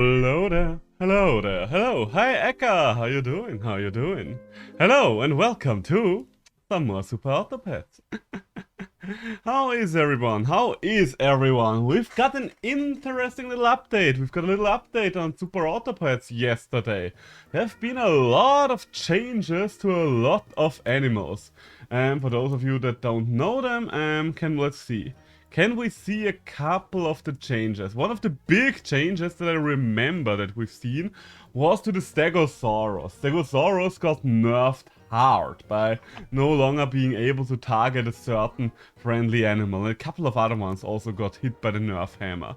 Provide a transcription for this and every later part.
Hello there, hello there, hello, hi Eka, how you doing, how you doing? Hello and welcome to some more Super Autopads. How is everyone, how is everyone? We've got an interesting little update, we've got a little update on Super Autopads yesterday. There have been a lot of changes to a lot of animals. And for those of you that don't know them, let's see. Can we see a couple of the changes? One of the big changes that I remember that we've seen was to the Stegosaurus. Stegosaurus got nerfed hard by no longer being able to target a certain friendly animal. And a couple of other ones also got hit by the nerf hammer.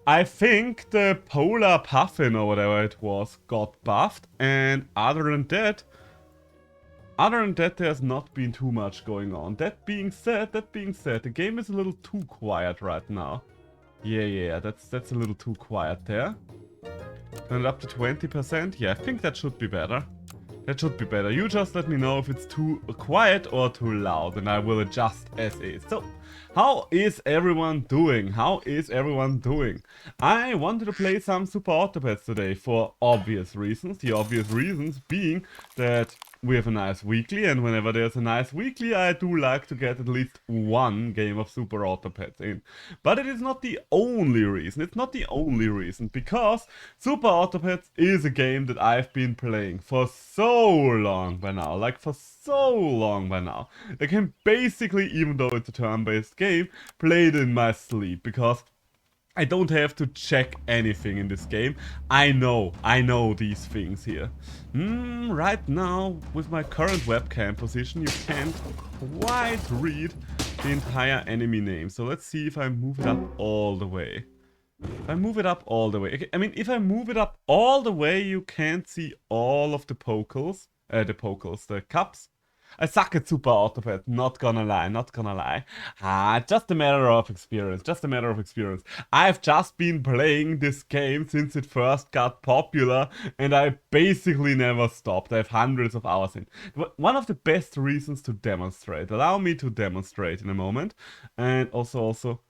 I think the Polar Puffin or whatever it was got buffed, and other than that, there's not been too much going on. That being said, the game is a little too quiet right now. Yeah, that's a little too quiet there. Turn it up to 20%. Yeah, I think that should be better. That should be better. You just let me know if it's too quiet or too loud, and I will adjust as is. So, how is everyone doing? How is everyone doing? I wanted to play some Super Autopads today for obvious reasons. The obvious reasons being that we have a nice weekly, and whenever there's a nice weekly, I do like to get at least one game of Super Autopads in. But it is not the only reason. It's not the only reason, because Super Autopads is a game that I've been playing for so long by now. Like, for so long by now. I can basically, even though it's a turn-based game, play it in my sleep, because I don't have to check anything in this game. I know these things here. Right now, with my current webcam position, you can't quite read the entire enemy name. So let's see if I move it up all the way. If I move it up all the way. Okay, I mean, if I move it up all the way, you can't see all of the the cups. I suck at Super Autopad, not gonna lie, not gonna lie. Just a matter of experience, just a matter of experience. I've just been playing this game since it first got popular, and I basically never stopped. I have hundreds of hours in. One of the best reasons to demonstrate. Allow me to demonstrate in a moment. And also,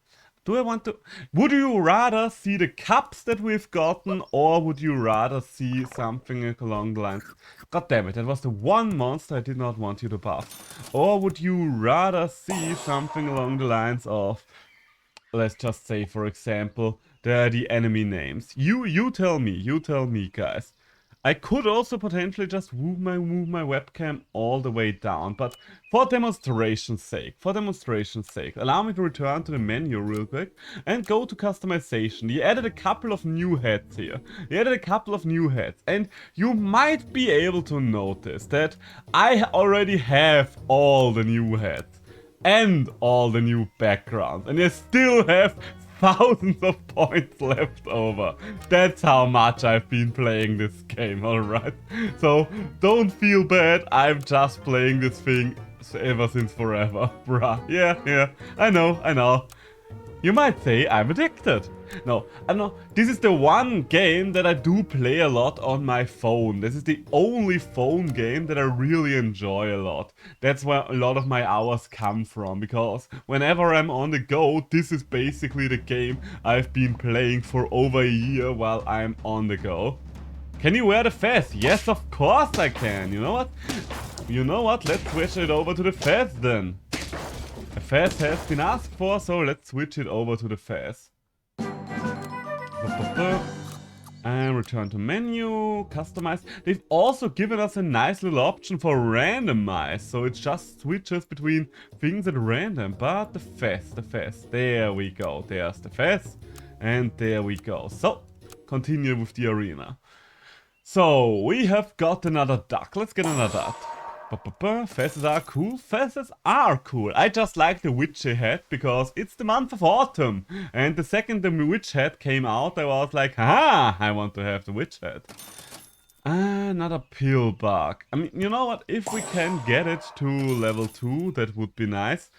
do I want to... Would you rather see the cups that we've gotten, or would you rather see something along the lines... God damn it, that was the one monster I did not want you to buff. Or would you rather see something along the lines of... Let's just say, for example, the enemy names. You tell me, guys. I could also potentially just move my webcam all the way down, but for demonstration's sake, allow me to return to the menu real quick and go to customization. He added a couple of new heads here. And you might be able to notice that I already have all the new heads and all the new backgrounds, and I still have thousands of points left over. That's how much I've been playing this game, alright? So, don't feel bad, I'm just playing this thing ever since forever, bruh. Yeah, I know. You might say I'm addicted. No, I know. This is the one game that I do play a lot on my phone. This is the only phone game that I really enjoy a lot. That's where a lot of my hours come from, because whenever I'm on the go, this is basically the game I've been playing for over a year while I'm on the go. Can you wear the fez? Yes, of course I can. You know what? Let's switch it over to the fez then. A fez has been asked for, so let's switch it over to the fez. And return to menu, customize. They've also given us a nice little option for randomize, so it just switches between things at random. But the fez, there we go. There's the fez, and there we go. So, continue with the arena. So, we have got another duck. Let's get another duck. Fezes are cool. Fezes are cool. I just like the witchy hat because it's the month of autumn. And the second the witch hat came out, I was like, I want to have the witch hat. Another pill bug. I mean, you know what? If we can get it to level 2, that would be nice.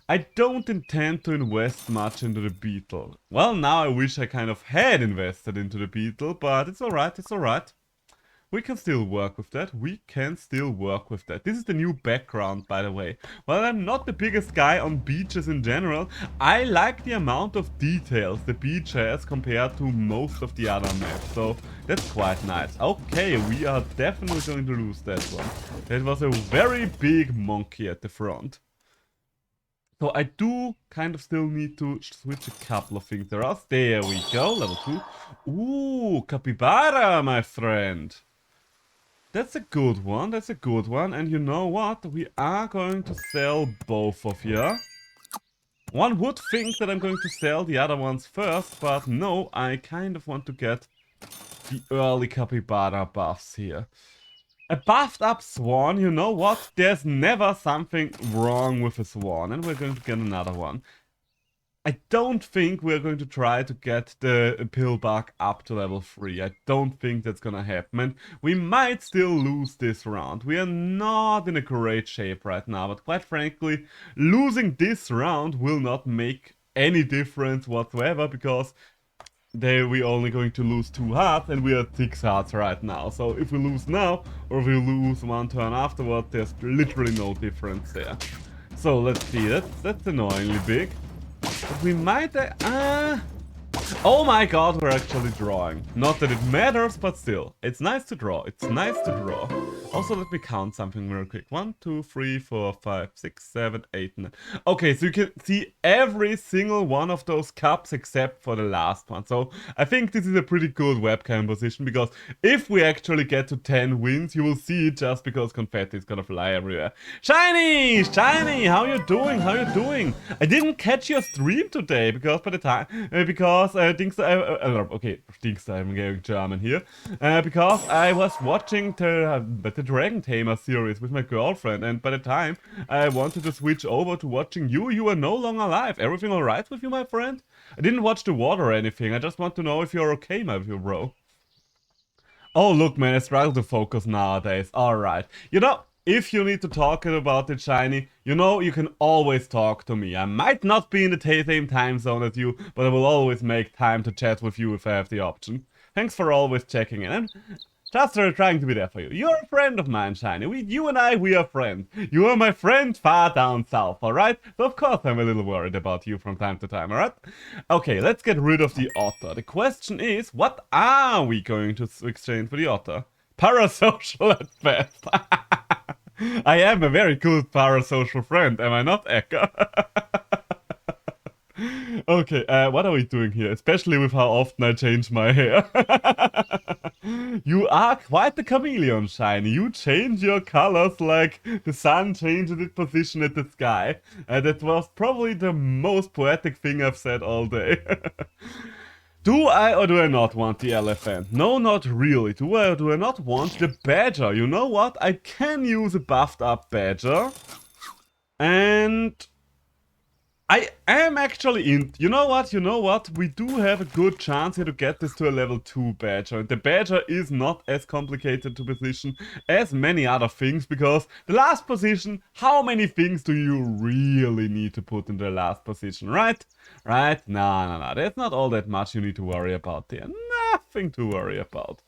I don't intend to invest much into the beetle. Well, now I wish I kind of had invested into the beetle, but it's alright, it's alright. We can still work with that. We can still work with that. This is the new background, by the way. While I'm not the biggest guy on beaches in general, I like the amount of details the beach has compared to most of the other maps. So that's quite nice. Okay, we are definitely going to lose that one. That was a very big monkey at the front. So I do kind of still need to switch a couple of things around. There we go, level 2. Ooh, capybara, my friend. That's a good one, that's a good one. And you know what? We are going to sell both of you. One would think that I'm going to sell the other ones first, but no, I kind of want to get the early capybara buffs here. A buffed up swan, you know what? There's never something wrong with a swan, and we're going to get another one. I don't think we're going to try to get the pillbug up to level 3. I don't think that's gonna happen, and we might still lose this round. We are not in a great shape right now, but quite frankly, losing this round will not make any difference whatsoever, because we're only going to lose 2 hearts, and we are 6 hearts right now. So if we lose now, or if we lose one turn afterward, there's literally no difference there. So let's see, that's annoyingly big. But we might... Oh my god, we're actually drawing. Not that it matters, but still. It's nice to draw. It's nice to draw. Also, let me count something real quick. 1, 2, 3, 4, 5, 6, 7, 8, 9. Okay, so you can see every single one of those cups except for the last one. So I think this is a pretty good webcam position, because if we actually get to 10 wins, you will see it just because confetti is gonna fly everywhere. Shiny! Shiny! How you doing? How you doing? I didn't catch your stream today, because by the time... I'm going German here. Because I was watching the Dragon Tamer series with my girlfriend, and by the time I wanted to switch over to watching you, you are no longer alive. Everything alright with you, my friend? I didn't watch the water or anything. I just want to know if you're okay, my bro. Oh, look, man, I struggle to focus nowadays. Alright. You know, if you need to talk about it, Shiny, you know, you can always talk to me. I might not be in the same time zone as you, but I will always make time to chat with you if I have the option. Thanks for always checking in. I'm just trying to be there for you. You're a friend of mine, Shiny. You and I, we are friends. You are my friend far down south, alright? So of course I'm a little worried about you from time to time, alright? Okay, let's get rid of the otter. The question is, what are we going to exchange for the otter? Parasocial at best. I am a very good parasocial friend, am I not, Eka? Okay, what are we doing here? Especially with how often I change my hair. You are quite the chameleon, Shiny. You change your colors like the sun changes its position at the sky. That was probably the most poetic thing I've said all day. Do I or do I not want the elephant? No, not really. Do I or do I not want the badger? You know what? I can use a buffed up badger. And I am actually in... You know what? You know what? We do have a good chance here to get this to a level 2 badger. And the badger is not as complicated to position as many other things, because the last position, how many things do you really need to put in the last position, right? Right? No. There's not all that much you need to worry about there. Nothing to worry about.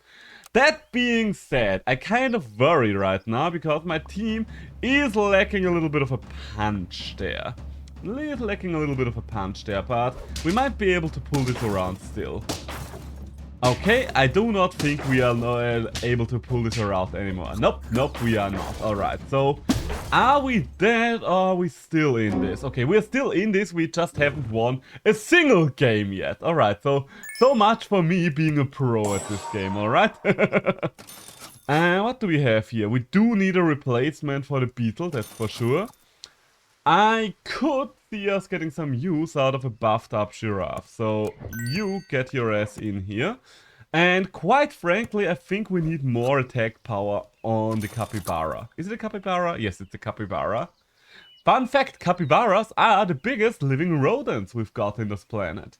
That being said, I kind of worry right now, because my team is lacking a little bit of a punch there. Lacking a little bit of a punch there, but we might be able to pull this around still. Okay, I do not think we are able to pull this around anymore. Nope, we are not. Alright, so are we dead or are we still in this? Okay, we're still in this, we just haven't won a single game yet. Alright, so much for me being a pro at this game, alright? What do we have here? We do need a replacement for the beetle, that's for sure. I could see us getting some use out of a buffed up giraffe. So you get your ass in here. And quite frankly, I think we need more attack power on the capybara. Is it a capybara? Yes, it's a capybara. Fun fact, capybaras are the biggest living rodents we've got in this planet.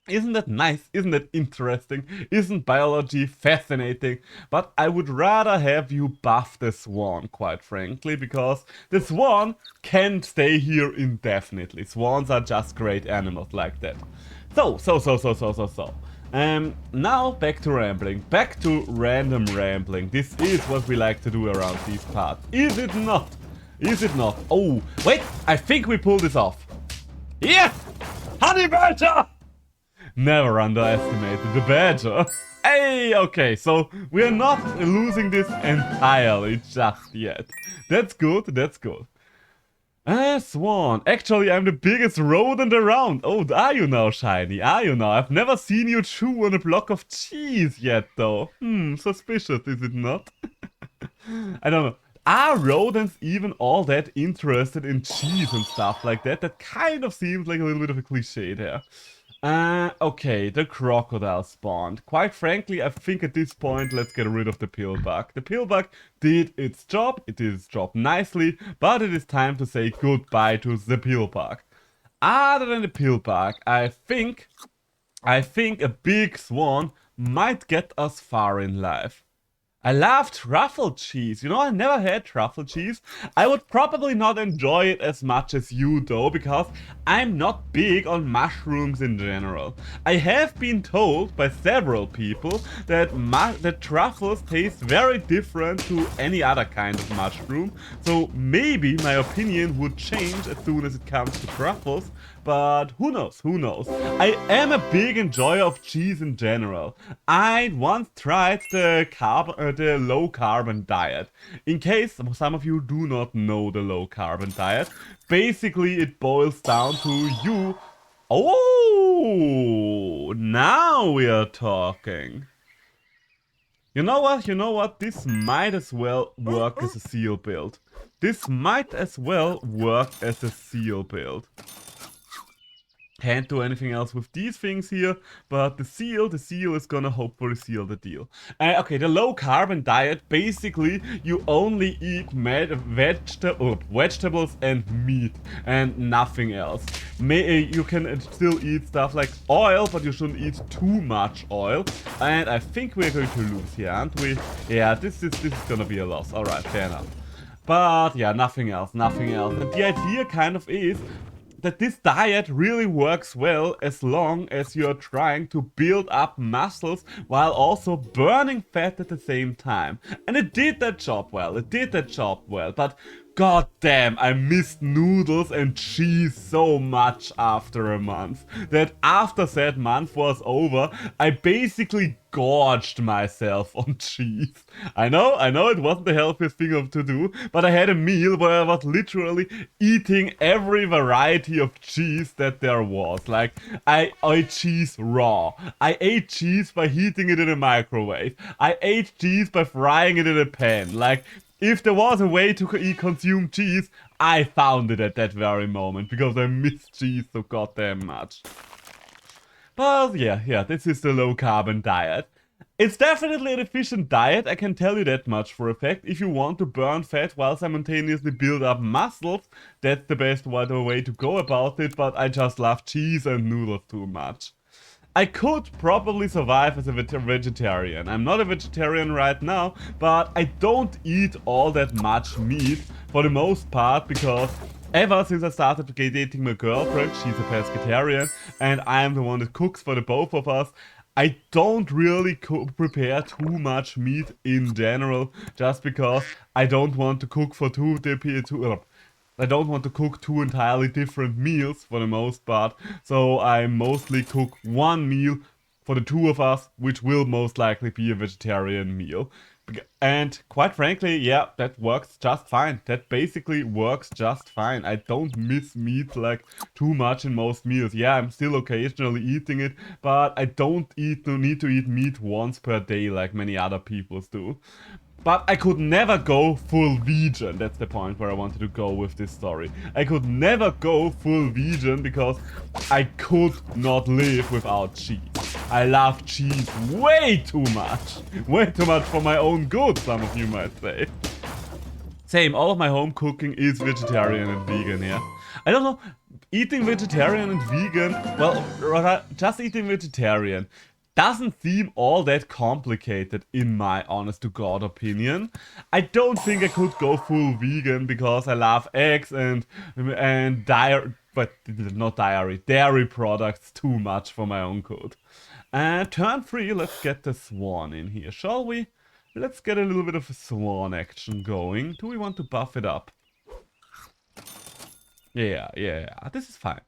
Isn't that nice? Isn't that interesting? Isn't biology fascinating? But I would rather have you buff the swan, quite frankly, because the swan can stay here indefinitely. Swans are just great animals like that. So. Now back to rambling. Back to random rambling. This is what we like to do around these parts. Is it not? Is it not? Oh, wait, I think we pulled this off. Yeah! Honey badger! Never underestimated the badger. Hey, okay, so we're not losing this entirely just yet. That's good, that's good. Swan. Actually, I'm the biggest rodent around. Oh, are you now, Shiny? Are you now? I've never seen you chew on a block of cheese yet, though. Suspicious, is it not? I don't know. Are rodents even all that interested in cheese and stuff like that? That kind of seems like a little bit of a cliche there. Okay, the crocodile spawned. Quite frankly, I think at this point, let's get rid of the pillbug. The pillbug did its job, it did its job nicely, but it is time to say goodbye to the pillbug. Other than the pillbug, I think a big swan might get us far in life. I love truffle cheese. You know, I never had truffle cheese. I would probably not enjoy it as much as you though, because I'm not big on mushrooms in general. I have been told by several people that truffles taste very different to any other kind of mushroom. So maybe my opinion would change as soon as it comes to truffles. But who knows, who knows. I am a big enjoyer of cheese in general. I once tried the low carbon diet. In case some of you do not know the low carbon diet, basically it boils down to you. Oh, now we are talking. You know what? This might as well work as a seal build. This might as well work as a seal build. Can't do anything else with these things here, but the seal is gonna hopefully seal the deal. Okay, the low carbon diet, basically you only eat vegetables and meat and nothing else. You can still eat stuff like oil, but you shouldn't eat too much oil. And I think we're going to lose here, aren't we? Yeah, this is gonna be a loss. Alright, fair enough. But yeah, nothing else, nothing else. And the idea kind of is that this diet really works well as long as you're trying to build up muscles while also burning fat at the same time. And it did that job well, but god damn, I missed noodles and cheese so much after a month, that after said month was over, I basically gorged myself on cheese. I know it wasn't the healthiest thing to do, but I had a meal where I was literally eating every variety of cheese that there was. Like, I ate cheese raw. I ate cheese by heating it in a microwave. I ate cheese by frying it in a pan. Like, if there was a way to consume cheese, I found it at that very moment, because I miss cheese so goddamn much. But yeah, this is the low carbon diet. It's definitely an efficient diet, I can tell you that much for a fact. If you want to burn fat while simultaneously build up muscles, that's the best way to go about it, but I just love cheese and noodles too much. I could probably survive as a vegetarian. I'm not a vegetarian right now, but I don't eat all that much meat for the most part, because ever since I started dating my girlfriend, she's a pescatarian, and I am the one that cooks for the both of us. I don't really prepare too much meat in general, just because I don't want to cook for I don't want to cook two entirely different meals for the most part, so I mostly cook one meal for the two of us, which will most likely be a vegetarian meal. And quite frankly, yeah, that works just fine. That basically works just fine. I don't miss meat like too much in most meals. Yeah, I'm still occasionally eating it, but I don't need to eat meat once per day like many other people do. But I could never go full vegan. That's the point where I wanted to go with this story. I could never go full vegan because I could not live without cheese. I love cheese way too much. Way too much for my own good, some of you might say. Same, all of my home cooking is vegetarian and vegan, yeah. I don't know, eating vegetarian and vegan, well, rather, just eating vegetarian doesn't seem all that complicated in my honest to god opinion. I don't think I could go full vegan because I love eggs and dairy products too much for my own good. And turn 3, let's get the swan in here, shall we? Let's get a little bit of a swan action going. Do we want to buff it up? Yeah, this is fine.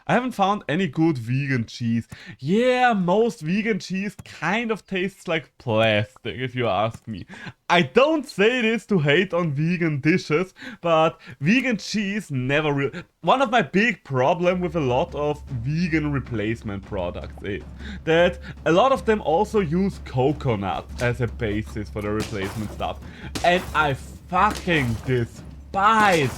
I haven't found any good vegan cheese. Yeah, most vegan cheese kind of tastes like plastic, if you ask me. I don't say this to hate on vegan dishes, but vegan cheese never really... One of my big problem with a lot of vegan replacement products is that a lot of them also use coconut as a basis for the replacement stuff. And I fucking despise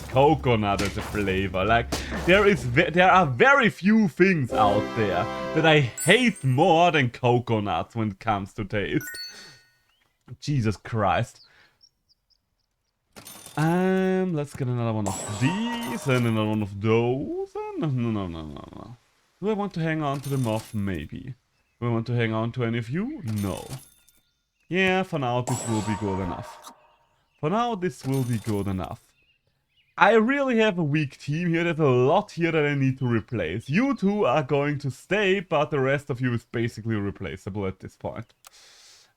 coconut as a flavor. Like, there are very few things out there that I hate more than coconuts when it comes to taste. Jesus Christ. Let's get another one of these and another one of those. No. Do I want to hang on to the moth? Maybe. Do I want to hang on to any of you? No. Yeah, for now this will be good enough. For now this will be good enough. I really have a weak team here. There's a lot here that I need to replace. You two are going to stay, but the rest of you is basically replaceable at this point.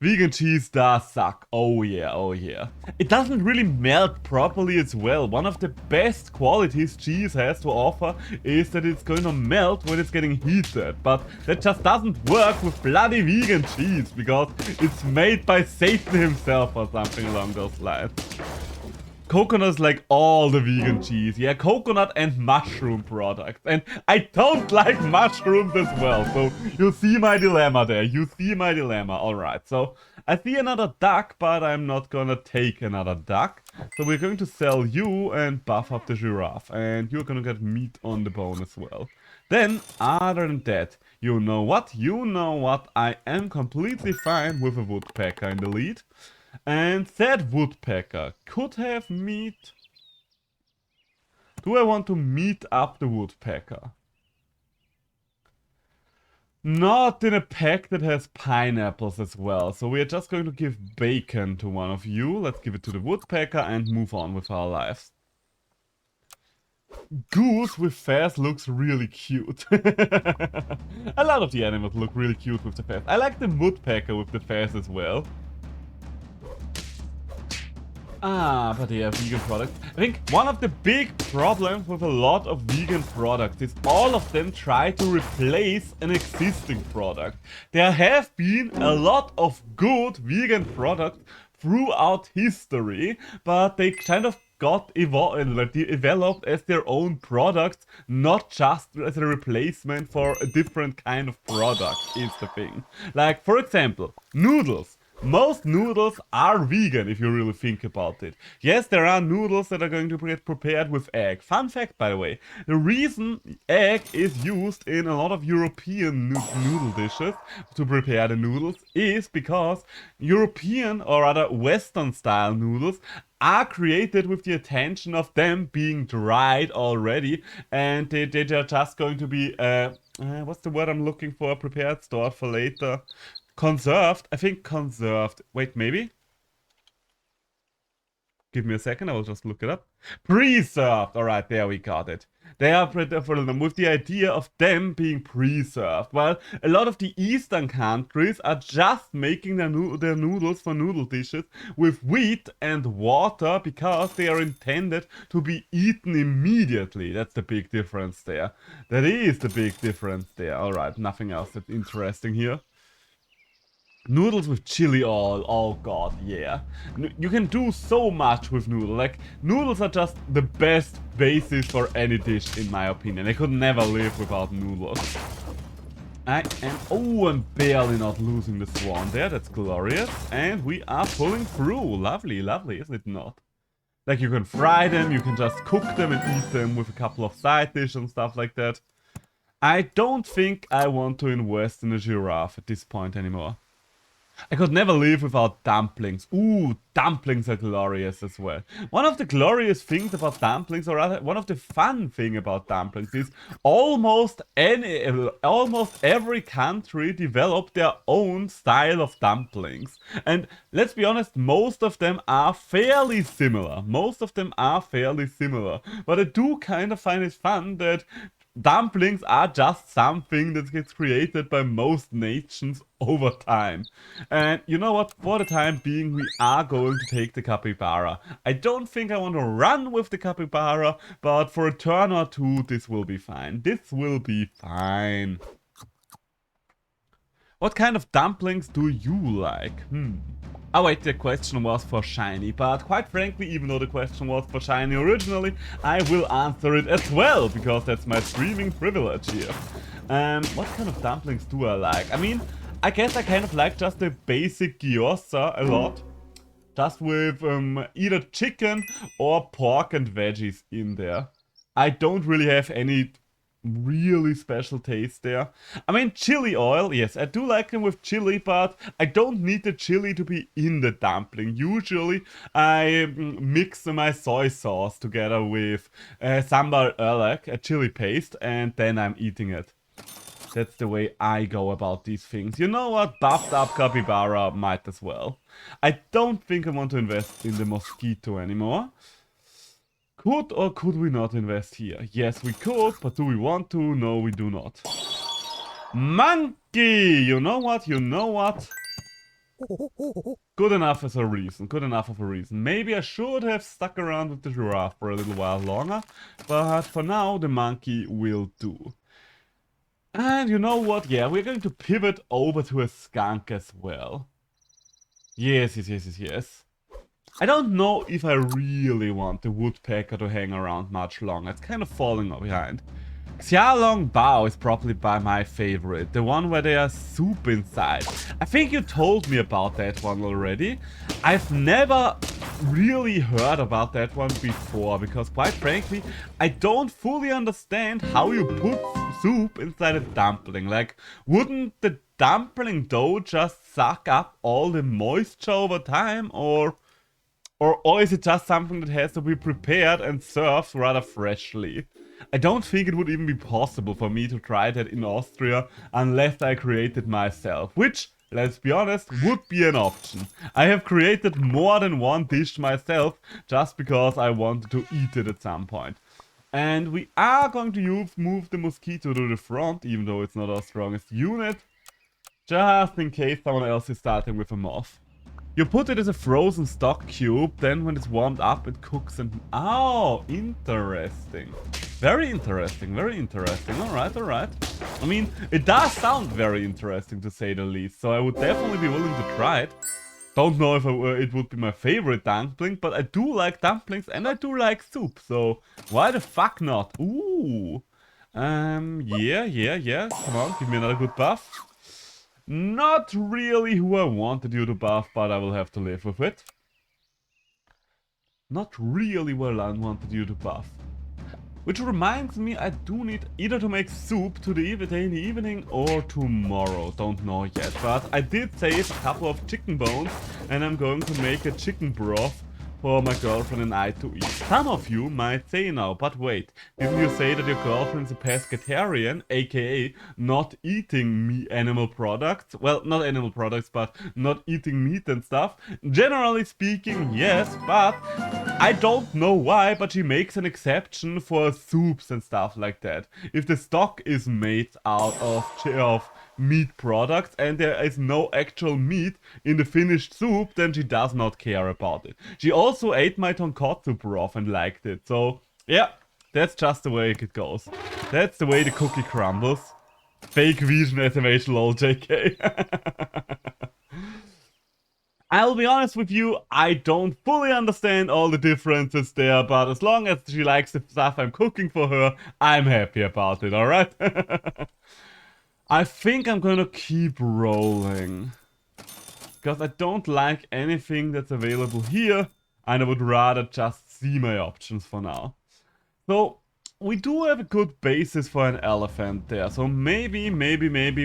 Vegan cheese does suck. Oh yeah. It doesn't really melt properly as well. One of the best qualities cheese has to offer is that it's going to melt when it's getting heated. But that just doesn't work with bloody vegan cheese because it's made by Satan himself or something along those lines. Coconut is like all the vegan cheese. Yeah, coconut and mushroom products. And I don't like mushrooms as well. So you see my dilemma there. You see my dilemma. Alright, so I see another duck, but I'm not gonna take another duck. So we're going to sell you and buff up the giraffe. And you're gonna get meat on the bone as well. Then, other than that, you know what? I am completely fine with a woodpecker in the lead. And that woodpecker could have meat. Do I want to meat up the woodpecker? Not in a pack that has pineapples as well. So we are just going to give bacon to one of you. Let's give it to the woodpecker and move on with our lives. Goose with fez looks really cute. A lot of the animals look really cute with the fez. I like the woodpecker with the fez as well. But yeah, vegan products. I think one of the big problems with a lot of vegan products is all of them try to replace an existing product. There have been a lot of good vegan products throughout history, but they kind of got developed as their own products, not just as a replacement for a different kind of product, is the thing. Like, for example, noodles. Most noodles are vegan, if you really think about it. Yes, there are noodles that are going to get prepared with egg. Fun fact, by the way, the reason egg is used in a lot of European noodle dishes to prepare the noodles is because European, or rather Western style noodles, are created with the intention of them being dried already, and they're just going to be, what's the word I'm looking for? Prepared, stored for later. Conserved? I think conserved. Wait, maybe? Give me a second, I will just look it up. Preserved! Alright, there we got it. They are with the idea of them being preserved. While a lot of the Eastern countries are just making their noodles for noodle dishes with wheat and water because they are intended to be eaten immediately. That's the big difference there. That is the big difference there. Alright, nothing else that's interesting here. Noodles with chili oil, oh god, yeah. You can do so much with noodles. Like, noodles are just the best basis for any dish, in my opinion. I could never live without noodles. I'm barely not losing the swan there, that's glorious. And we are pulling through, lovely, is it not? Like, you can fry them, you can just cook them and eat them with a couple of side dishes and stuff like that. I don't think I want to invest in a giraffe at this point anymore. I could never live without dumplings. Ooh, dumplings are glorious as well. One of the glorious things about dumplings, or rather, one of the fun thing about dumplings is almost every country developed their own style of dumplings. And let's be honest, most of them are fairly similar. But I do kind of find it fun that dumplings are just something that gets created by most nations over time. And you know what? For the time being, we are going to take the capybara. I don't think I want to run with the capybara, but for a turn or two, this will be fine. This will be fine. What kind of dumplings do you like? Oh wait, the question was for shiny, but quite frankly, even though the question was for shiny originally, I will answer it as well, because that's my streaming privilege here. What kind of dumplings do I like? I mean, I guess I kind of like just the basic gyoza a lot. Just with either chicken or pork and veggies in there. I don't really have any really special taste there. I mean, chili oil, yes, I do like them with chili, but I don't need the chili to be in the dumpling. Usually, I mix my soy sauce together with sambal erlek, a chili paste, and then I'm eating it. That's the way I go about these things. You know what? Buffed up capybara might as well. I don't think I want to invest in the mosquito anymore. Could or could we not invest here? Yes, we could, but do we want to? No, we do not. Monkey! You know what? You know what? Good enough as a reason. Good enough of a reason. Maybe I should have stuck around with the giraffe for a little while longer, but for now, the monkey will do. And you know what? Yeah, we're going to pivot over to a skunk as well. Yes, yes, yes, yes, yes. I don't know if I really want the woodpecker to hang around much longer. It's kind of falling behind. Xiaolong Bao is probably by my favorite. The one where there's soup inside. I think you told me about that one already. I've never really heard about that one before. Because quite frankly, I don't fully understand how you put soup inside a dumpling. Like, wouldn't the dumpling dough just suck up all the moisture over time? Or is it just something that has to be prepared and served rather freshly? I don't think it would even be possible for me to try that in Austria unless I created myself, which, let's be honest, would be an option. I have created more than one dish myself just because I wanted to eat it at some point. And we are going to move the mosquito to the front, even though it's not our strongest unit, just in case someone else is starting with a moth. You put it as a frozen stock cube, then when it's warmed up, it cooks and... Oh, interesting. Very interesting, very interesting. Alright, alright. I mean, it does sound very interesting to say the least, so I would definitely be willing to try it. Don't know if it would be my favorite dumpling, but I do like dumplings and I do like soup, so why the fuck not? Ooh. Yeah. Come on, give me another good buff. Not really who I wanted you to buff, but I will have to live with it. Not really who I wanted you to buff. Which reminds me, I do need either to make soup today in the evening or tomorrow. Don't know yet, but I did save a couple of chicken bones and I'm going to make a chicken broth for my girlfriend and I to eat. Some of you might say now, but wait, didn't you say that your girlfriend's a pescatarian, aka not eating animal products? Well, not animal products, but not eating meat and stuff. Generally speaking, yes, but I don't know why, but she makes an exception for soups and stuff like that. If the stock is made out of meat products and there is no actual meat in the finished soup, then she does not care about it. She also ate my tonkotsu broth and liked it, so yeah, that's just the way it goes. That's the way the cookie crumbles. Fake vision estimation lol JK. I'll be honest with you, I don't fully understand all the differences there, but as long as she likes the stuff I'm cooking for her, I'm happy about it, alright? I think I'm gonna keep rolling. Because I don't like anything that's available here, and I would rather just see my options for now. So, we do have a good basis for an elephant there, so maybe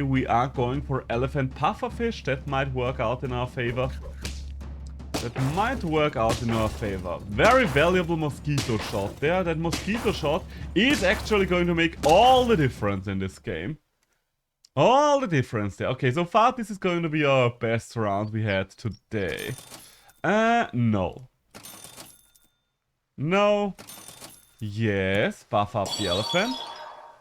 we are going for elephant pufferfish. That might work out in our favor. Very valuable mosquito shot there. That mosquito shot is actually going to make all the difference in this game. All the difference there. Okay, so far this is going to be our best round we had today. No. No. Yes, buff up the elephant.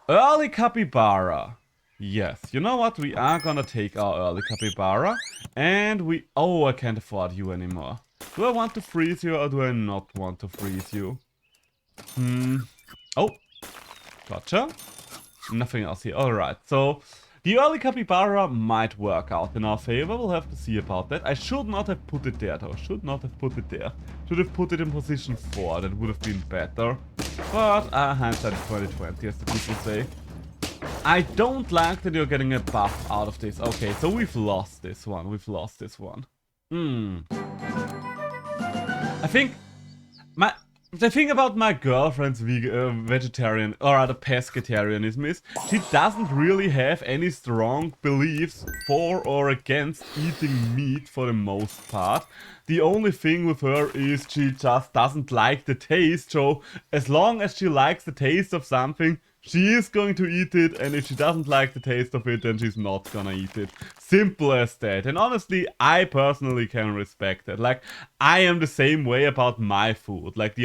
Early Capybara. Yes, you know what? We are gonna take our early Capybara. And we... Oh, I can't afford you anymore. Do I want to freeze you or do I not want to freeze you? Oh, gotcha. Nothing else here. Alright, so... The early Capybara might work out in our favor. We'll have to see about that. I should not have put it there, though. Should not have put it there. Should have put it in position 4. That would have been better. But, hindsight is 2020, as the people say. I don't like that you're getting a buff out of this. Okay, so we've lost this one. We've lost this one. I think... The thing about my girlfriend's vegetarian, or rather pescatarianism is, she doesn't really have any strong beliefs for or against eating meat for the most part. The only thing with her is she just doesn't like the taste, so as long as she likes the taste of something, she is going to eat it, and if she doesn't like the taste of it, then she's not gonna eat it. Simple as that. And honestly, I personally can respect that. Like, I am the same way about my food. Like,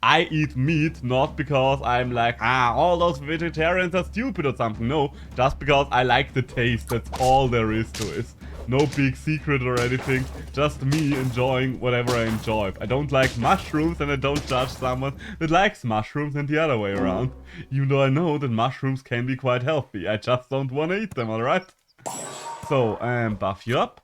I eat meat not because I'm like, all those vegetarians are stupid or something. No, just because I like the taste. That's all there is to it. No big secret or anything, just me enjoying whatever I enjoy. I don't like mushrooms and I don't judge someone that likes mushrooms and the other way around. Even though I know that mushrooms can be quite healthy, I just don't want to eat them, alright? So, buff you up.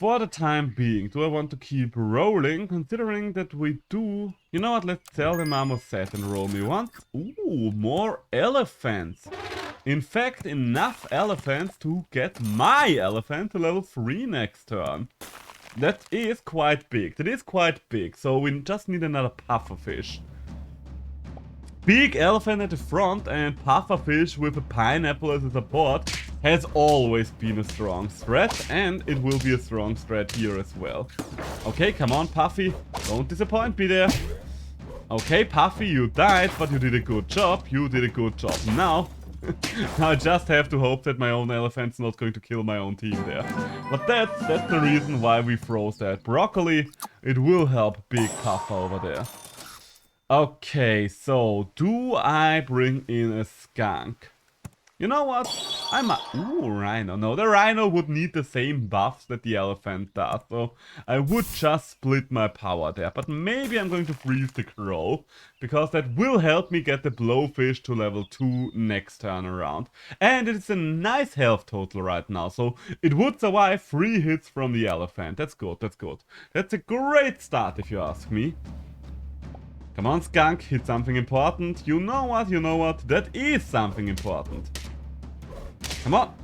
For the time being, do I want to keep rolling, considering that we do... You know what, let's sell the marmoset and roll me once. Ooh, more elephants. In fact, enough elephants to get my elephant to level 3 next turn. That is quite big, so we just need another pufferfish. Big elephant at the front and pufferfish with a pineapple as a support has always been a strong threat, and it will be a strong threat here as well. Okay, come on, Puffy. Don't disappoint me there. Okay, Puffy, you died, but you did a good job. Now, I just have to hope that my own elephant's not going to kill my own team there. But that's the reason why we froze that. Broccoli, it will help Big Puffer over there. Okay, so do I bring in a skunk? You know what? Ooh, rhino. No, the rhino would need the same buffs that the elephant does, so I would just split my power there. But maybe I'm going to freeze the crow, because that will help me get the blowfish to level 2 next turn around. And it's a nice health total right now, so it would survive 3 hits from the elephant. That's good, that's good. That's a great start if you ask me. Come on, skunk, hit something important. You know what? That is something important. Come on.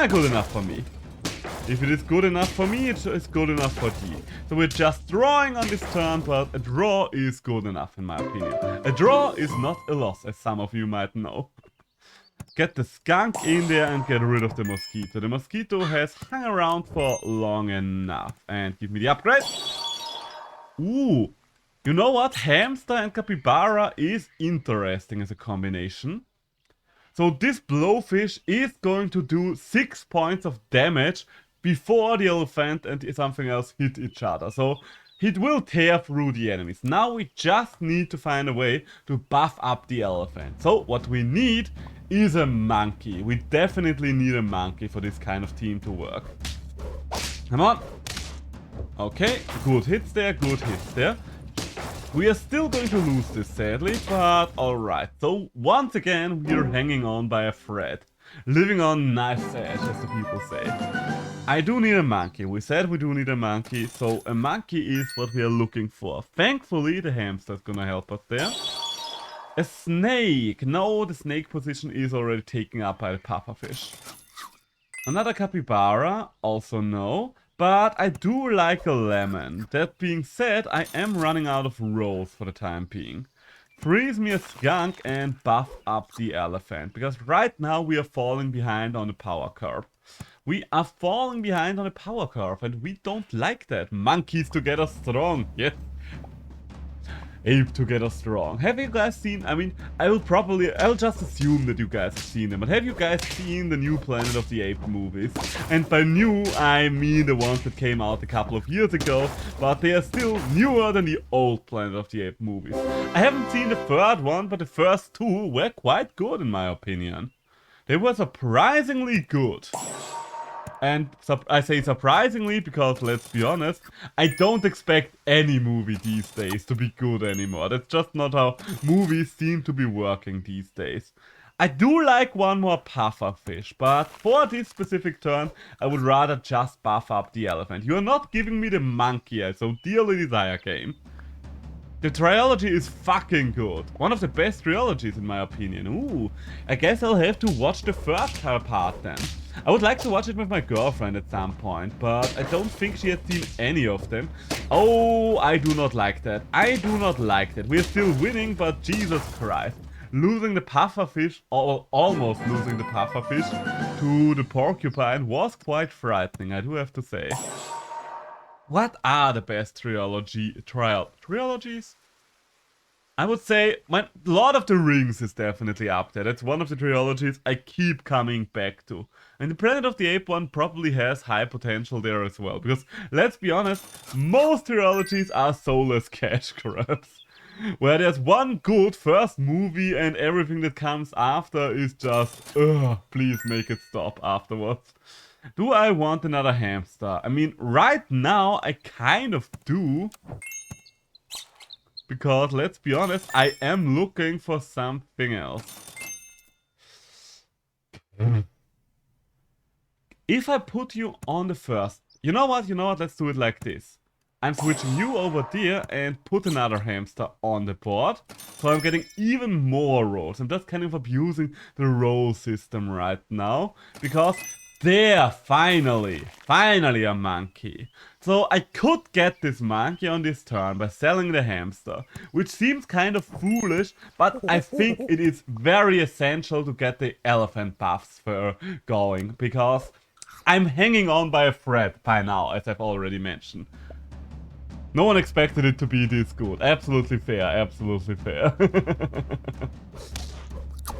Good enough for me. If it is good enough for me, it's good enough for D. So we're just drawing on this turn, but a draw is good enough in my opinion. A draw is not a loss, as some of you might know. Get the skunk in there and get rid of the mosquito. The mosquito has hung around for long enough. And give me the upgrade. Ooh. You know what? Hamster and capybara is interesting as a combination. So this blowfish is going to do 6 points of damage before the elephant and something else hit each other. So it will tear through the enemies. Now we just need to find a way to buff up the elephant. So what we need is a monkey. We definitely need a monkey for this kind of team to work. Come on. Okay, good hits there, good hits there. We are still going to lose this, sadly, but alright. So, once again, we are hanging on by a thread. Living on knife's edge, as the people say. I do need a monkey. We said we do need a monkey, so a monkey is what we are looking for. Thankfully, the hamster is gonna help us there. A snake. No, the snake position is already taken up by the pufferfish. Another capybara. Also no. But I do like a lemon. That being said, I am running out of rolls for the time being. Freeze me a skunk and buff up the elephant. Because right now we are falling behind on the power curve. We are falling behind on the power curve and we don't like that. Monkeys together strong, yes. Ape Together Strong. Have you guys seen, I mean, I'll just assume that you guys have seen them, but have you guys seen the new Planet of the Apes movies? And by new, I mean the ones that came out a couple of years ago, but they are still newer than the old Planet of the Apes movies. I haven't seen the third one, but the first two were quite good in my opinion. They were surprisingly good. And I say surprisingly because, let's be honest, I don't expect any movie these days to be good anymore. That's just not how movies seem to be working these days. I do like one more pufferfish, but for this specific turn, I would rather just buff up the elephant. You're not giving me the monkey I so dearly desire, game. The trilogy is fucking good. One of the best trilogies in my opinion. Ooh, I guess I'll have to watch the first part then. I would like to watch it with my girlfriend at some point, but I don't think she has seen any of them. Oh, I do not like that. I do not like that. We're still winning, but Jesus Christ. Losing the pufferfish, or almost losing the pufferfish, to the porcupine was quite frightening, I do have to say. What are the best trilogies? I would say Lord of the Rings is definitely up there. That's one of the trilogies I keep coming back to. And the Planet of the Apes one probably has high potential there as well. Because, let's be honest, most trilogies are soulless cash grabs. Where there's one good first movie and everything that comes after is just, please make it stop afterwards. Do I want another hamster? I mean, right now I kind of do. Because, let's be honest, I am looking for something else. If I put you on the first... You know what? Let's do it like this. I'm switching you over there and put another hamster on the board. So I'm getting even more rolls. I'm just kind of abusing the roll system right now. Because there, finally a monkey. So I could get this monkey on this turn by selling the hamster. Which seems kind of foolish, but I think it is very essential to get the elephant buffs going. Because I'm hanging on by a thread by now, as I've already mentioned. No one expected it to be this good. Absolutely fair, absolutely fair.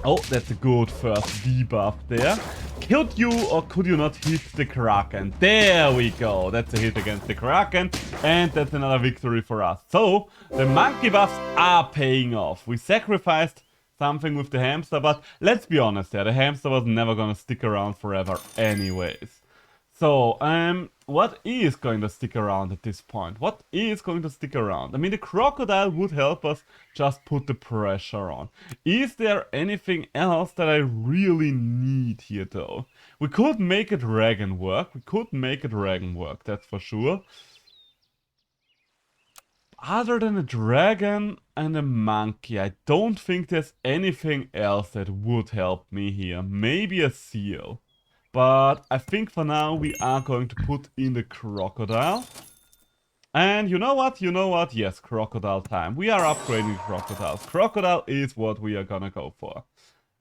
Oh, that's a good first debuff there. Could you or could you not hit the Kraken? There we go. That's a hit against the Kraken. And that's another victory for us. So, the monkey buffs are paying off. We sacrificed something with the hamster, but let's be honest here. The hamster was never gonna stick around forever anyways. So, what is going to stick around at this point? What is going to stick around? I mean, the crocodile would help us just put the pressure on. Is there anything else that I really need here, though? We could make a dragon work. That's for sure. Other than a dragon and a monkey, I don't think there's anything else that would help me here. Maybe a seal. But I think for now we are going to put in the crocodile. And you know what? Yes, crocodile time. We are upgrading crocodiles. Crocodile is what we are gonna go for.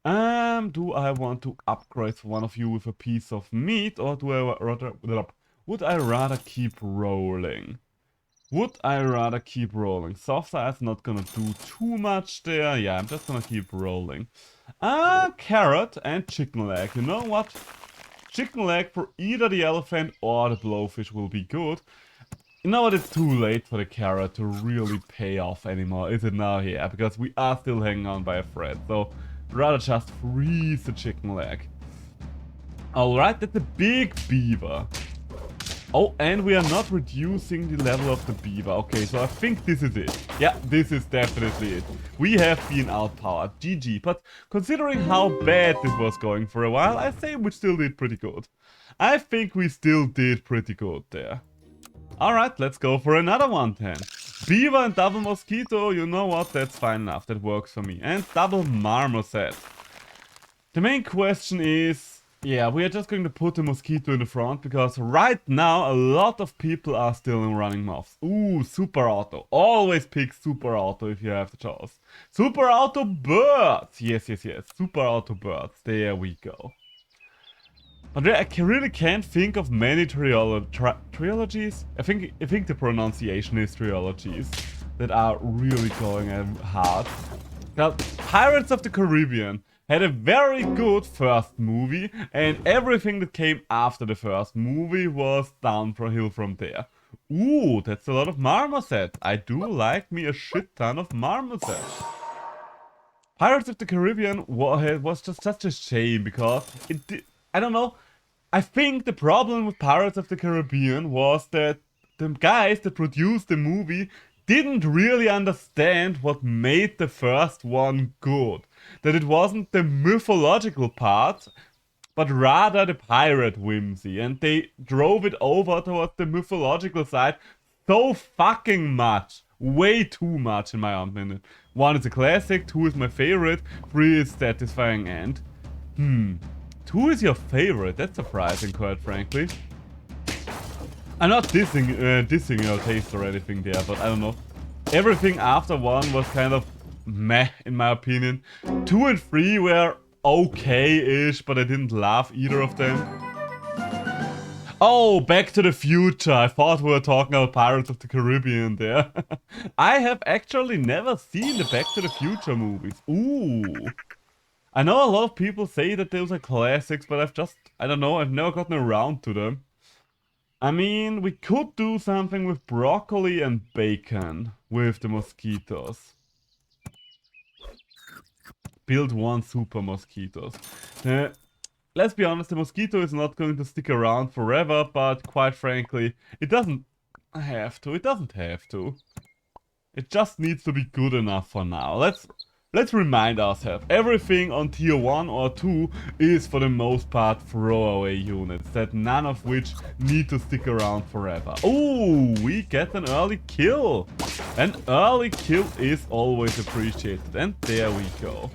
Do I want to upgrade one of you with a piece of meat, or do I rather... Would I rather keep rolling? Soft Eye's not gonna do too much there. Yeah, I'm just gonna keep rolling. Carrot and chicken leg. You know what? Chicken leg for either the elephant or the blowfish will be good. You know what, it's too late for the carrot to really pay off anymore, is it now? Yeah, because we are still hanging on by a thread, so rather just freeze the chicken leg. Alright, that's a big beaver. Oh, and we are not reducing the level of the beaver. Okay, so I think this is it. Yeah, this is definitely it. We have been outpowered. GG. But considering how bad this was going for a while, I say we still did pretty good. I think we still did pretty good there. Alright, let's go for another one then. Beaver and double mosquito, you know what, that's fine enough. That works for me. And double marmoset. The main question is... Yeah, we are just going to put the mosquito in the front, because right now a lot of people are still in running moths. Ooh, super auto. Always pick super auto if you have the choice. Super auto birds. Yes. Super auto birds. There we go. But I really can't think of many trilogies. I think the pronunciation is trilogies. that are really going hard. Now, Pirates of the Caribbean had a very good first movie, and everything that came after the first movie was downhill from there. Ooh, that's a lot of marmoset. I do like me a shit ton of marmoset. Pirates of the Caribbean was just such a shame because I don't know. I think the problem with Pirates of the Caribbean was that the guys that produced the movie didn't really understand what made the first one good. That it wasn't the mythological part, but rather the pirate whimsy. And they drove it over towards the mythological side so fucking much. Way too much in my opinion. 1 is a classic, 2 is my favorite, 3 is satisfying end. 2 is your favorite? That's surprising, quite frankly. I'm not dissing your taste or anything there, but I don't know. Everything after 1 was kind of meh, in my opinion. 2 and 3 were okay-ish, but I didn't love either of them. Oh, Back to the Future. I thought we were talking about Pirates of the Caribbean there. I have actually never seen the Back to the Future movies. Ooh. I know a lot of people say that those are classics, but I don't know, I've never gotten around to them. I mean, we could do something with broccoli and bacon with the mosquitoes. Build 1 super mosquitoes. Let's be honest, the mosquito is not going to stick around forever, but quite frankly, it doesn't have to. It doesn't have to. It just needs to be good enough for now. Let's remind ourselves, everything on tier 1 or 2 is for the most part throwaway units, that none of which need to stick around forever. Oh, we get an early kill. An early kill is always appreciated, and there we go.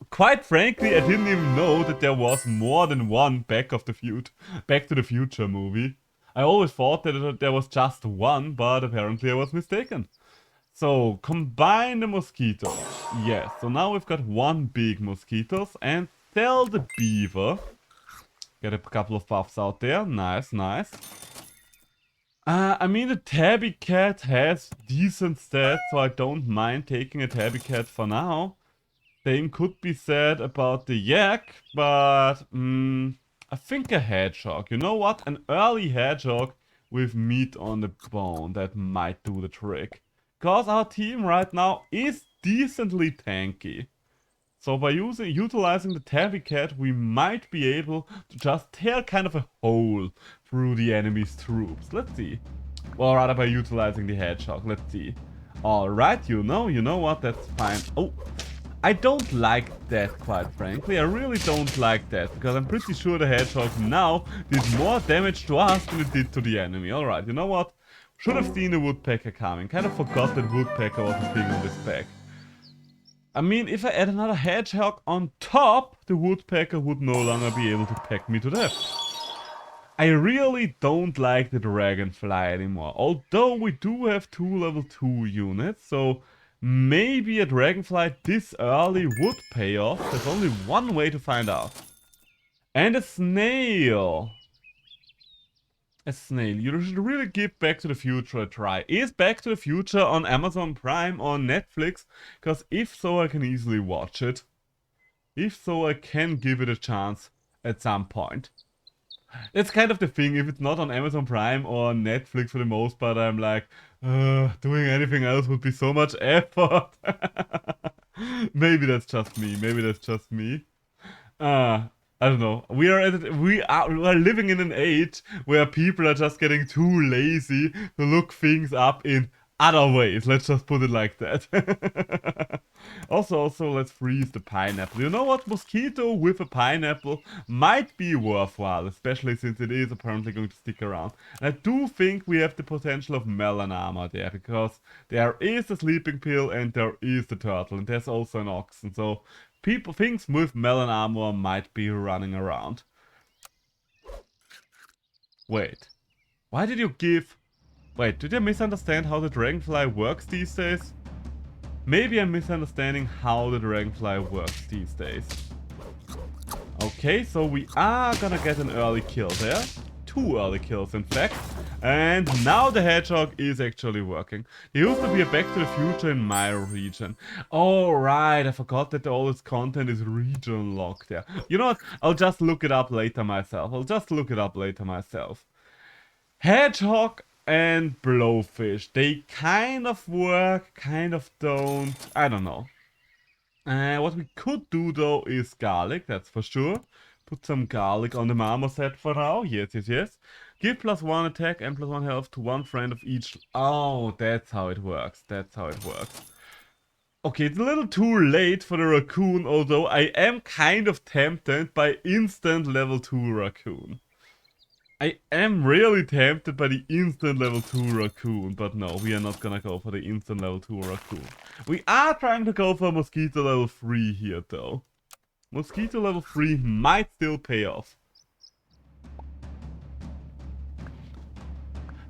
Quite frankly, I didn't even know that there was more than one Back to the Future movie. I always thought that there was just one, but apparently I was mistaken. So, combine the mosquitoes. Yes, so now we've got 1 big mosquitoes and sell the beaver. Get a couple of buffs out there. Nice, nice. I mean, the tabby cat has decent stats, so I don't mind taking a tabby cat for now. Same could be said about the yak, but I think a hedgehog. You know what? An early hedgehog with meat on the bone. That might do the trick. Because our team right now is decently tanky. So by utilizing the tabby cat, we might be able to just tear kind of a hole through the enemy's troops. Let's see. Or rather by utilizing the hedgehog. Let's see. Alright, you know what? That's fine. Oh, I don't like that, quite frankly. I really don't like that, because I'm pretty sure the hedgehog now did more damage to us than it did to the enemy. Alright, you know what? Should have seen the woodpecker coming. Kind of forgot that woodpecker was a thing on this pack. I mean, if I add another hedgehog on top, the woodpecker would no longer be able to peck me to death. I really don't like the dragonfly anymore. Although we do have 2 level 2 units, so maybe a dragonfly this early would pay off. There's only one way to find out. And a snail. A snail. You should really give Back to the Future a try. Is Back to the Future on Amazon Prime or Netflix? Because if so, I can easily watch it. If so, I can give it a chance at some point. That's kind of the thing. If it's not on Amazon Prime or Netflix for the most part, I'm like, doing anything else would be so much effort. Maybe that's just me. Maybe that's just me. I don't know. We are living in an age where people are just getting too lazy to look things up in other ways. Let's just put it like that. Also, let's freeze the pineapple. You know what? Mosquito with a pineapple might be worthwhile, especially since it is apparently going to stick around. And I do think we have the potential of melon armor there, because there is a sleeping pill and there is the turtle, and there's also an oxen. So things with melon armor might be running around. Wait. Why did you give... Wait, did I misunderstand how the dragonfly works these days? Maybe I'm misunderstanding how the dragonfly works these days. Okay, so we are gonna get an early kill there. 2 early kills, in fact. And now the hedgehog is actually working. There used to be a Back to the Future in my region. Oh right, I forgot that all this content is region locked there. You know what? I'll just look it up later myself. Hedgehog and blowfish. They kind of work, kind of don't. I don't know. What we could do though is garlic, that's for sure. Put some garlic on the marmoset for now. Yes, yes, yes. Give +1 attack and +1 health to one friend of each. Oh, that's how it works. That's how it works. Okay, it's a little too late for the raccoon, although I am kind of tempted by instant level 2 raccoon. I am really tempted by the instant level 2 raccoon, but no, we are not gonna go for the instant level 2 raccoon. We are trying to go for mosquito level 3 here though. Mosquito level 3 might still pay off.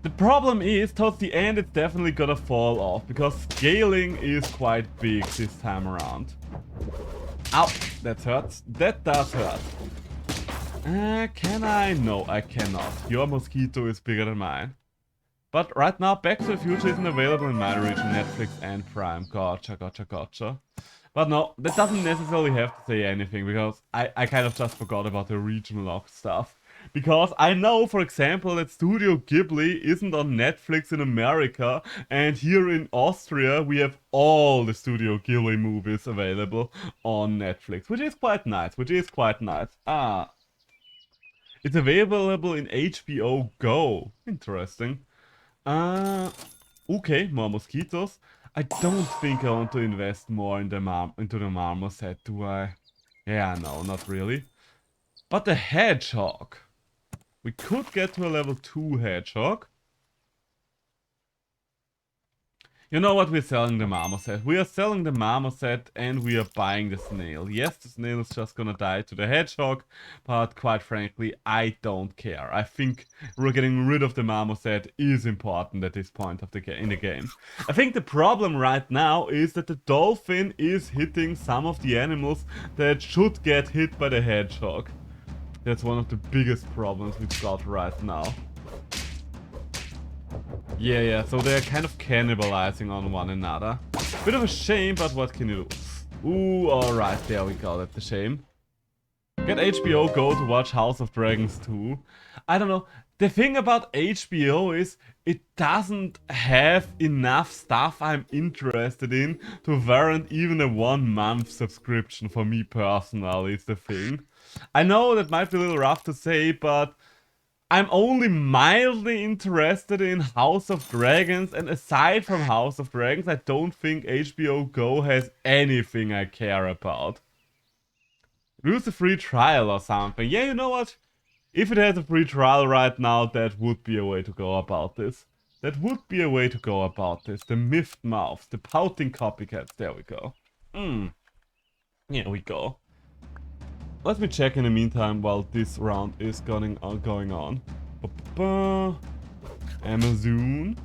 The problem is, towards the end it's definitely gonna fall off, because scaling is quite big this time around. Ow, that hurts. That does hurt. Can I? No, I cannot. Your mosquito is bigger than mine. But right now, Back to the Future isn't available in my region, Netflix and Prime. Gotcha, gotcha, gotcha. But no, that doesn't necessarily have to say anything, because I kind of just forgot about the region lock stuff. Because I know, for example, that Studio Ghibli isn't on Netflix in America, and here in Austria we have all the Studio Ghibli movies available on Netflix, which is quite nice, Ah. It's available in HBO Go. Interesting. Okay, more mosquitoes. I don't think I want to invest more in into the marmoset, do I? Yeah, no, not really. But the hedgehog. We could get to a level 2 hedgehog. You know what, we're selling the marmoset. We are selling the marmoset and we are buying the snail. Yes, the snail is just gonna die to the hedgehog, but quite frankly, I don't care. I think we're getting rid of the marmoset is important at this point of in the game. I think the problem right now is that the dolphin is hitting some of the animals that should get hit by the hedgehog. That's one of the biggest problems we've got right now. Yeah, so they're kind of cannibalizing on one another. Bit of a shame, but what can you do? Ooh, alright, there we go, that's a shame. Get HBO Go to watch House of Dragons 2. I don't know, the thing about HBO is it doesn't have enough stuff I'm interested in to warrant even a 1-month subscription for me personally, is the thing. I know that might be a little rough to say, but I'm only mildly interested in House of Dragons, and aside from House of Dragons, I don't think HBO Go has anything I care about. Use a free trial or something. Yeah, you know what? If it has a free trial right now, that would be a way to go about this. The miffed mouths, the pouting copycats, there we go. Here we go. Let me check in the meantime while this round is going on. Amazon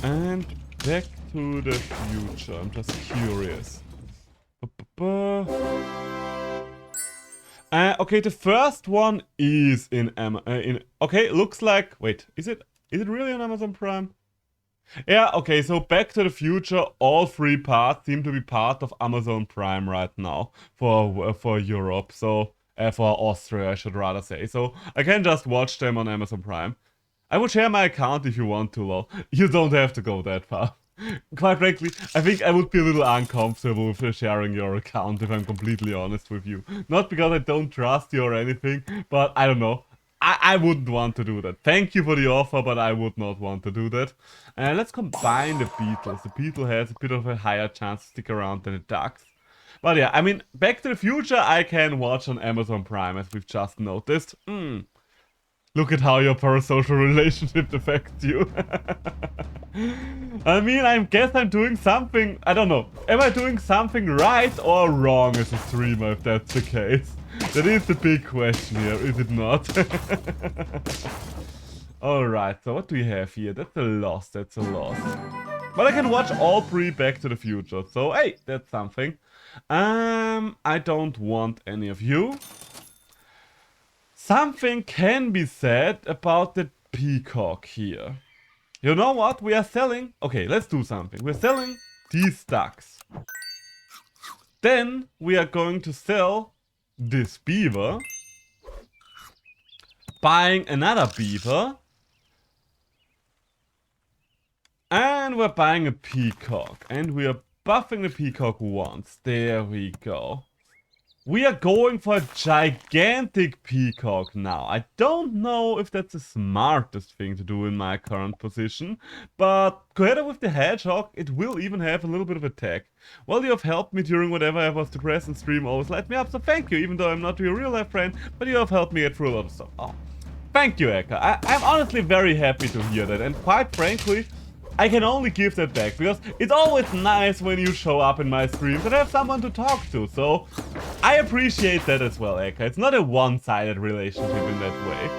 and Back to the Future. I'm just curious. Okay, the first one is in okay, looks like. Wait, is it really on Amazon Prime? Yeah, okay, so Back to the Future, all 3 parts seem to be part of Amazon Prime right now for Europe, so for Austria, I should rather say. So I can just watch them on Amazon Prime. I will share my account if you want to, lol. You don't have to go that far. Quite frankly, I think I would be a little uncomfortable with sharing your account, if I'm completely honest with you. Not because I don't trust you or anything, but I don't know. I wouldn't want to do that. Thank you for the offer, but I would not want to do that. Let's combine the beetles. The beetle has a bit of a higher chance to stick around than the ducks. But yeah, I mean, Back to the Future I can watch on Amazon Prime, as we've just noticed. Look at how your parasocial relationship affects you. I mean, I guess I'm doing something, I don't know. Am I doing something right or wrong as a streamer, if that's the case? That is the big question here, is it not? Alright, so what do we have here? That's a loss, But I can watch all 3 Back to the Future, so hey, that's something. I don't want any of you. Something can be said about the peacock here. You know what? We are selling... Okay, let's do something. We're selling these ducks. Then we are going to sell this beaver. Buying another beaver. And we're buying a peacock. And we are buffing the peacock once. There we go. We are going for a gigantic peacock now. I don't know if that's the smartest thing to do in my current position, but together with the hedgehog, it will even have a little bit of attack. Well, you have helped me during whatever I was depressed and stream always light me up, so thank you, even though I'm not your real life friend, but you have helped me get through a lot of stuff. Oh, thank you, Eka. I'm honestly very happy to hear that, and quite frankly, I can only give that back, because it's always nice when you show up in my streams and have someone to talk to, so I appreciate that as well, Eka. It's not a one-sided relationship in that way.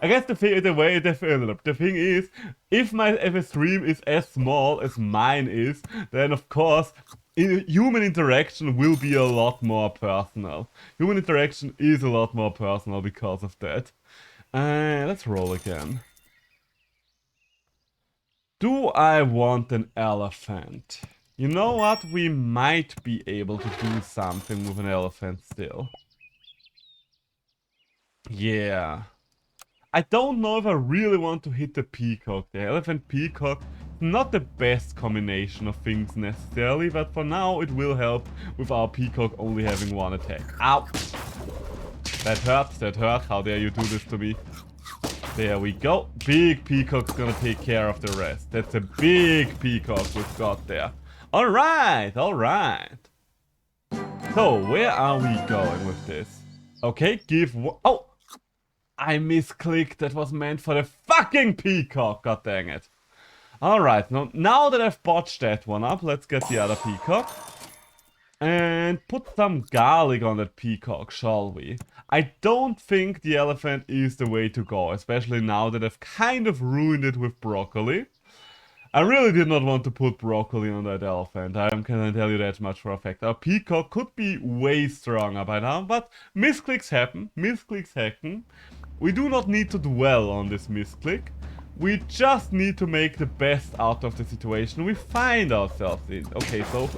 I guess the thing is, if a stream is as small as mine is, then of course, human interaction will be a lot more personal. Human interaction is a lot more personal because of that. Let's roll again. Do I want an elephant? You know what? We might be able to do something with an elephant still. Yeah. I don't know if I really want to hit the peacock. The elephant peacock, not the best combination of things necessarily, but for now it will help with our peacock only having one attack. Ow! That hurt. How dare you do this to me? There we go. Big peacock's gonna take care of the rest. That's a big peacock we've got there. Alright, alright. So, where are we going with this? Okay, oh! I misclicked. That was meant for the fucking peacock. God dang it. Alright, now that I've botched that one up, let's get the other peacock. And put some garlic on that peacock, shall we? I don't think the elephant is the way to go, especially now that I've kind of ruined it with broccoli. I really did not want to put broccoli on that elephant, I can tell you that much for a fact. Our peacock could be way stronger by now, but misclicks happen, We do not need to dwell on this misclick. We just need to make the best out of the situation we find ourselves in. Okay, so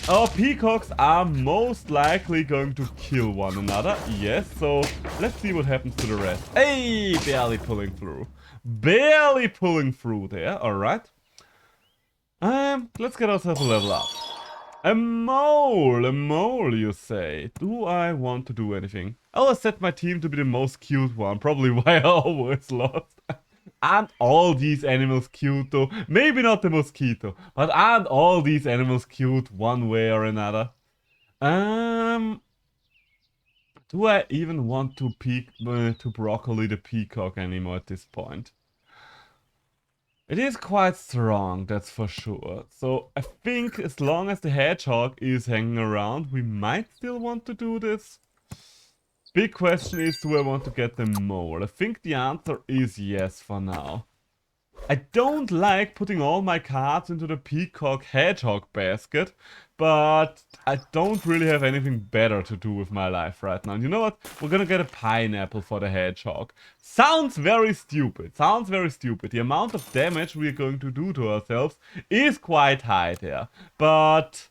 our peacocks are most likely going to kill one another. Yes, so let's see what happens to the rest. Hey, barely pulling through. Barely pulling through there, alright. Let's get ourselves a level up. A mole, you say. Do I want to do anything? I'll set my team to be the most cute one, probably why I always lost. Aren't all these animals cute though? Maybe not the mosquito, but aren't all these animals cute one way or another? Do I even want to broccoli the peacock anymore at this point? It is quite strong, that's for sure. So I think as long as the hedgehog is hanging around, we might still want to do this. Big question is, do I want to get the mole? I think the answer is yes for now. I don't like putting all my cards into the peacock hedgehog basket, but I don't really have anything better to do with my life right now. And you know what? We're gonna get a pineapple for the hedgehog. Sounds very stupid. The amount of damage we're going to do to ourselves is quite high there. But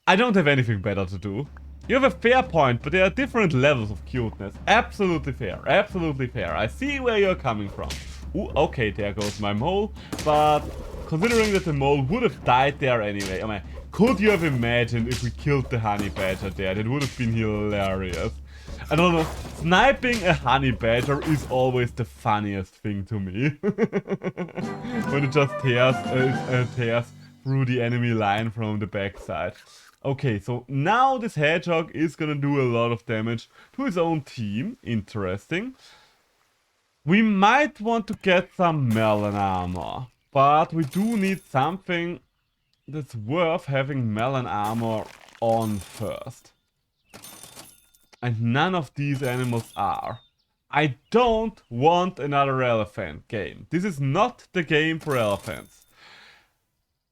I don't have anything better to do. You have a fair point, but there are different levels of cuteness. Absolutely fair, absolutely fair. I see where you're coming from. Ooh, okay, there goes my mole. But considering that the mole would have died there anyway, I mean, could you have imagined if we killed the honey badger there? That would have been hilarious. I don't know, sniping a honey badger is always the funniest thing to me. When it just tears through the enemy line from the backside. Okay, so now this hedgehog is gonna do a lot of damage to his own team. Interesting. We might want to get some melon armor, but we do need something that's worth having melon armor on first. And none of these animals are. I don't want another elephant game. This is not the game for elephants.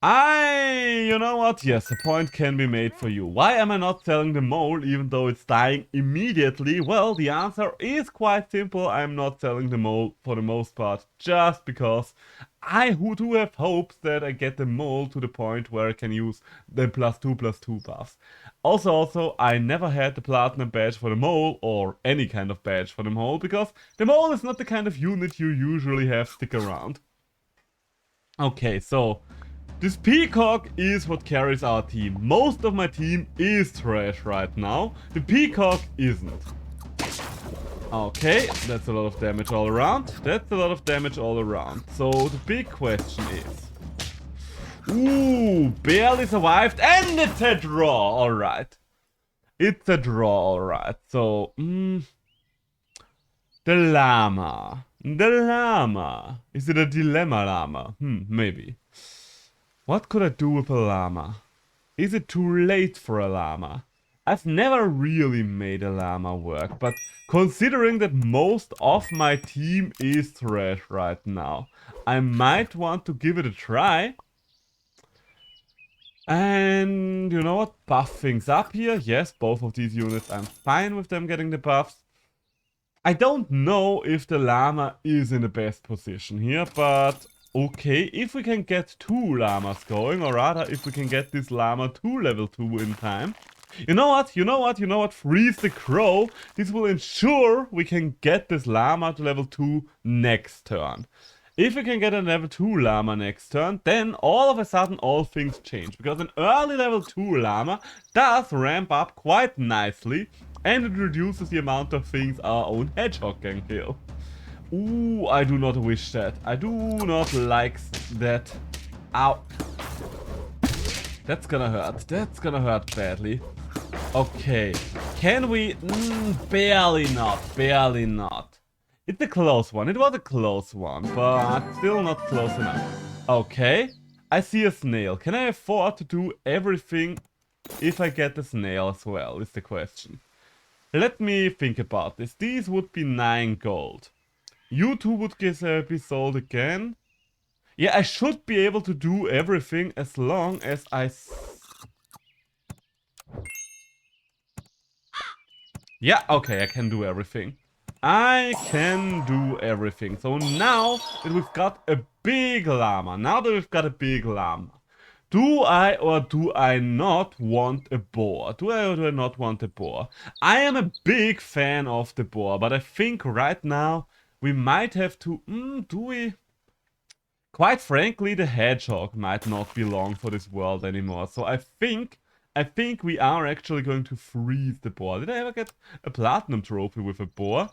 You know what? Yes, a point can be made for you. Why am I not selling the mole even though it's dying immediately? Well, the answer is quite simple. I'm not selling the mole for the most part just because I do have hopes that I get the mole to the point where I can use the +2/+2 buffs. Also, I never had the platinum badge for the mole or any kind of badge for the mole because the mole is not the kind of unit you usually have stick around. Okay, so this peacock is what carries our team. Most of my team is trash right now. The peacock isn't. Okay, that's a lot of damage all around. That's a lot of damage all around. So the big question is... Ooh, barely survived and it's a draw, alright. It's a draw, alright. So, the llama. The llama. Is it a dilemma llama? Maybe. What could I do with a llama? Is it too late for a llama? I've never really made a llama work, but considering that most of my team is trash right now, I might want to give it a try. And you know what? Buff things up here. Yes, both of these units, I'm fine with them getting the buffs. I don't know if the llama is in the best position here, but... Okay, if we can get 2 llamas going, or rather, if we can get this llama to level 2 in time. You know what? Freeze the crow. This will ensure we can get this llama to level 2 next turn. If we can get a level 2 llama next turn, then all of a sudden all things change. Because an early level 2 llama does ramp up quite nicely, and it reduces the amount of things our own hedgehog can kill. Ooh, I do not wish that. I do not like that. Ow. That's gonna hurt. That's gonna hurt badly. Okay. Can we... barely not. Barely not. It's a close one. It was a close one, but still not close enough. Okay. I see a snail. Can I afford to do everything if I get the snail as well, is the question. Let me think about this. These would be 9 gold. You two would be sold again. Yeah, I should be able to do everything as long as I... Yeah, okay, I can do everything. I can do everything. So now that we've got a big llama, do I or do I not want a boar? Do I or do I not want a boar? I am a big fan of the boar, but I think right now we might have to... do we? Quite frankly, the hedgehog might not belong for this world anymore. So I think we are actually going to freeze the boar. Did I ever get a platinum trophy with a boar?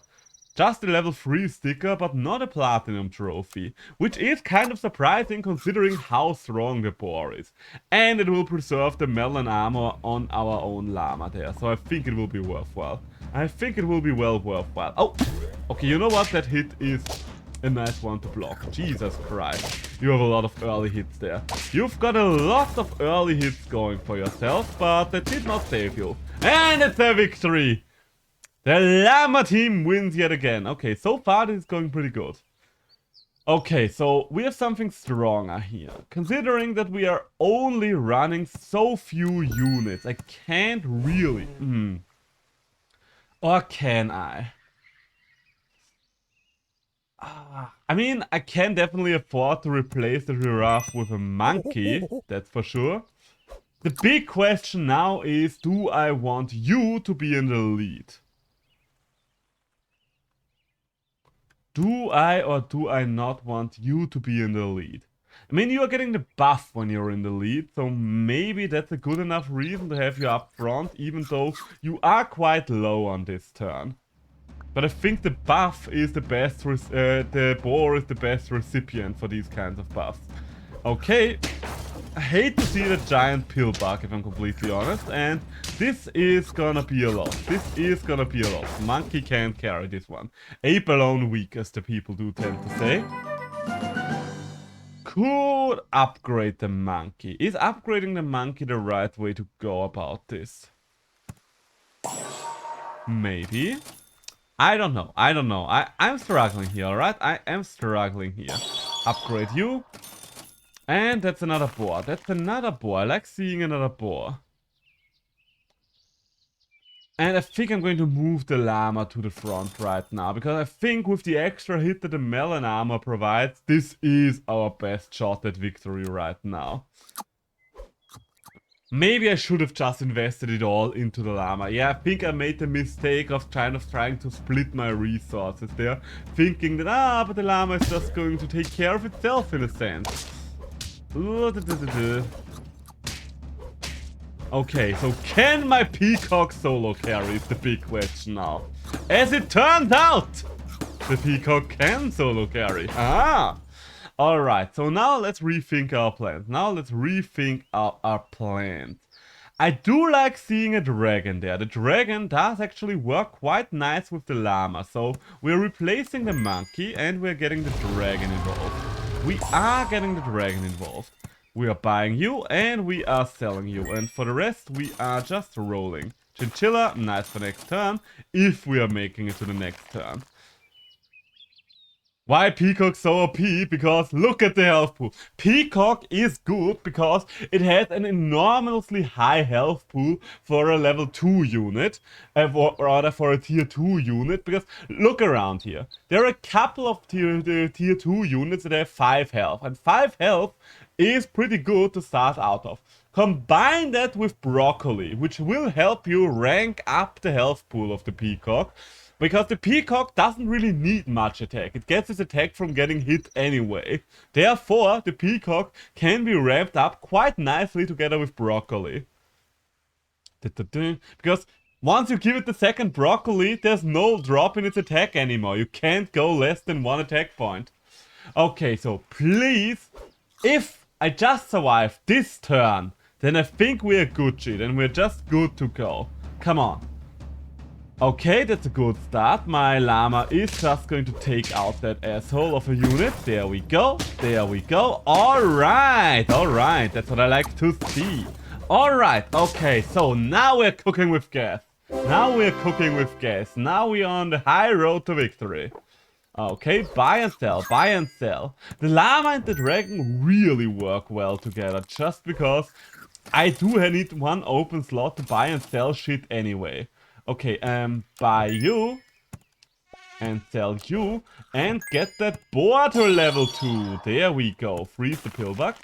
Just a level 3 sticker, but not a platinum trophy. Which is kind of surprising considering how strong the boar is. And it will preserve the melon armor on our own llama there. So I think it will be worthwhile. I think it will be well worthwhile. Oh! Okay, you know what? That hit is a nice one to block. Jesus Christ. You have a lot of early hits there. You've got a lot of early hits going for yourself, but that did not save you. And it's a victory! The llama team wins yet again. Okay, so far this is going pretty good. Okay, so we have something stronger here. Considering that we are only running so few units, I can't really... Or can I? I mean, I can definitely afford to replace the giraffe with a monkey, that's for sure. The big question now is, do I want you to be in the lead? Do I or do I not want you to be in the lead? I mean, you are getting the buff when you're in the lead, so maybe that's a good enough reason to have you up front, even though you are quite low on this turn. But I think the buff is the best, the boar is the best recipient for these kinds of buffs. Okay, I hate to see the giant pill bug if I'm completely honest, and this is gonna be a lot. This is gonna be a lot. Monkey can't carry this one. Ape alone weak, as the people do tend to say. Could upgrade the monkey. Is upgrading the monkey the right way to go about this? Maybe. I don't know. I'm struggling here, alright? I am struggling here. Upgrade you. And that's another boar. That's another boar. I like seeing another boar. And I think I'm going to move the llama to the front right now. Because I think with the extra hit that the melon armor provides, this is our best shot at victory right now. Maybe I should have just invested it all into the llama. Yeah, I think I made the mistake of trying to split my resources there. Thinking that, but the llama is just going to take care of itself in a sense. Okay, so can my peacock solo carry is the big question now. As it turns out, the peacock can solo carry. Ah! Alright, so now let's rethink our plans. Our plans. I do like seeing a dragon there. The dragon does actually work quite nice with the llama. So we're replacing the monkey and we're getting the dragon involved. We are getting the dragon involved. We are buying you and we are selling you. And for the rest, we are just rolling. Chinchilla, nice for next turn, if we are making it to the next turn. Why Peacock so OP? Because look at the health pool. Peacock is good because it has an enormously high health pool for a level 2 unit. Or rather for a tier 2 unit. Because look around here. There are a couple of tier 2 units that have 5 health. And 5 health is pretty good to start out of. Combine that with broccoli, which will help you rank up the health pool of the peacock. Because the peacock doesn't really need much attack. It gets its attack from getting hit anyway. Therefore, the peacock can be ramped up quite nicely together with broccoli. Because once you give it the second broccoli, there's no drop in its attack anymore. You can't go less than 1 attack point. Okay, so please, if I just survive this turn, then I think we're Gucci. Then we're just good to go. Come on. Okay, that's a good start. My llama is just going to take out that asshole of a unit. There we go. There we go. Alright, alright. That's what I like to see. Alright, okay. So now we're cooking with gas. Now we're cooking with gas. Now we're on the high road to victory. Okay, buy and sell, buy and sell. The llama and the dragon really work well together. Just because I do need one open slot to buy and sell shit anyway. Okay, buy you and sell you and get that boar to level 2. There we go. Freeze the pillbug.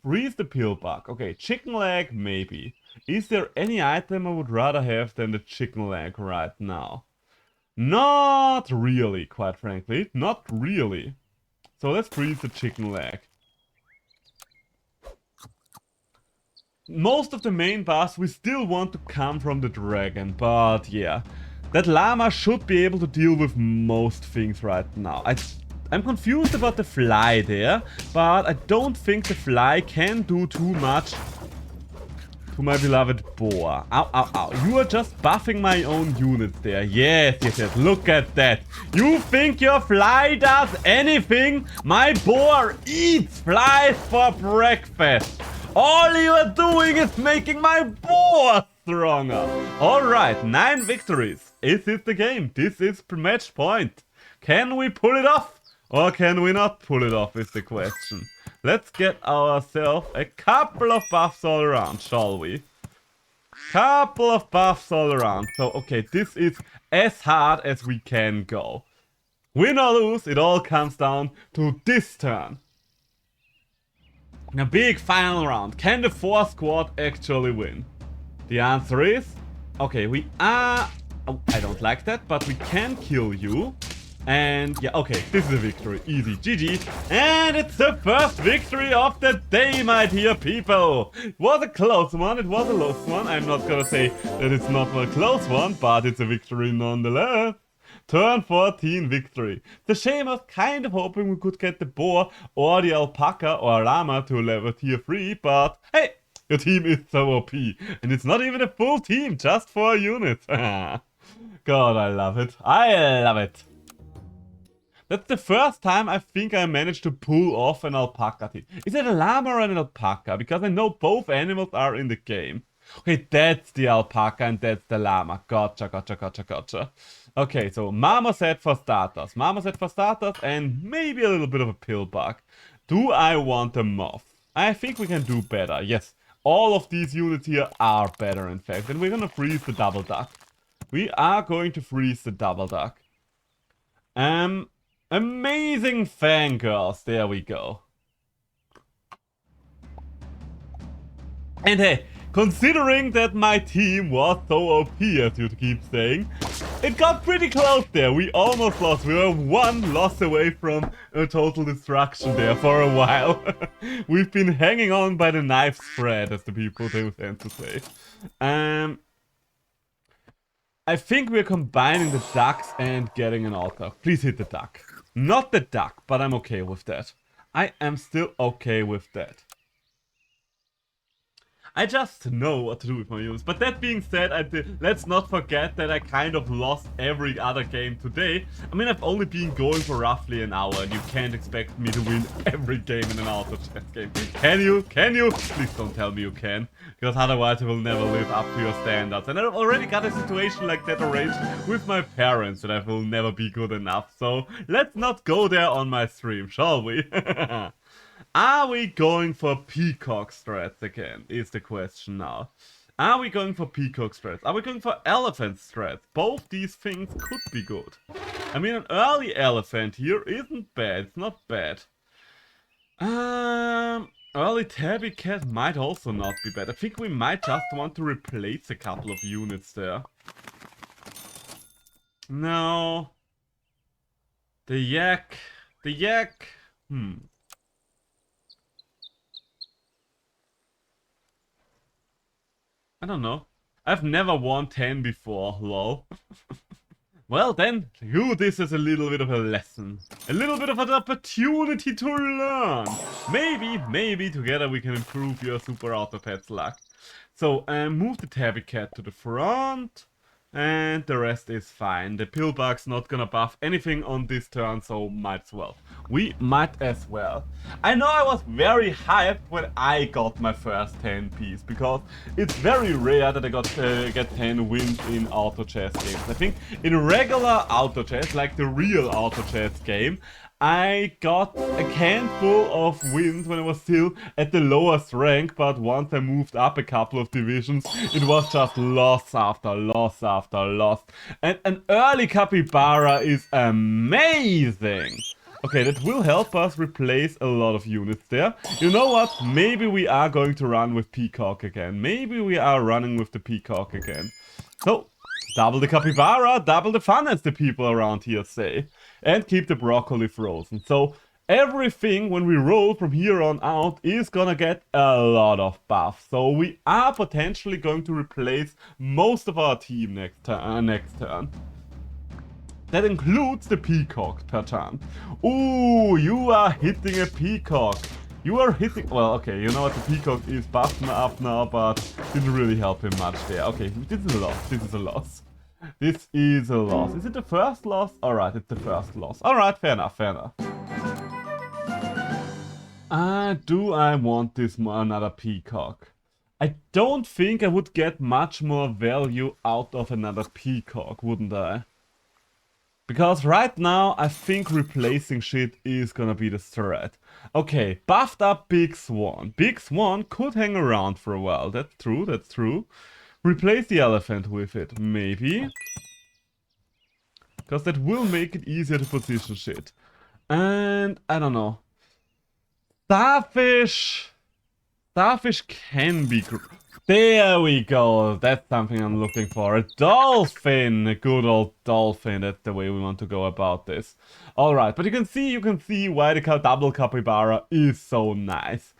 Freeze the pillbug. Okay, chicken leg, maybe. Is there any item I would rather have than the chicken leg right now? Not really, quite frankly. Not really. So let's freeze the chicken leg. Most of the main buffs we still want to come from the dragon, but yeah. That llama should be able to deal with most things right now. I'm confused about the fly there, but I don't think the fly can do too much to my beloved boar. Ow, ow, ow. You are just buffing my own units there. Yes, yes, yes. Look at that. You think your fly does anything? My boar eats flies for breakfast. All you are doing is making my boar stronger. Alright, 9 victories. Is this the game? This is match point. Can we pull it off? Or can we not pull it off is the question. Let's get ourselves a couple of buffs all around, shall we? Couple of buffs all around. So, okay, this is as hard as we can go. Win or lose, it all comes down to this turn. A big final round. Can the 4 squad actually win? The answer is... Okay, we are... Oh, I don't like that, but we can kill you. And yeah, okay, this is a victory. Easy, GG. And it's the first victory of the day, my dear people. It was a close one, it was a close one. I'm not gonna say that it's not a close one, but it's a victory nonetheless. Turn 14 victory. It's a shame, I was kind of hoping we could get the boar or the alpaca or llama to level tier 3, but hey, your team is so OP. And it's not even a full team, just 4 units. God, I love it. I love it. That's the first time I think I managed to pull off an alpaca team. Is it a llama or an alpaca? Because I know both animals are in the game. Okay, that's the alpaca and that's the llama. Gotcha, gotcha, gotcha, gotcha. Okay, so marmoset for starters. Marmoset for starters and maybe a little bit of a pillbug. Do I want a moth? I think we can do better, yes. All of these units here are better, in fact. And we're gonna freeze the double duck. We are going to freeze the double duck. Amazing fangirls. There we go. And hey, considering that my team was so OP, as you keep saying, it got pretty close there. We almost lost. We were one loss away from a total destruction there for a while. We've been hanging on by the knife's thread, as the people do tend to say. I think we're combining the ducks and getting an altar. Please hit the duck. Not the duck, but I'm okay with that. I am still okay with that. I just know what to do with my units. But that being said, let's not forget that I kind of lost every other game today. I mean, I've only been going for roughly an hour, and you can't expect me to win every game in an auto chess game. Can you? Can you? Please don't tell me you can, because otherwise I will never live up to your standards. And I've already got a situation like that arranged with my parents, that I will never be good enough. So let's not go there on my stream, shall we? Are we going for peacock strats again, is the question now. Are we going for peacock strats? Are we going for elephant strats? Both these things could be good. I mean, an early elephant here isn't bad. It's not bad. Early tabby cat might also not be bad. I think we might just want to replace a couple of units there. No. The yak. The yak. I don't know. I've never won 10 before, lol. Well then, this is a little bit of a lesson. A little bit of an opportunity to learn. Maybe together we can improve your super auto pet's luck. So, move the tabby cat to the front. And the rest is fine. The pillbug's not gonna buff anything on this turn, so might as well. We might as well. I know I was very hyped when I got my first 10 piece, because it's very rare that I get 10 wins in auto chess games. I think in regular auto chess, like the real auto chess game, I got a handful of wins when I was still at the lowest rank, but once I moved up a couple of divisions, it was just loss after loss after loss. And an early capybara is amazing! Okay, that will help us replace a lot of units there. You know what? Maybe we are going to run with peacock again. Maybe we are running with the peacock again. So, double the capybara, double the fun, as the people around here say. And keep the broccoli frozen. So everything when we roll from here on out is gonna get a lot of buff. So we are potentially going to replace most of our team next turn. That includes the peacock per turn. Ooh, you are hitting a peacock. You are hitting... Well, okay, you know what? The peacock is buffed up now, but didn't really help him much there. Okay, this is a loss. This is a loss. This is a loss. Is it the first loss? Alright, it's the first loss. Alright, fair enough, fair enough. Do I want this another peacock? I don't think I would get much more value out of another peacock, wouldn't I? Because right now, I think replacing shit is gonna be the threat. Okay, buffed up Big Swan. Big Swan could hang around for a while. That's true, that's true. Replace the elephant with it, maybe. Because that will make it easier to position shit. And, I don't know. Starfish! Starfish can be... There we go! That's something I'm looking for. A dolphin! A good old dolphin. That's the way we want to go about this. Alright, but you can see why the double capybara is so nice.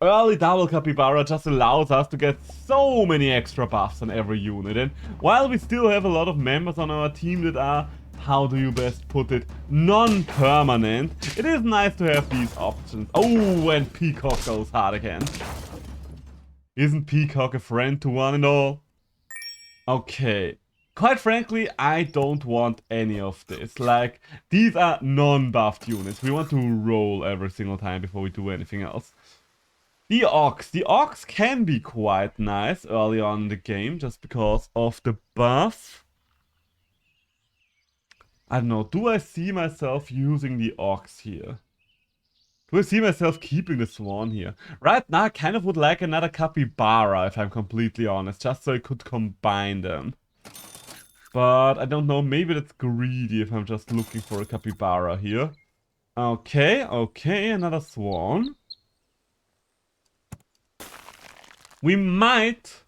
Early double capybara just allows us to get so many extra buffs on every unit, and while we still have a lot of members on our team that are, how do you best put it, non-permanent, it is nice to have these options. Oh, and Peacock goes hard again. Isn't Peacock a friend to one and all? Okay. Quite frankly, I don't want any of this. Like, these are non-buffed units. We want to roll every single time before we do anything else. The Ox. The Ox can be quite nice early on in the game, just because of the buff. I don't know, do I see myself using the Ox here? Do I see myself keeping the Swan here? Right now, I kind of would like another Capybara, if I'm completely honest, just so I could combine them. But I don't know, maybe that's greedy if I'm just looking for a Capybara here. Okay, okay, another Swan. We might...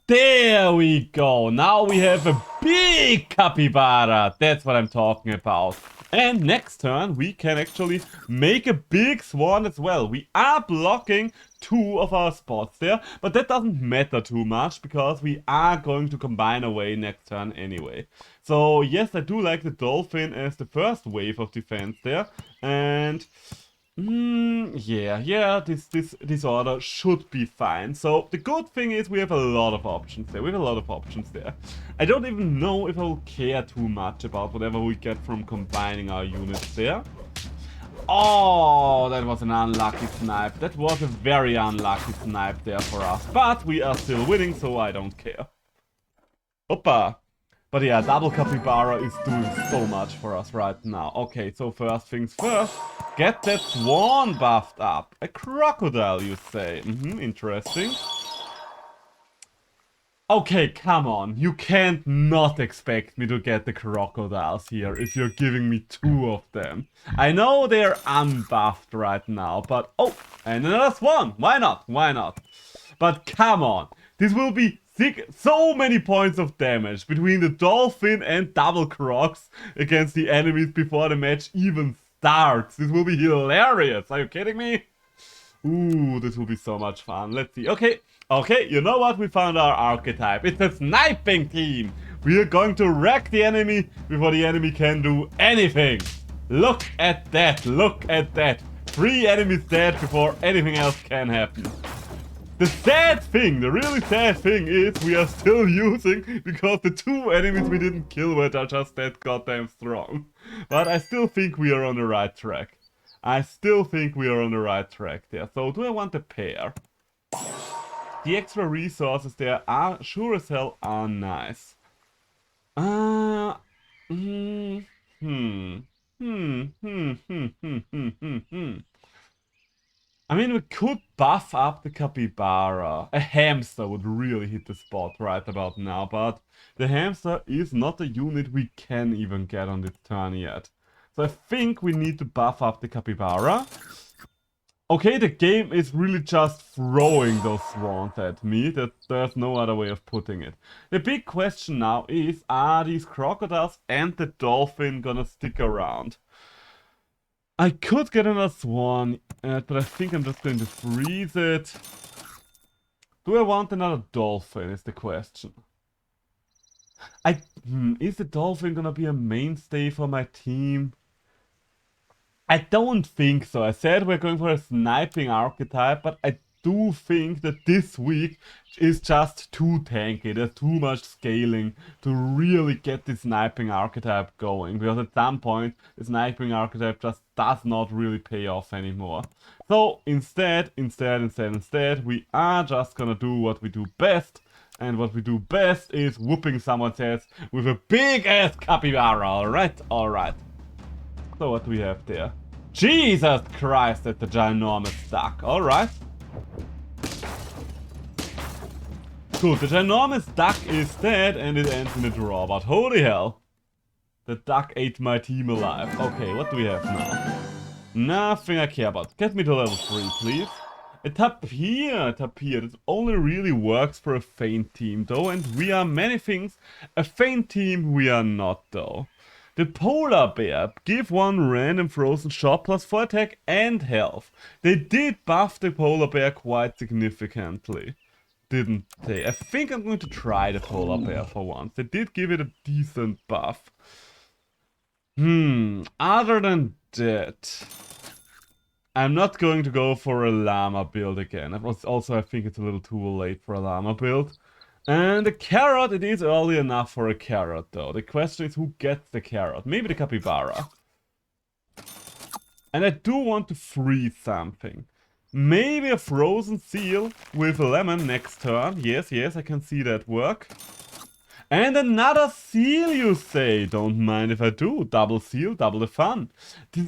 There we go! Now we have a big Capybara! That's what I'm talking about. And next turn, we can actually make a big Swan as well. We are blocking 2 of our spots there, but that doesn't matter too much, because we are going to combine away next turn anyway. So yes, I do like the Dolphin as the first wave of defense there, and... yeah, this order should be fine. So the good thing is we have a lot of options there. We have a lot of options there. I don't even know if I will care too much about whatever we get from combining our units there. Oh, that was an unlucky snipe. That was a very unlucky snipe there for us. But we are still winning, so I don't care. Hoppa. But yeah, double Capybara is doing so much for us right now. Okay, so first things first. Get that Swan buffed up. A crocodile, you say? Interesting. Okay, come on. You can't not expect me to get the crocodiles here if you're giving me 2 of them. I know they're unbuffed right now, but... Oh, and another Swan. Why not? Why not? But come on. This will be so many points of damage between the Dolphin and double Crocs against the enemies before the match even starts. This will be hilarious. Are you kidding me? Ooh, this will be so much fun. Let's see. Okay, you know what? We found our archetype. It's a sniping team. We are going to wreck the enemy before the enemy can do anything. Look at that. Look at that. 3 enemies dead before anything else can happen. The sad thing, the really sad thing is we are still using, because the 2 enemies we didn't kill were just that goddamn strong. But I still think we are on the right track. I still think we are on the right track there. So do I want a pair? The extra resources there are sure as hell are nice. I mean, we could buff up the Capybara. A hamster would really hit the spot right about now, but the hamster is not a unit we can even get on this turn yet. So I think we need to buff up the Capybara. Okay, the game is really just throwing those swans at me. There's no other way of putting it. The big question now is, are these crocodiles and the dolphin gonna stick around? I could get another swan, but I think I'm just going to freeze it. Do I want another dolphin is the question. Is the dolphin gonna be a mainstay for my team? I don't think so. I said we're going for a sniping archetype, but I do think that this week is just too tanky. There's too much scaling to really get the sniping archetype going, because at some point the sniping archetype just does not really pay off anymore. So instead, we are just gonna do what we do best. And what we do best is whooping someone's ass with a big ass capybara. Alright, alright. So what do we have there? Jesus Christ, that's a ginormous duck. Alright. Good, the ginormous duck is dead and it ends in a draw, but holy hell. The duck ate my team alive. Okay, what do we have now? Nothing I care about. Get me to level 3, please. A tapir. This only really works for a feint team though, and we are many things. A feint team we are not though. The polar bear. Give 1 random frozen shot plus 4 attack and health. They did buff the polar bear quite significantly, didn't they? I think I'm going to try the polar bear for once. They did give it a decent buff. Other than that, I'm not going to go for a llama build again. Also, I think it's a little too late for a llama build. And the carrot, it is early enough for a carrot though. The question is who gets the carrot? Maybe the capybara. And I do want to freeze something. Maybe a frozen seal with a lemon next turn. Yes, I can see that work. And another seal, you say? Don't mind if I do. Double seal, double the fun.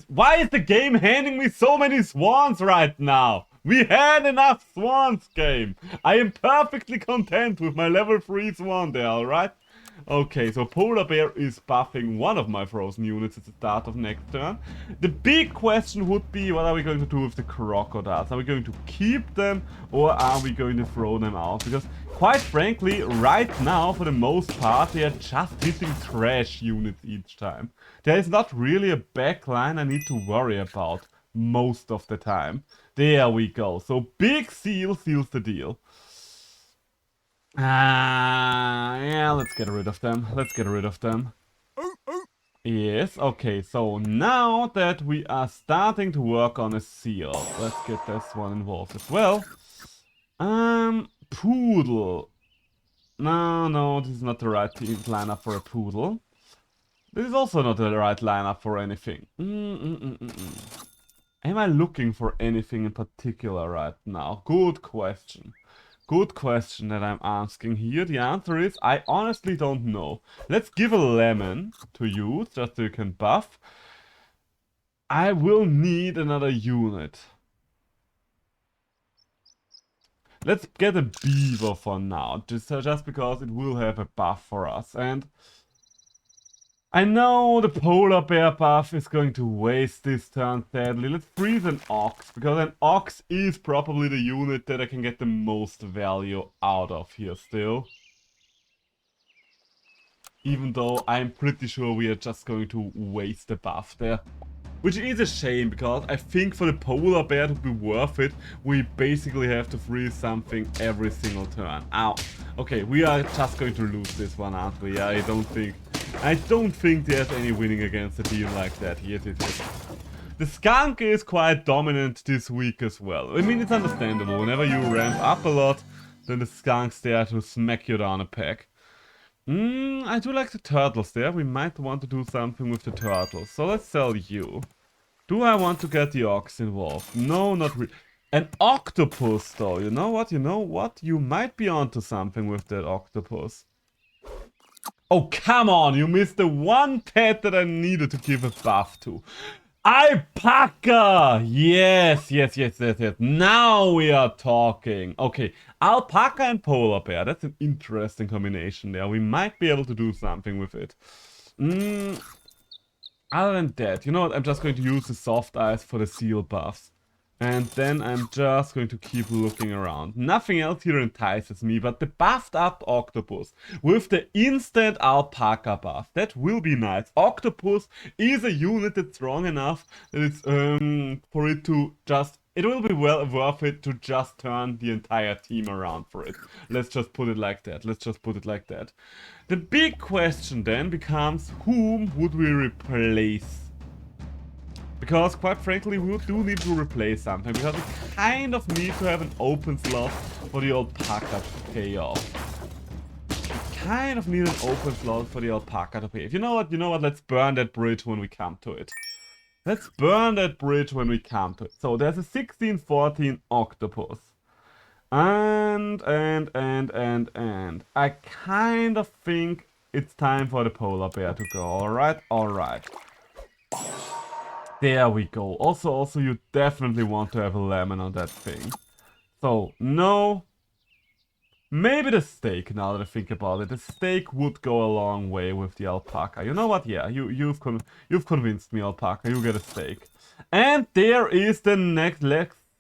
Why is the game handing me so many swans right now? We had enough swans, game. I am perfectly content with my level 3 swan there, alright? Okay, so Polar Bear is buffing one of my frozen units at the start of next turn. The big question would be, what are we going to do with the crocodiles? Are we going to keep them or are we going to throw them out? Because quite frankly, right now, for the most part, they are just hitting trash units each time. There is not really a backline I need to worry about most of the time. There we go. So big seal seals the deal. Yeah, let's get rid of them. Let's get rid of them. Yes, okay, so now that we are starting to work on a seal, let's get this one involved as well. Poodle. No, this is not the right lineup for a poodle. This is also not the right lineup for anything. Am I looking for anything in particular right now? Good question. Good question that I'm asking here. The answer is, I honestly don't know. Let's give a lemon to use, just so you can buff. I will need another unit. Let's get a beaver for now, just because it will have a buff for us. And I know the polar bear buff is going to waste this turn, sadly. Let's freeze an ox, because an ox is probably the unit that I can get the most value out of here still. Even though I'm pretty sure we are just going to waste the buff there. Which is a shame, because I think for the polar bear to be worth it, we basically have to freeze something every single turn. Ow. Okay, we are just going to lose this one, aren't we? I don't think there's any winning against a team like that. Yes. The skunk is quite dominant this week as well. I mean, it's understandable. Whenever you ramp up a lot, then the skunk's there to smack you down a peg. I do like the turtles there. We might want to do something with the turtles. So let's sell you. Do I want to get the ox involved? No, not really. An octopus though. You know what? You might be onto something with that octopus. Oh, come on. You missed the one pet that I needed to give a buff to. Alpaca! Yes. Now we are talking. Okay, alpaca and polar bear. That's an interesting combination there. We might be able to do something with it. Other than that, you know what? I'm just going to use the soft ice for the seal buffs. And then I'm just going to keep looking around. Nothing else here entices me, but the buffed up octopus with the instant alpaca buff. That will be nice. Octopus is a unit that's strong enough that it's for it to just... It will be well worth it to just turn the entire team around for it. Let's just put it like that. The big question then becomes, whom would we replace? Because, quite frankly, we do need to replace something, because we kind of need to have an open slot for the alpaca to pay off. If you know what, let's burn that bridge when we come to it. So, there's a 16-14 octopus. And I kind of think it's time for the polar bear to go, alright. There we go. Also, you definitely want to have a lemon on that thing. So, no. Maybe the steak, now that I think about it. The steak would go a long way with the alpaca. You know what? Yeah, you've convinced me, alpaca. You get a steak. And there is the next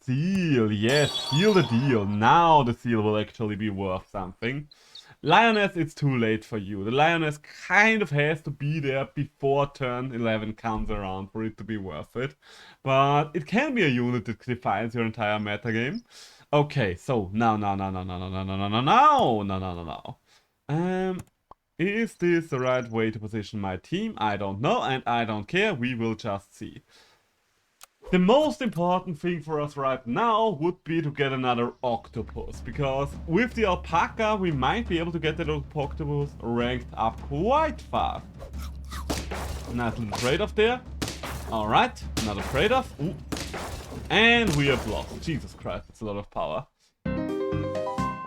seal. Yes, seal the deal. Now the seal will actually be worth something. Lioness, it's too late for you. The Lioness kind of has to be there before turn 11 comes around for it to be worth it. But it can be a unit that defines your entire metagame. Okay, so now. Is this the right way to position my team? I don't know and I don't care. We will just see. The most important thing for us right now would be to get another octopus, because with the alpaca we might be able to get that octopus ranked up quite fast. Nice little trade-off there. Alright, another trade-off. And we have lost. Jesus Christ, that's a lot of power.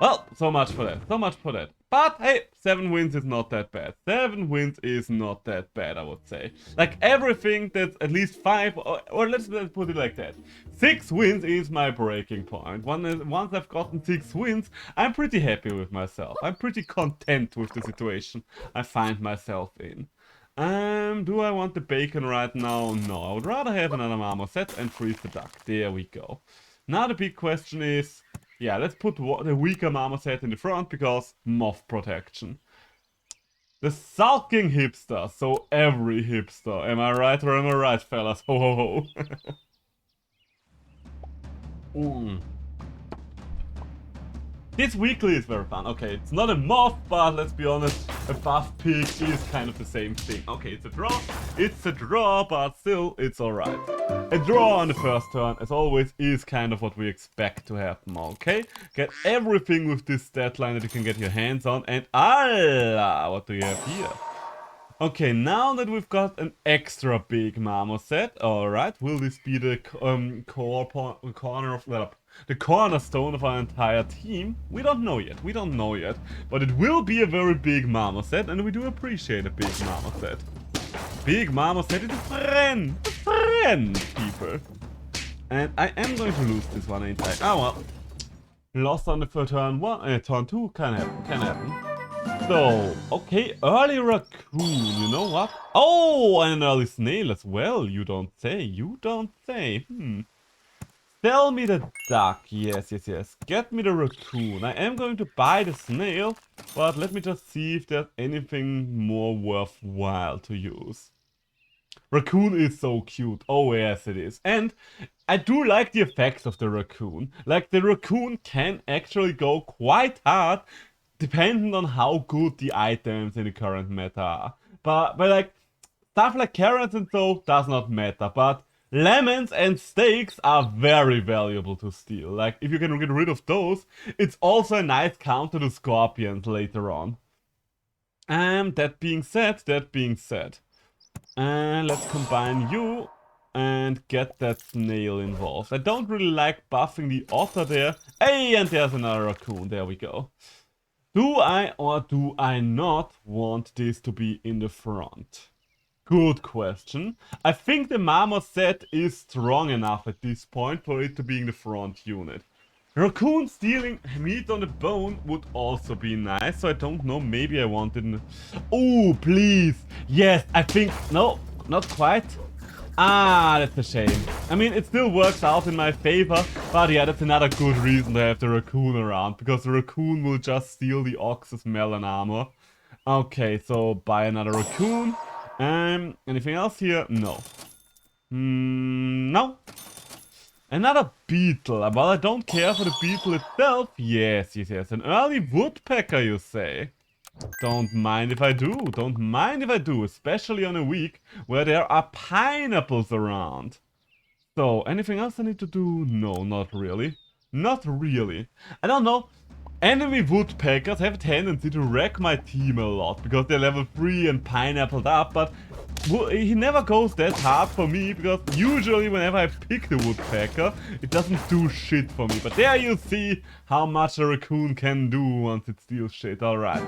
Well, so much for that. But hey, 7 wins is not that bad. 7 wins is not that bad, I would say. Like everything that's at least 5, or let's put it like that. 6 wins is my breaking point. Once I've gotten 6 wins, I'm pretty happy with myself. I'm pretty content with the situation I find myself in. Do I want the bacon right now? No, I would rather have another marmoset and freeze the duck. There we go. Now the big question is, yeah, let's put the weaker marmoset in the front because moth protection. The sulking hipster, so every hipster. Am I right or am I right, fellas? Ho ho ho. This weekly is very fun. Okay, it's not a moth, but let's be honest, a buff pig is kind of the same thing. Okay, it's a draw, but still, it's alright. A draw on the first turn, as always, is kind of what we expect to happen, okay? Get everything with this stat line that you can get your hands on, and Allah, what do you have here? Okay, now that we've got an extra big marmoset, alright, will this be the cornerstone of our entire team? We don't know yet, but it will be a very big marmoset, and we do appreciate a big marmoset. Big marmoset is a friend, people. And I am going to lose this one, ain't I? Oh well. Lost on the turn 1, turn 2, can happen. So, okay, early raccoon, you know what? Oh, and an early snail as well, you don't say. Sell me the duck, yes. Get me the raccoon. I am going to buy the snail, but let me just see if there's anything more worthwhile to use. Raccoon is so cute. Oh yes, it is. And I do like the effects of the raccoon. Like, the raccoon can actually go quite hard, depending on how good the items in the current meta are. But like, stuff like carrots and so does not matter. But lemons and steaks are very valuable to steal. Like, if you can get rid of those, it's also a nice counter to scorpions later on. That being said, let's combine you and get that snail involved. I don't really like buffing the otter there. Hey, and there's another raccoon. There we go. Do I or do I not want this to be in the front? Good question. I think the marmoset is strong enough at this point for it to be in the front unit. Raccoon stealing meat on the bone would also be nice, so I don't know, maybe I want it in the... Oh, please! Yes, I think... No, not quite. Ah, that's a shame. I mean, it still works out in my favor, but yeah, that's another good reason to have the raccoon around, because the raccoon will just steal the ox's melon armor. Okay, so buy another raccoon. Anything else here? No. No. Another beetle. Well, I don't care for the beetle itself. Yes. An early woodpecker, you say? Don't mind if I do. Especially on a week where there are pineapples around. So, anything else I need to do? No, not really. I don't know. Enemy woodpeckers have a tendency to wreck my team a lot because they're level 3 and pineappled up, but he never goes that hard for me because usually whenever I pick the woodpecker, it doesn't do shit for me. But there you see how much a raccoon can do once it steals shit. Alright.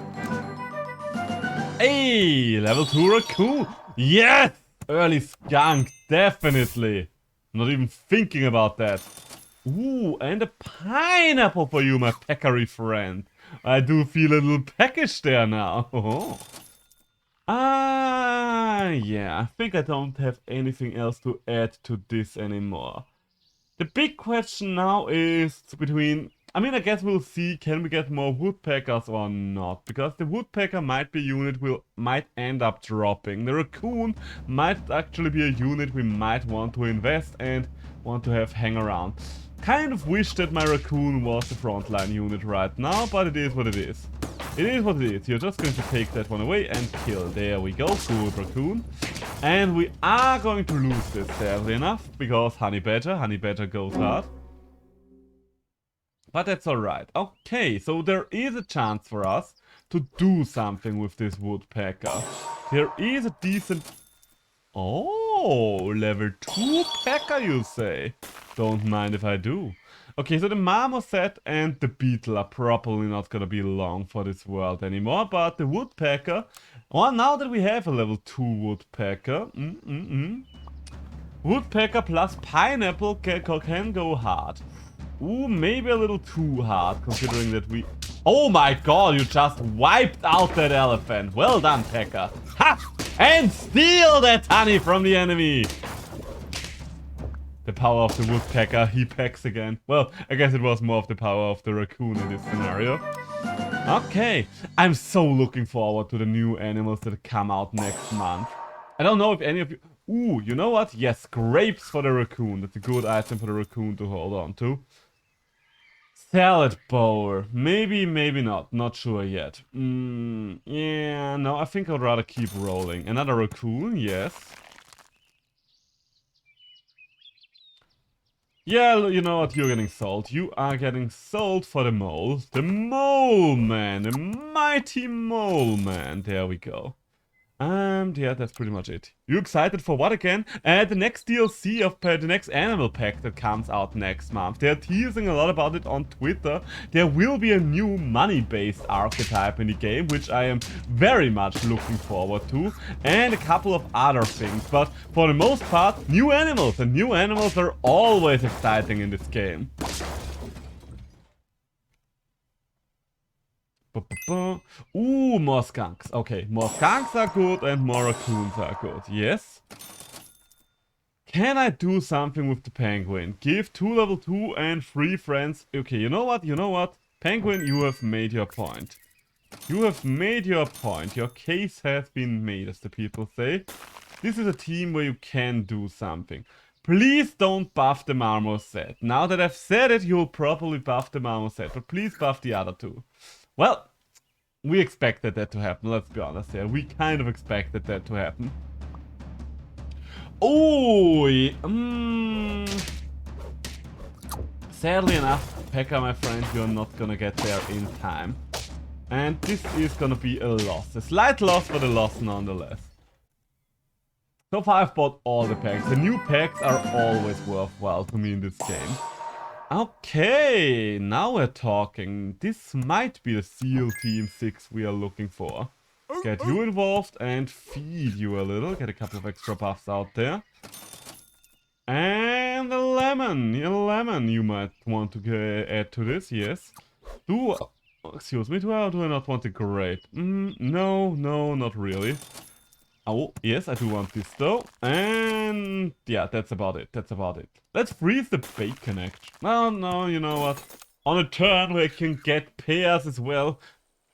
Hey, level 2 raccoon. Yes! Early skunk, definitely. Not even thinking about that. Ooh, and a pineapple for you, my peckery friend. I do feel a little peckish there now. Oh. Yeah, I think I don't have anything else to add to this anymore. The big question now is between... I mean, I guess we'll see, can we get more woodpeckers or not? Because the woodpecker might be a unit might end up dropping. The raccoon might actually be a unit we might want to invest and want to have hang around. Kind of wish that my raccoon was the frontline unit right now, but it is what it is. You're just going to take that one away and kill. There we go. Good raccoon. And we are going to lose this, sadly enough, because Honey Badger goes hard. But that's alright. Okay, so there is a chance for us to do something with this woodpecker. There is a decent... Oh, level 2 pecker, you say? Don't mind if I do. Okay, so the Marmoset and the Beetle are probably not gonna be long for this world anymore, but the Woodpecker... Well, now that we have a level 2 Woodpecker... Woodpecker plus Pineapple can go hard. Ooh, maybe a little too hard, considering that we... Oh my god, you just wiped out that elephant. Well done, Pecker. Ha! And steal that honey from the enemy! The power of the Woodpecker, he pecks again. Well, I guess it was more of the power of the raccoon in this scenario. Okay, I'm so looking forward to the new animals that come out next month. I don't know if any of you... Ooh, you know what? Yes, grapes for the raccoon. That's a good item for the raccoon to hold on to. Salad bowl. Maybe, maybe not. Not sure yet. Yeah, no, I think I'd rather keep rolling. Another raccoon, yes. Yeah, you know what? You're getting sold. You are getting sold for the mole. The mole man. The mighty mole man. There we go. Yeah, that's pretty much it. You excited for what again? The next DLC of the next animal pack that comes out next month. They're teasing a lot about it on Twitter. There will be a new money-based archetype in the game, which I am very much looking forward to. And a couple of other things. But for the most part, new animals. And new animals are always exciting in this game. Ooh, more skunks. Okay, more skunks are good and more raccoons are good. Yes. Can I do something with the penguin? Give 2 level 2 and 3 friends. Okay, you know what? You know what? Penguin, you have made your point. You have made your point. Your case has been made, as the people say. This is a team where you can do something. Please don't buff the Marmoset. Now that I've said it, you'll probably buff the Marmoset. But please buff the other two. Well, we expected that to happen, let's be honest here. We kind of expected that to happen. Oh, sadly enough, Pecker, my friend, you're not gonna get there in time. And this is gonna be a loss. A slight loss, but a loss nonetheless. So far I've bought all the packs. The new packs are always worthwhile to me in this game. Okay, now we're talking. This might be the SEAL Team 6 we are looking for. Get you involved and feed you a little. Get a couple of extra buffs out there. And a lemon you might want to add to this, yes. Excuse me, do I not want a grape? No, not really. Oh, yes, I do want this though. And yeah, that's about it. Let's freeze the bacon action. No, you know what? On a turn where I can get pears as well,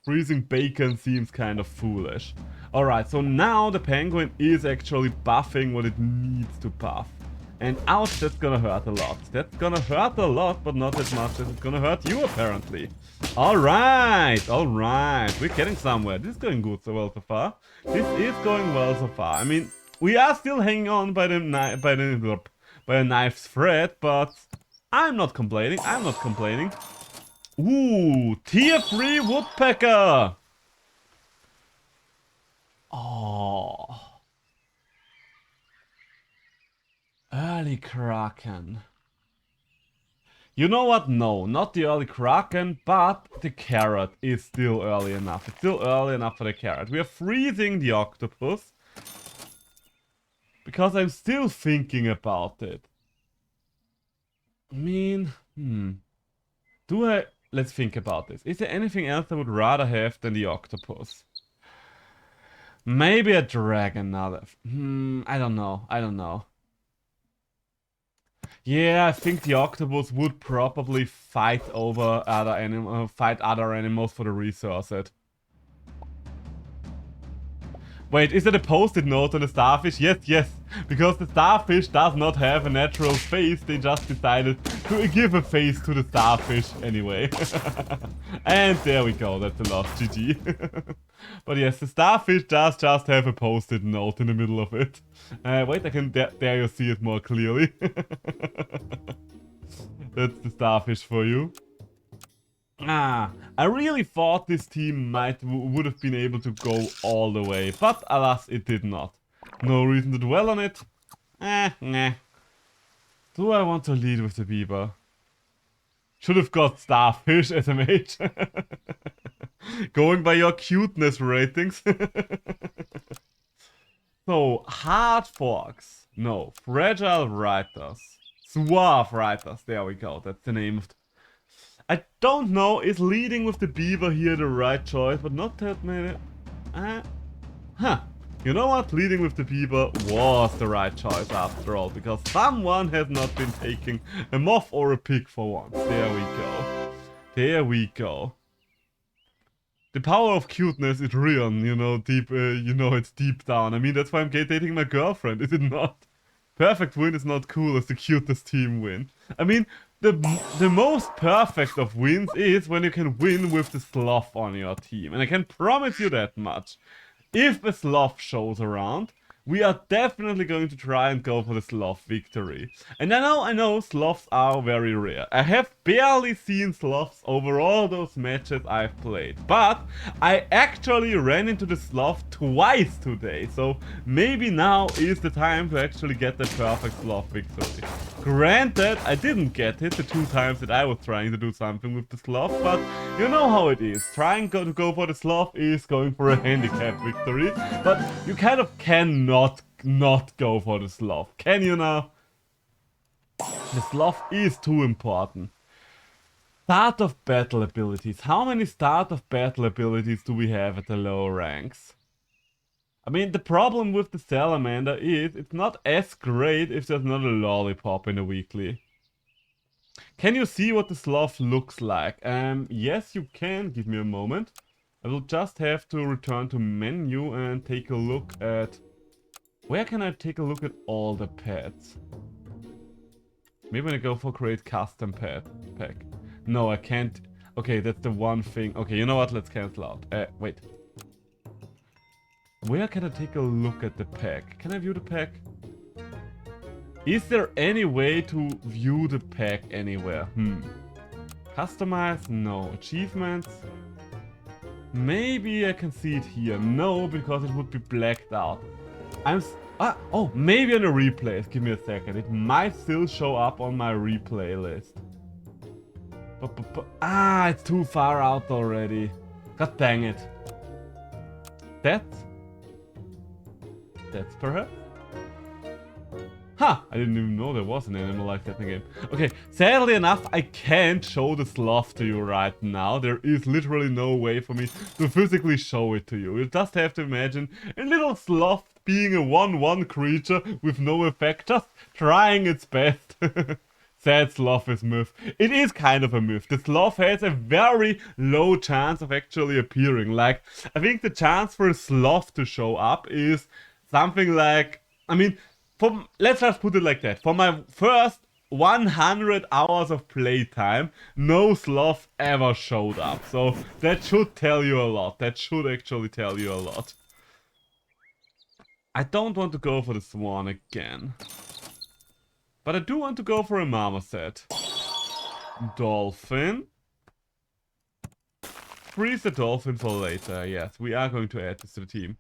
freezing bacon seems kind of foolish. Alright, so now the penguin is actually buffing what it needs to buff. And ouch, that's gonna hurt a lot. That's gonna hurt a lot, but not as much as it's gonna hurt you apparently. Alright. We're getting somewhere. This is going good so well so far. This is going well so far. I mean, we are still hanging on by the knife's thread, but I'm not complaining. Ooh, tier 3 woodpecker. Oh. Early Kraken. You know what? No, not the early Kraken, but the carrot is still early enough. It's still early enough for the carrot. We are freezing the octopus. Because I'm still thinking about it. I mean, Let's think about this. Is there anything else I would rather have than the octopus? Maybe a dragon now. I don't know. Yeah, I think the octopus would probably fight other animals for the resource. Wait, is that a post-it note on the starfish? Yes, because the starfish does not have a natural face, they just decided to give a face to the starfish anyway. And there we go, that's a loss, GG. But yes, the starfish does just have a post-it note in the middle of it. Wait, there you see it more clearly. That's the starfish for you. I really thought this team would have been able to go all the way, but alas, it did not. No reason to dwell on it. Nah. Do I want to lead with the beaver? Should have got Starfish as a mage. Going by your cuteness ratings. So, Hard Forks. No, Fragile Writers. Suave Writers. There we go. That's the name of... I don't know, is leading with the beaver here the right choice, but not that many... Huh. You know what? Leading with the beaver was the right choice after all, because someone has not been taking a moth or a pig for once. There we go. There we go. The power of cuteness is real, you know, deep, it's deep down. I mean, that's why I'm dating my girlfriend, is it not? Perfect win is not cool as the cutest team win. I mean, the most perfect of wins is when you can win with the sloth on your team. And I can promise you that much. If a sloth shows around, we are definitely going to try and go for the sloth victory. And I know, sloths are very rare. I have barely seen sloths over all those matches I've played. But I actually ran into the sloth twice today. So maybe now is the time to actually get the perfect sloth victory. Granted, I didn't get it the 2 times that I was trying to do something with the sloth. But you know how it is. Trying to go for the sloth is going for a handicap victory. But you kind of cannot not go for the sloth. Can you now? The sloth is too important. Start of battle abilities. How many start of battle abilities do we have at the lower ranks? I mean, the problem with the salamander is it's not as great if there's not a lollipop in the weekly. Can you see what the sloth looks like? Yes, you can. Give me a moment. I will just have to return to menu and take a look at... Where can I take a look at all the pets? Maybe I go for create custom pet pack. No, I can't. Okay, that's the one thing. Okay, you know what? Let's cancel out. Wait. Where can I take a look at the pack? Can I view the pack? Is there any way to view the pack anywhere? Customize? No. Achievements? Maybe I can see it here. No, because it would be blacked out. Oh, maybe on the replays. Give me a second. It might still show up on my replay list. It's too far out already. God dang it. That's perhaps? I didn't even know there was an animal like that in the game. Okay, sadly enough, I can't show the sloth to you right now. There is literally no way for me to physically show it to you. You just have to imagine a little sloth being a 1/1 creature with no effect, just trying its best. Sad sloth is myth. It is kind of a myth. The sloth has a very low chance of actually appearing. Like, I think the chance for a sloth to show up is something like... I mean... let's just put it like that. For my first 100 hours of playtime, no sloth ever showed up. So that should tell you a lot. That should actually tell you a lot. I don't want to go for the swan again. But I do want to go for a marmoset. Dolphin. Freeze the dolphin for later. Yes, we are going to add this to the team.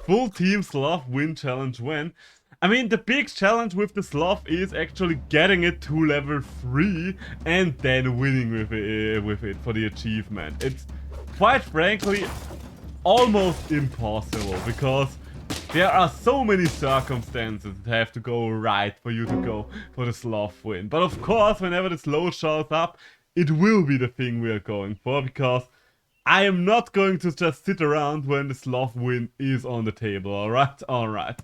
Full team sloth win challenge when? I mean, the big challenge with the sloth is actually getting it to level 3 and then winning with it for the achievement. It's, quite frankly, almost impossible because there are so many circumstances that have to go right for you to go for the sloth win. But of course, whenever the sloth shows up, it will be the thing we are going for because I am not going to just sit around when the sloth win is on the table, alright? Alright.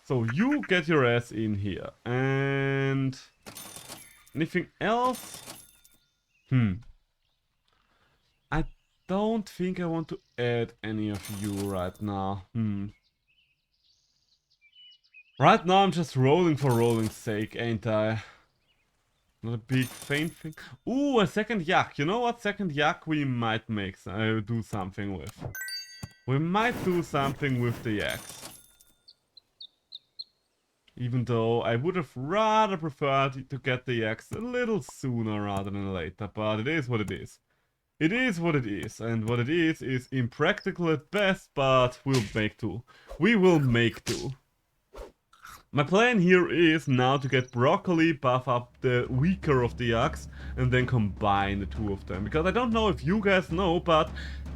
So you get your ass in here. And... anything else? I don't think I want to add any of you right now. Right now I'm just rolling for rolling's sake, ain't I? Not a big faint thing. Ooh, a second yak. You know what? Second yak we might do something with. We might do something with the yaks. Even though I would have rather preferred to get the yaks a little sooner rather than later. But it is what it is. It is what it is. And what it is impractical at best, but we'll make do. We will make do. My plan here is now to get Broccoli, buff up the weaker of the Yaks, and then combine the two of them. Because I don't know if you guys know, but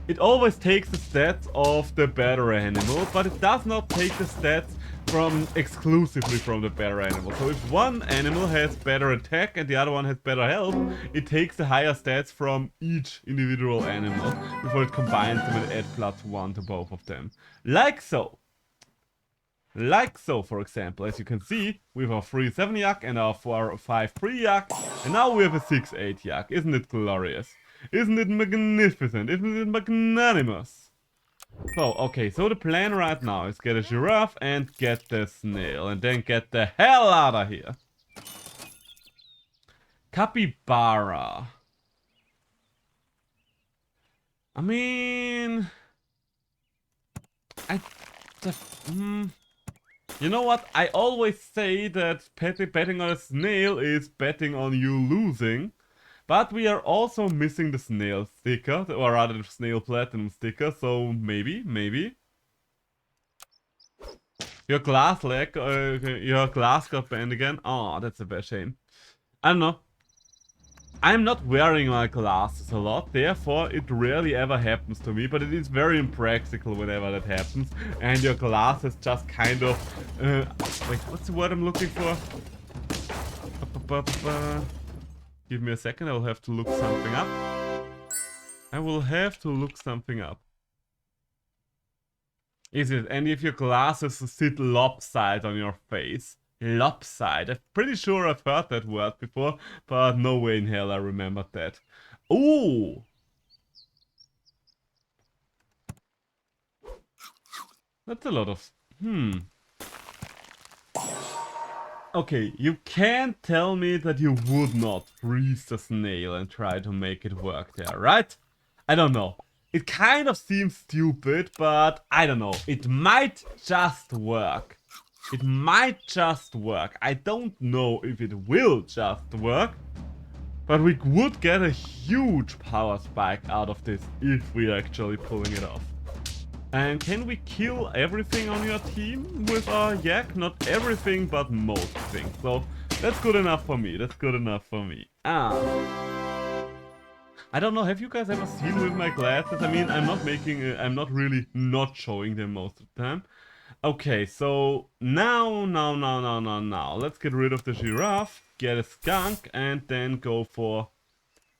it always takes the stats of the better animal, but it does not take the stats exclusively from the better animal. So if one animal has better attack and the other one has better health, it takes the higher stats from each individual animal before it combines them and adds +1 to both of them. Like so. Like so, for example. As you can see, we have our 3-7 Yak and our 4-5-3 Yak, and now we have a 6-8 Yak. Isn't it glorious? Isn't it magnificent? Isn't it magnanimous? So, okay, so the plan right now is get a giraffe and get the snail, and then get the hell out of here. Capybara. I mean... You know what? I always say that betting on a snail is betting on you losing. But we are also missing the snail sticker, or rather the snail platinum sticker, so maybe. Your glass got banned again? Oh, that's a bad shame. I don't know. I'm not wearing my glasses a lot, therefore it rarely ever happens to me, but it is very impractical whenever that happens, and your glasses just kind of... wait, what's the word I'm looking for? Give me a second, I will have to look something up. Is it? And if your glasses sit lopsided on your face. Lopsided. I'm pretty sure I've heard that word before, but no way in hell I remembered that. Ooh! That's a lot of... Okay, you can't tell me that you would not freeze the snail and try to make it work there, right? I don't know. It kind of seems stupid, but I don't know. It might just work. It might just work. I don't know if it will just work. But we would get a huge power spike out of this if we're actually pulling it off. And can we kill everything on your team with our Yak? Not everything, but most things. So that's good enough for me. I don't know, have you guys ever seen with my glasses? I mean, I'm not really not showing them most of the time. Okay, so now, let's get rid of the giraffe, get a skunk, and then go for,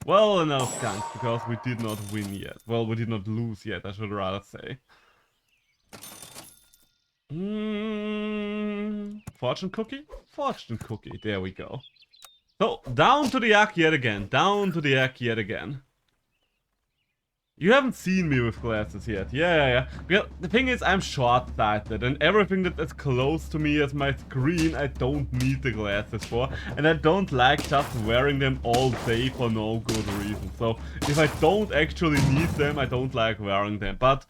well, another skunk, because we did not win yet. Well, we did not lose yet, I should rather say. Fortune cookie? Fortune cookie, there we go. So, down to the Yak yet again, You haven't seen me with glasses yet. Yeah. Because the thing is, I'm short-sighted, and everything that is close to me as my screen, I don't need the glasses for. And I don't like just wearing them all day for no good reason. So, if I don't actually need them, I don't like wearing them. But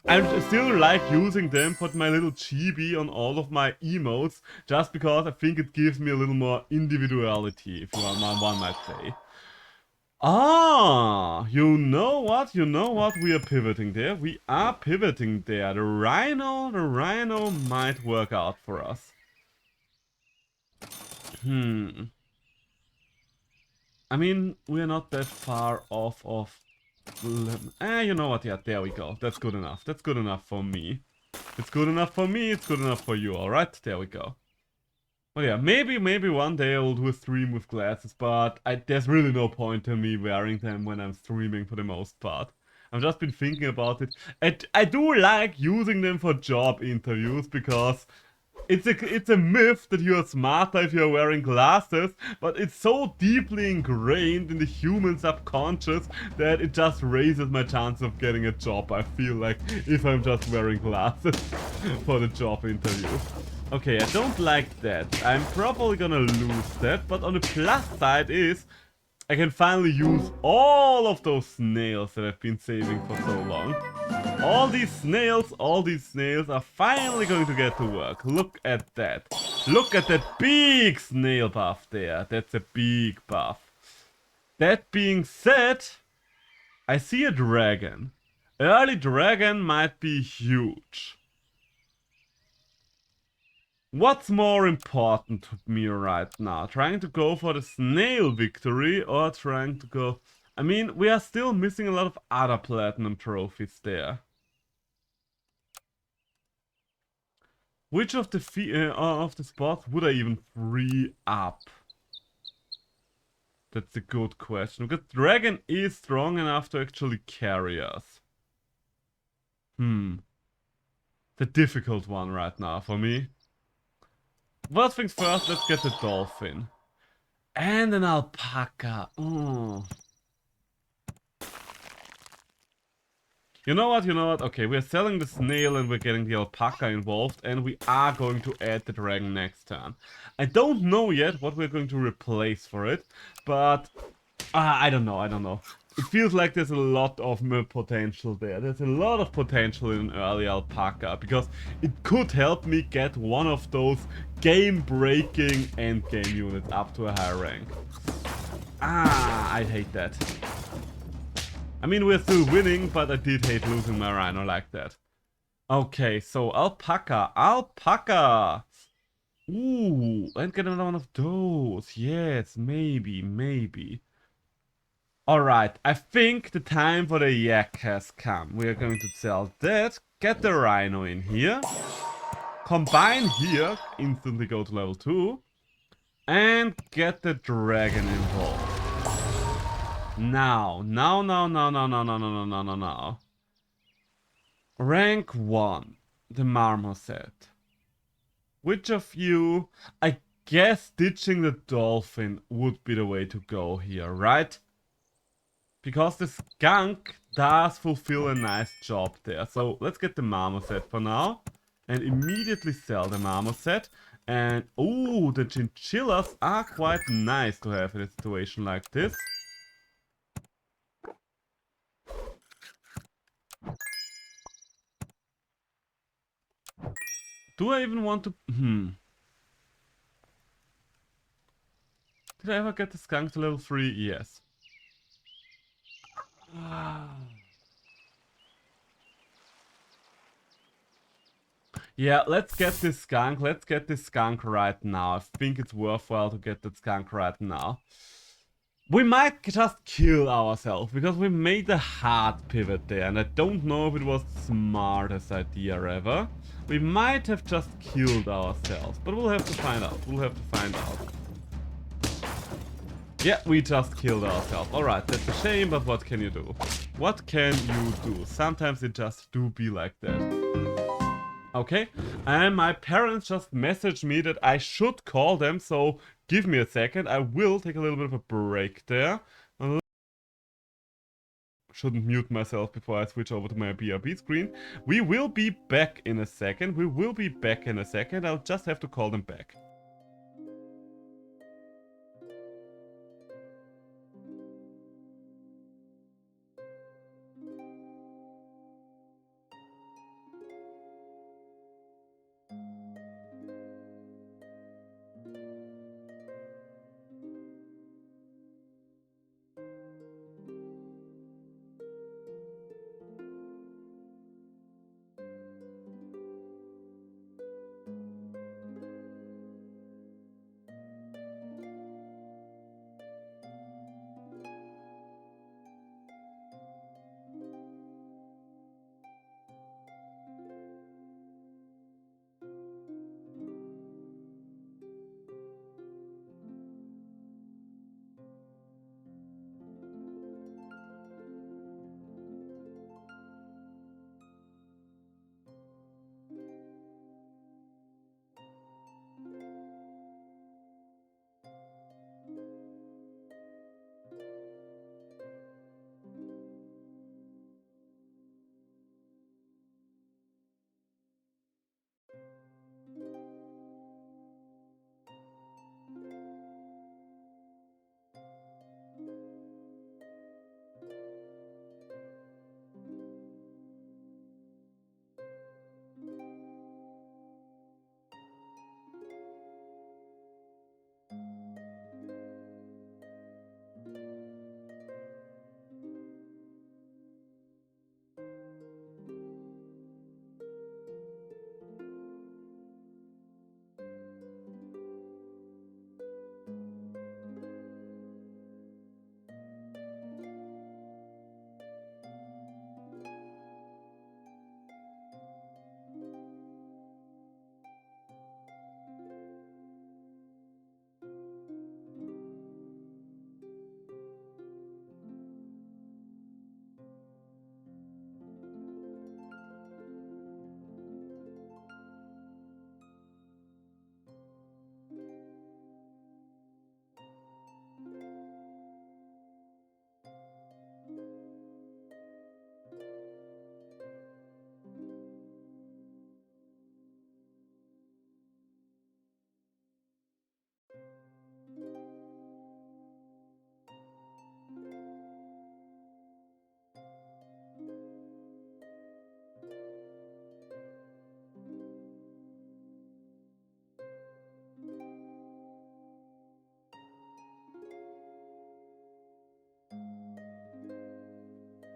I still like using them for my little chibi on all of my emotes, just because I think it gives me a little more individuality, if one might say. Ah, you know what? We are pivoting there. The rhino might work out for us. I mean, we're not that far off of... you know what? Yeah, there we go. That's good enough. That's good enough for me. It's good enough for me, it's good enough for you, alright? There we go. Well, yeah, maybe one day I will do a stream with glasses, but there's really no point in me wearing them when I'm streaming for the most part. I've just been thinking about it. I do like using them for job interviews, because it's a myth that you're smarter if you're wearing glasses, but it's so deeply ingrained in the human subconscious that it just raises my chance of getting a job, I feel like, if I'm just wearing glasses for the job interview. Okay, I don't like that. I'm probably gonna lose that, but on the plus side is I can finally use all of those snails that I've been saving for so long. All these snails are finally going to get to work. Look at that. Look at that big snail buff there. That's a big buff. That being said, I see a dragon. Early dragon might be huge. What's more important to me right now? Trying to go for the snail victory or trying to go... I mean, we are still missing a lot of other platinum trophies there. Which of the spots would I even free up? That's a good question. Because Dragon is strong enough to actually carry us. The difficult one right now for me. First things first, let's get the dolphin. And an alpaca. Oh. You know what? Okay, we're selling the snail and we're getting the alpaca involved. And we are going to add the dragon next turn. I don't know yet what we're going to replace for it. But I don't know. It feels like there's a lot of potential there. There's a lot of potential in an early alpaca. Because it could help me get one of those game-breaking endgame units up to a high rank. I hate that. I mean, we're still winning, but I did hate losing my rhino like that. Okay, so alpaca. Ooh, and get another one of those. Yes, maybe. Alright, I think the time for the yak has come. We are going to sell that, get the rhino in here, combine here, instantly go to level 2, and get the dragon involved. Now. Rank 1, the marmoset. Which of you... I guess ditching the dolphin would be the way to go here, right? Because the skunk does fulfill a nice job there. So let's get the marmoset for now. And immediately sell the marmoset. And, oh, the chinchillas are quite nice to have in a situation like this. Do I even want to... Did I ever get the skunk to level 3? Yes. Yeah, let's get this skunk. Let's get this skunk right now. I think it's worthwhile to get that skunk right now. We might just kill ourselves, because we made a hard pivot there, and I don't know if it was the smartest idea ever. We might have just killed ourselves, but we'll have to find out. Yeah, we just killed ourselves. Alright, that's a shame, but what can you do? Sometimes it just do be like that. Okay, and my parents just messaged me that I should call them, so give me a second. I will take a little bit of a break there. Shouldn't mute myself before I switch over to my BRB screen. We will be back in a second. I'll just have to call them back.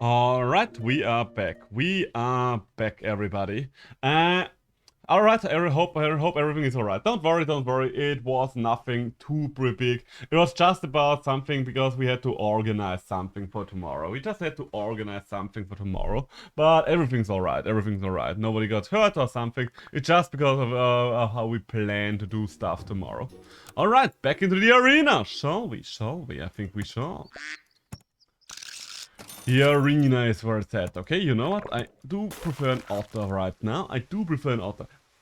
Alright, we are back. We are back, everybody. Alright, I hope everything is alright. Don't worry, it was nothing too big. It was just about something because we had to organize something for tomorrow. We just had to organize something for tomorrow. But everything's alright, Nobody got hurt or something. It's just because of how we plan to do stuff tomorrow. Alright, back into the arena. Shall we? I think we shall. The arena is where it's at. Okay, you know what? I do prefer an otter right now.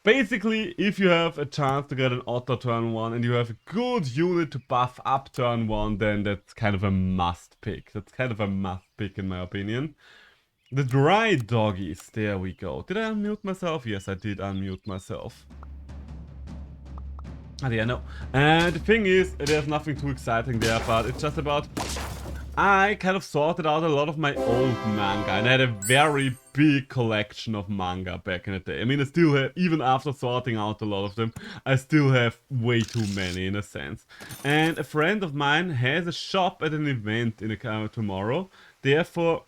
Basically, if you have a chance to get an otter turn 1 and you have a good unit to buff up turn 1, then that's kind of a must pick. In my opinion. The dry doggies. There we go. Did I unmute myself? Yes, I did unmute myself. Yeah, no. And the thing is, there's nothing too exciting there, but it's just about... I kind of sorted out a lot of my old manga, and I had a very big collection of manga back in the day. I mean, I still have, even after sorting out a lot of them, I still have way too many in a sense. And a friend of mine has a shop at an event in tomorrow, therefore...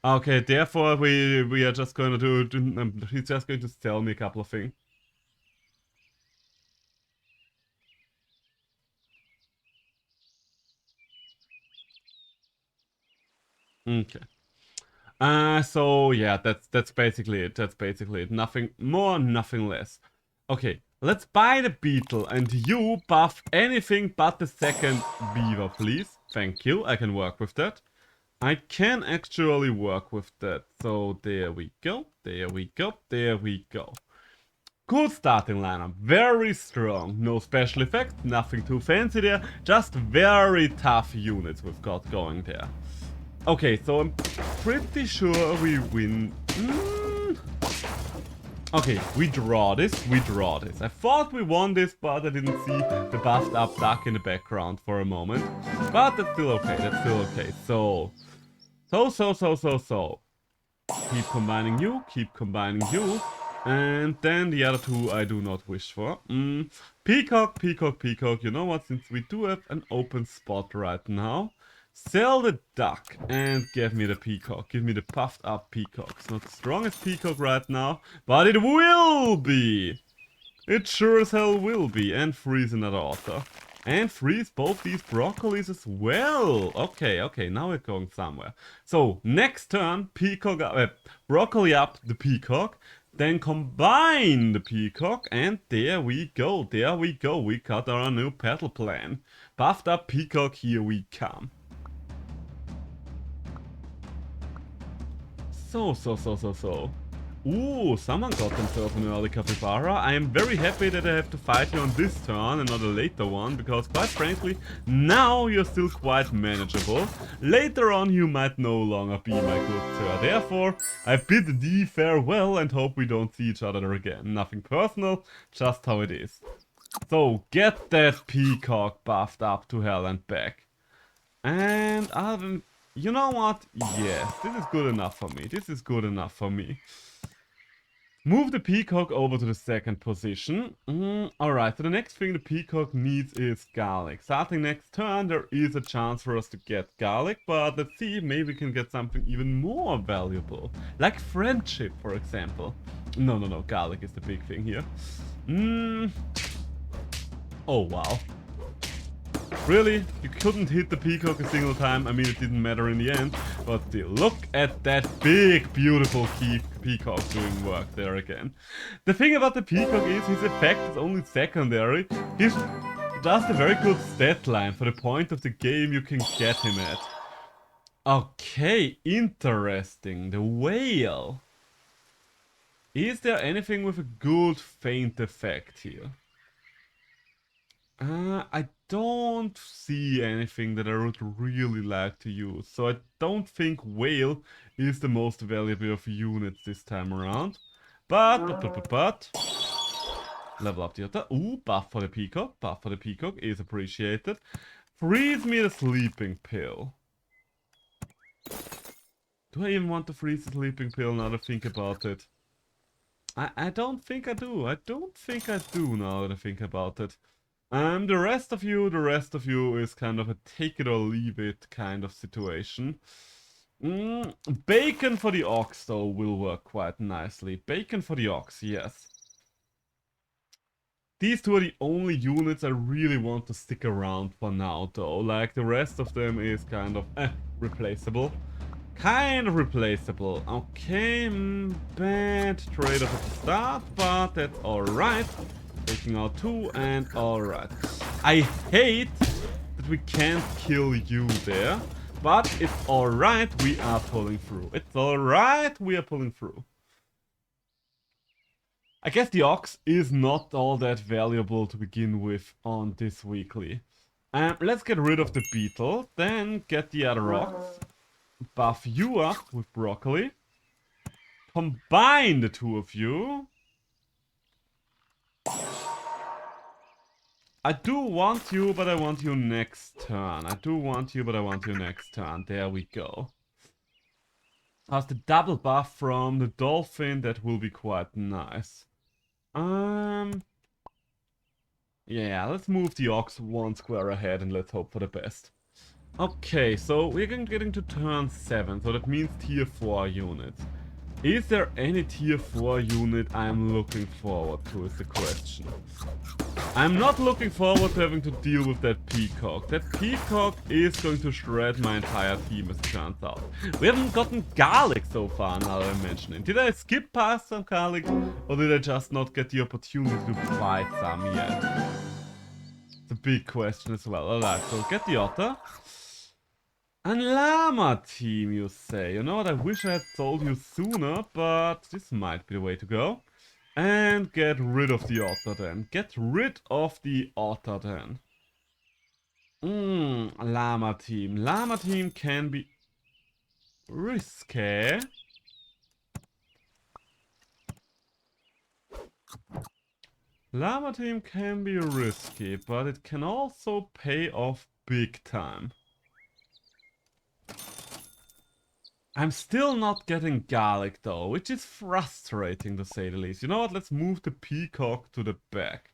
Okay, therefore we are just going to do... he's just going to sell me a couple of things. Okay. So yeah, that's basically it. Nothing more, nothing less. Okay, let's buy the beetle and you buff anything but the second beaver, please. Thank you, I can work with that. I can actually work with that. So there we go. Good starting lineup, very strong. No special effects, nothing too fancy there. Just very tough units we've got going there. Okay, so I'm pretty sure we win. Okay, we draw this. I thought we won this, but I didn't see the buffed up duck in the background for a moment. But that's still okay, So. Keep combining you. And then the other two I do not wish for. Peacock. You know what, since we do have an open spot right now, sell the duck and give me the peacock. Give me the puffed up peacock. It's not the strongest peacock right now, but it will be. It sure as hell will be. And freeze another otter. And freeze both these broccolis as well. Okay, now we're going somewhere. So, next turn, peacock up, broccoli up the peacock. Then combine the peacock, and there we go. We got our new battle plan. Buffed up peacock, here we come. So. Ooh, someone got themselves an early capybara. I am very happy that I have to fight you on this turn and not a later one, because quite frankly, now you're still quite manageable. Later on you might no longer be my good sir. Therefore, I bid thee farewell and hope we don't see each other again. Nothing personal, just how it is. So, get that peacock buffed up to hell and back. And other than... You know what? Yes, this is good enough for me. Move the peacock over to the second position. Alright, so the next thing the peacock needs is garlic. Starting next turn, there is a chance for us to get garlic, but let's see, maybe we can get something even more valuable. Like friendship, for example. No, garlic is the big thing here. Oh, wow. Really? You couldn't hit the peacock a single time? I mean, it didn't matter in the end. But still, look at that big, beautiful peacock doing work there again. The thing about the peacock is his effect is only secondary. He's just a very good stat line for the point of the game you can get him at. Okay, interesting. The whale. Is there anything with a good feint effect here? I don't see anything that I would really like to use. So I don't think whale is the most valuable of units this time around. But level up the other. Ooh, buff for the peacock. Buff for the peacock is appreciated. Freeze me the sleeping pill. Do I even want to freeze the sleeping pill now that I think about it? I don't think I do. I don't think I do now that I think about it. The rest of you is kind of a take it or leave it kind of situation. Bacon for the ox, though, will work quite nicely. Bacon for the ox, yes. These two are the only units I really want to stick around for now, though. Like, the rest of them is kind of, replaceable. Kind of replaceable. Okay, bad trade-off at the start, but that's alright. Taking out 2, and alright. I hate that we can't kill you there, but it's alright, we are pulling through. It's alright, we are pulling through. I guess the ox is not all that valuable to begin with on this weekly. Let's get rid of the beetle, then get the other ox. Buff you up with broccoli. Combine the two of you. I do want you, but I want you next turn. I do want you, but I want you next turn. There we go. As the double buff from the dolphin, that will be quite nice. Yeah, let's move the ox 1 square ahead and let's hope for the best. Okay, so we're getting to turn 7, so that means tier 4 units. Is there any tier 4 unit I'm looking forward to is the question. I'm not looking forward to having to deal with that peacock. That peacock is going to shred my entire team as it turns out. We haven't gotten garlic so far now that I'm mentioning. Did I skip past some garlic or did I just not get the opportunity to fight some yet? It's a big question as well. Alright, so get the otter. And llama team, you say. You know what, I wish I had told you sooner, but this might be the way to go. And get rid of the otter then. Get rid of the otter then. Llama team. Llama team can be risky. Llama team can be risky, but it can also pay off big time. I'm still not getting garlic though, which is frustrating to say the least. You know what, let's move the peacock to the back.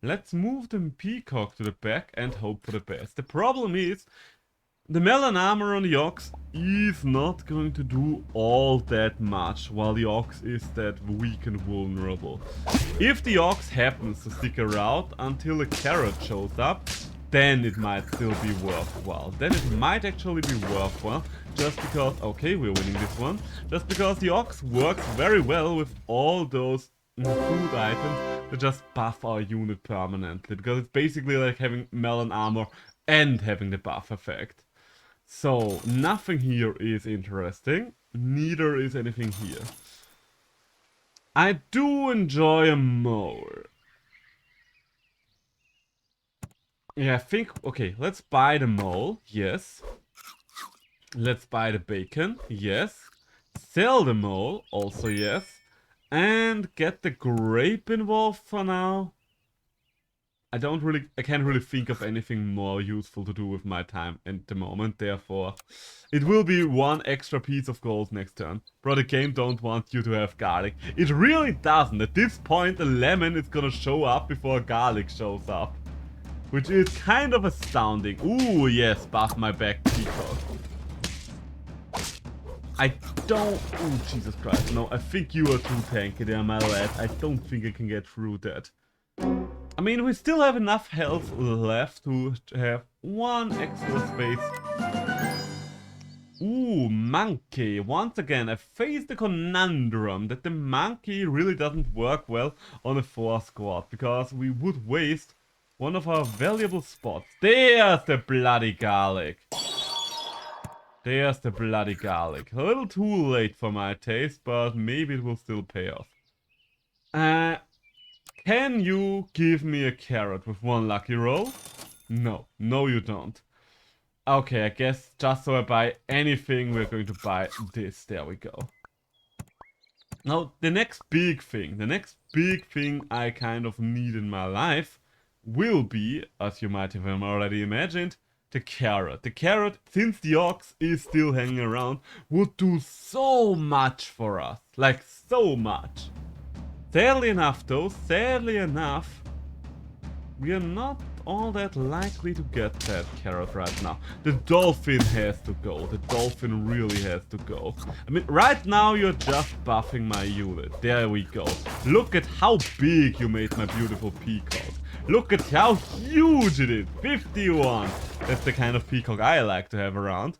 Let's move the peacock to the back and hope for the best. The problem is, the melon armor on the ox is not going to do all that much, while the ox is that weak and vulnerable. If the ox happens to stick around until a carrot shows up, then it might still be worthwhile. Then it might actually be worthwhile, just because, okay, we're winning this one, just because the ox works very well with all those food items that just buff our unit permanently, because it's basically like having melon armor and having the buff effect. So, nothing here is interesting, neither is anything here. I do enjoy a mole. Yeah, I think, okay, let's buy the mole, yes. Let's buy the bacon, yes. Sell the mole, also yes. And get the grape involved for now. I can't really think of anything more useful to do with my time at the moment, therefore it will be 1 extra piece of gold next turn. Bro, the game don't want you to have garlic. It really doesn't. At this point, a lemon is gonna show up before garlic shows up. Which is kind of astounding. Ooh, yes, buff my back peacock. I don't... Oh, Jesus Christ. No, I think you are too tanky there, my lad. I don't think I can get through that. I mean, we still have enough health left to have 1 extra space. Ooh, monkey. Once again, I face the conundrum that the monkey really doesn't work well on a 4 squad, because we would waste one of our valuable spots. There's the bloody garlic. There's the bloody garlic. A little too late for my taste, but maybe it will still pay off. Can you give me a carrot with 1 lucky roll? No. No, you don't. Okay, I guess just so I buy anything, we're going to buy this. There we go. Now, the next big thing I kind of need in my life will be, as you might have already imagined, the carrot. The carrot, since the ox is still hanging around, would do so much for us. Like, so much. Sadly enough though, We are not all that likely to get that carrot right now. The dolphin has to go. The dolphin really has to go. I mean, right now you're just buffing my unit. There we go. Look at how big you made my beautiful peacock. Look at how huge it is. 51. That's the kind of peacock I like to have around.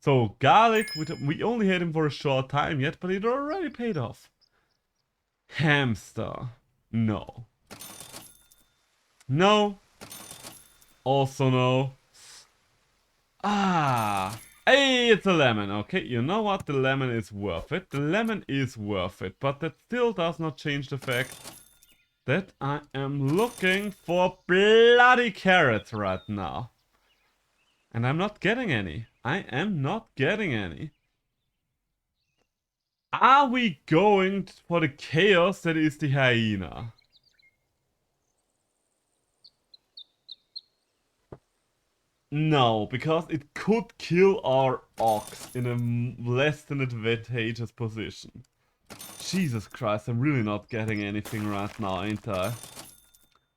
So, garlic, we only had him for a short time yet, but it already paid off. Hamster. No. No. Also no. Ah. Hey, it's a lemon. Okay, you know what? The lemon is worth it. The lemon is worth it. But that still does not change the fact that I am looking for bloody carrots right now. And I'm not getting any. I am not getting any. Are we going for the chaos that is the hyena? No, because it could kill our ox in a less than advantageous position. Jesus Christ, I'm really not getting anything right now, ain't I?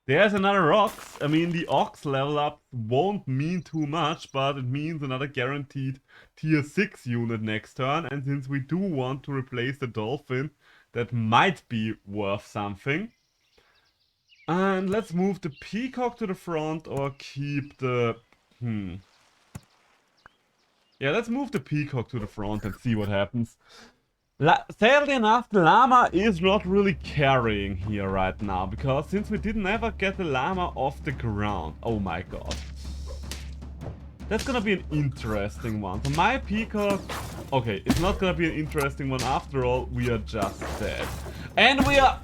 There's another ox. I mean, the ox level up won't mean too much, but it means another guaranteed tier 6 unit next turn. And since we do want to replace the dolphin, that might be worth something. And let's move the peacock to the front or keep the... Yeah, let's move the peacock to the front and see what happens. Sadly enough, the llama is not really carrying here right now, because since we didn't ever get the llama off the ground. Oh my god. That's gonna be an interesting one. So my peacock... Okay, it's not gonna be an interesting one after all. We are just dead. And we are...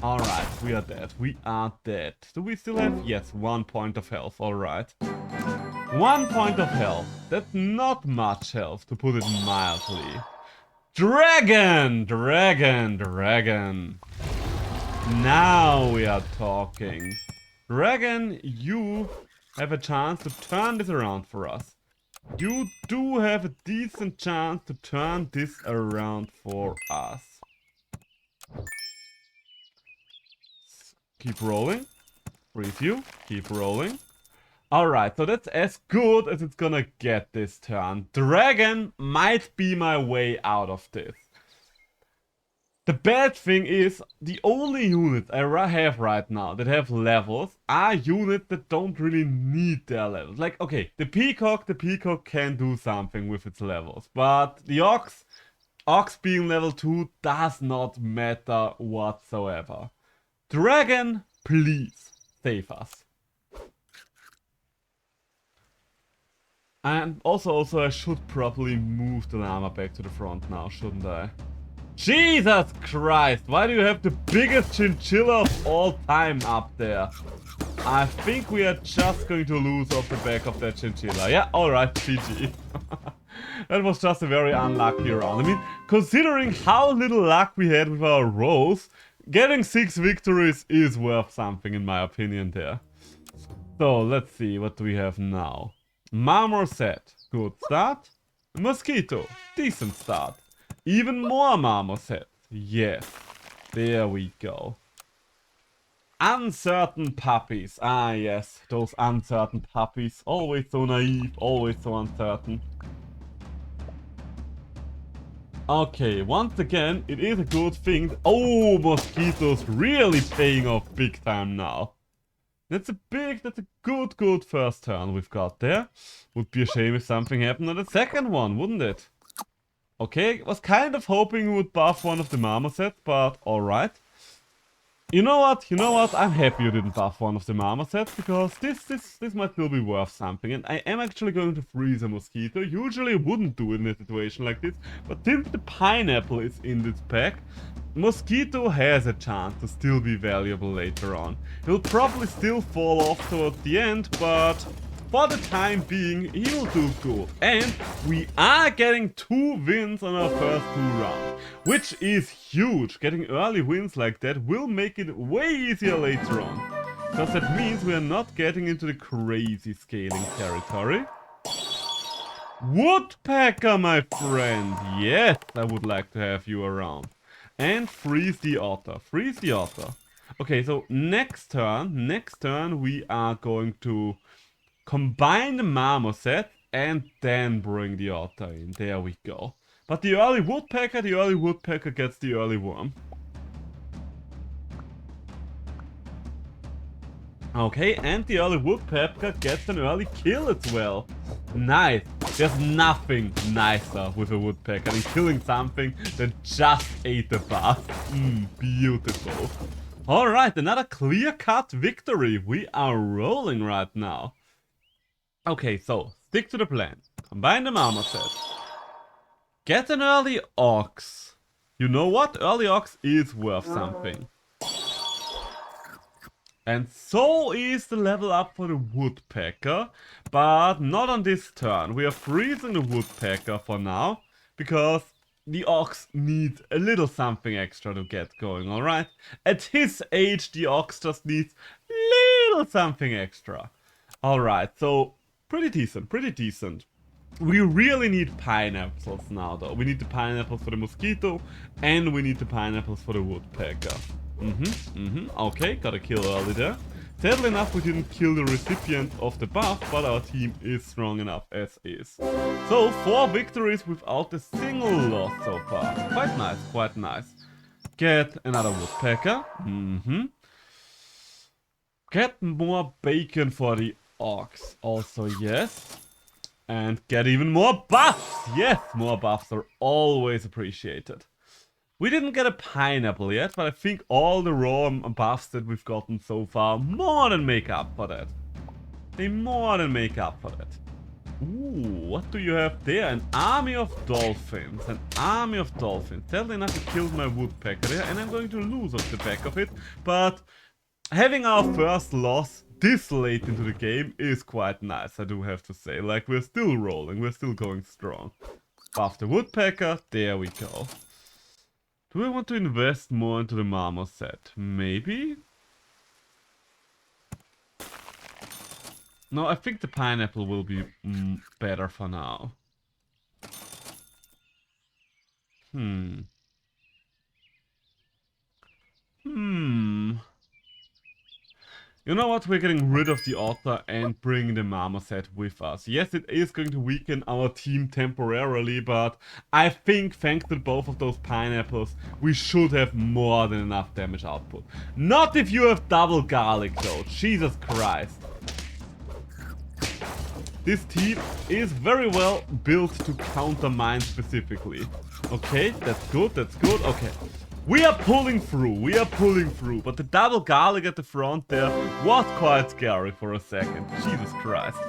Alright, we are dead. We are dead. Do we still have... Yes, 1 point of health. Alright. 1 point of health. That's not much health, to put it mildly. Dragon! Dragon! Dragon! Now we are talking. Dragon, you have a chance to turn this around for us. You do have a decent chance to turn this around for us. Keep rolling. Freeze you. Keep rolling. Alright, so that's as good as it's gonna get this turn. Dragon might be my way out of this. The bad thing is, the only units I have right now that have levels are units that don't really need their levels. Like, okay, the peacock can do something with its levels. But the ox being level 2 does not matter whatsoever. Dragon, please, save us. And also I should probably move the llama back to the front now, shouldn't I? Jesus Christ, why do you have the biggest chinchilla of all time up there? I think we are just going to lose off the back of that chinchilla. Yeah, alright, GG. That was just a very unlucky round. I mean, considering how little luck we had with our rolls, getting 6 victories is worth something in my opinion there. So, let's see, what do we have now? Marmoset, good start. Mosquito, decent start. Even more Marmoset, yes. There we go. Uncertain puppies, ah yes, those uncertain puppies. Always so naive, always so uncertain. Okay, once again, it is a good thing. Oh, Mosquito's really paying off big time now. That's a good first turn we've got there. Would be a shame if something happened on the second one, wouldn't it? Okay, was kind of hoping we would buff one of the Marmosets, but alright. You know what? I'm happy you didn't buff one of the Marmosets, because this might still be worth something. And I am actually going to freeze a Mosquito. Usually I wouldn't do it in a situation like this, but since the pineapple is in this pack, Mosquito has a chance to still be valuable later on. He'll probably still fall off towards the end, but for the time being, he'll do good. And we are getting 2 wins on our first 2 rounds, which is huge. Getting early wins like that will make it way easier later on. Because that means we are not getting into the crazy scaling territory. Woodpecker, my friend. Yes, I would like to have you around. And freeze the otter. Freeze the otter. Okay, so next turn we are going to combine the marmoset and then bring the otter in. There we go. But the early woodpecker gets the early worm. Okay, and the early woodpecker gets an early kill as well. Nice. There's nothing nicer with a woodpecker than killing something that just ate the buff. Beautiful. Alright, another clear-cut victory. We are rolling right now. Okay, so stick to the plan. Combine the marmoset. Get an early ox. You know what? Early ox is worth something. And so is the level up for the woodpecker, but not on this turn. We are freezing the woodpecker for now, because the ox needs a little something extra to get going, alright? At his age, the ox just needs little something extra. Alright, so pretty decent, pretty decent. We really need pineapples now though. We need the pineapples for the mosquito, and we need the pineapples for the woodpecker. Okay, got a kill early there. Sadly enough, we didn't kill the recipient of the buff, but our team is strong enough as is. So, 4 victories without a single loss so far. Quite nice, quite nice. Get another woodpecker. Get more bacon for the ox. Also, yes. And get even more buffs. Yes, more buffs are always appreciated. We didn't get a pineapple yet, but I think all the raw buffs that we've gotten so far more than make up for that. They more than make up for that. Ooh, what do you have there? An army of dolphins. An army of dolphins. Sadly enough, it killed my woodpecker there, and I'm going to lose off the back of it. But having our first loss this late into the game is quite nice, I do have to say. Like, we're still rolling, we're still going strong. Buff the woodpecker, there we go. Do I want to invest more into the marmoset? Maybe? No, I think the pineapple will be better for now. You know what? We're getting rid of the otter and bringing the marmoset with us. Yes, it is going to weaken our team temporarily, but I think thanks to both of those pineapples, we should have more than enough damage output. Not if you have double garlic though, Jesus Christ. This team is very well built to counter mine specifically. Okay, that's good, okay. We are pulling through, but the double garlic at the front there was quite scary for a second. Jesus Christ.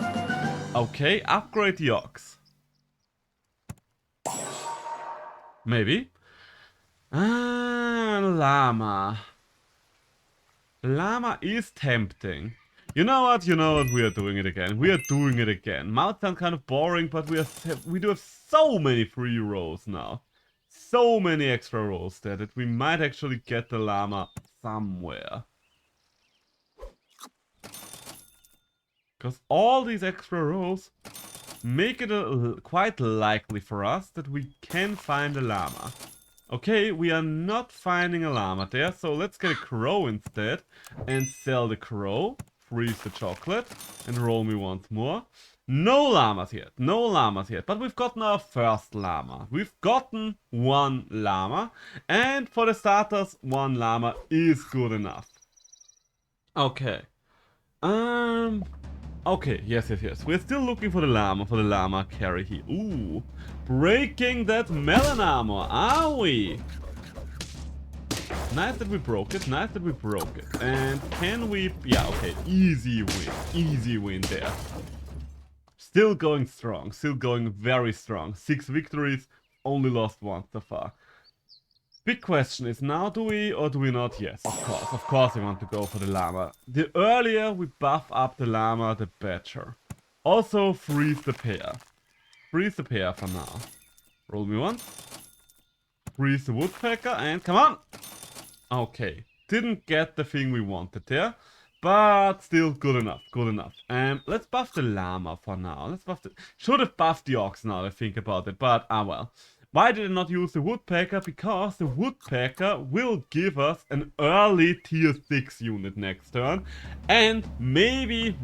Okay, upgrade the ox. Maybe. Llama. Llama is tempting. You know what, we are doing it again. Might sound kind of boring, but we do have so many free rolls now. So many extra rolls there that we might actually get the llama somewhere. Because all these extra rolls make it quite likely for us that we can find a llama. Okay, we are not finding a llama there, so let's get a crow instead and sell the crow. Freeze the chocolate and roll me once more. No llamas yet, but we've gotten our first llama. We've gotten 1 llama, and for the starters, 1 llama is good enough. Okay. Okay, yes. We're still looking for the llama carry here. Ooh, breaking that melon armor, are we? Nice that we broke it, And can we... Yeah, okay, easy win there. Still going strong, still going very strong. 6 victories, only lost 1 so far. Big question is, now do we or do we not? Yes, of course we want to go for the llama. The earlier we buff up the llama, the better. Also, freeze the pair. Freeze the pair for now. Roll me once. Freeze the woodpecker, and come on! Okay, didn't get the thing we wanted there, but still good enough, let's buff the llama for now. Should have buffed the ox now that I think about it, but well. Why did I not use the Woodpecker? Because the Woodpecker will give us an early tier 6 unit next turn. And maybe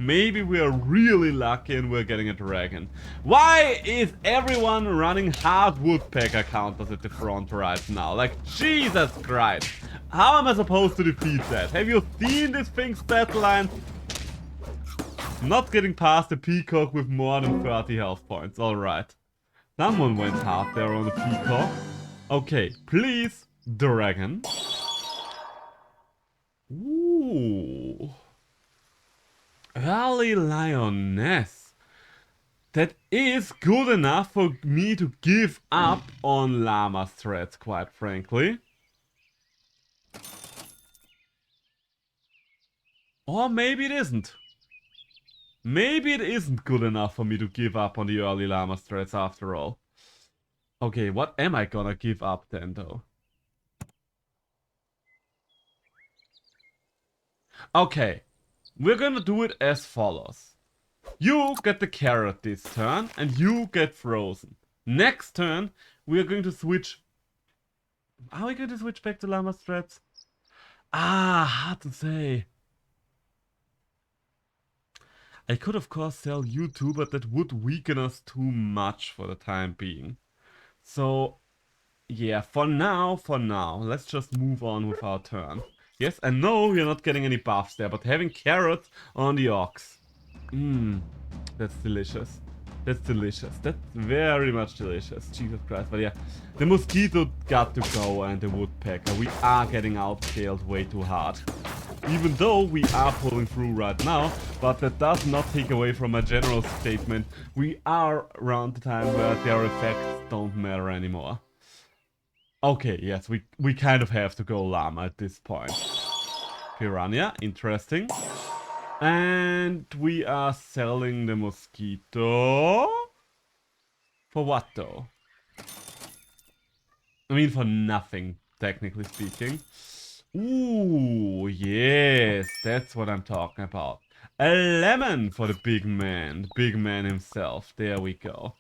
we are really lucky and we're getting a dragon. Why is everyone running hard Woodpecker counters at the front right now? Like, Jesus Christ. How am I supposed to defeat that? Have you seen this thing's stat line? Not getting past the Peacock with more than 30 health points. Alright. Someone went hard there on the Peacock. Okay, please, dragon. Ooh. Early Lioness. That is good enough for me to give up on Llama threats, quite frankly. Or maybe it isn't. Maybe it isn't good enough for me to give up on the early Llama threats after all. Okay, what am I gonna give up then, though? Okay, we're gonna do it as follows. You get the carrot this turn, and you get frozen. Next turn, we are going to switch... Are we going to switch back to Llama threats? Ah, hard to say. I could of course sell you two, but that would weaken us too much for the time being. So, yeah, for now, let's just move on with our turn. Yes, I know you're not getting any buffs there, but having carrots on the ox. Mmm, that's delicious. That's delicious. That's very much delicious. Jesus Christ. But yeah, the mosquito got to go and the woodpecker. We are getting outscaled way too hard. Even though we are pulling through right now, but that does not take away from my general statement. We are around the time where their effects don't matter anymore. Okay, yes, we kind of have to go llama at this point. Piranha, interesting. And we are selling the mosquito. For what though? I mean for nothing, technically speaking. Ooh, yes, that's what I'm talking about. A lemon for the big man himself. There we go.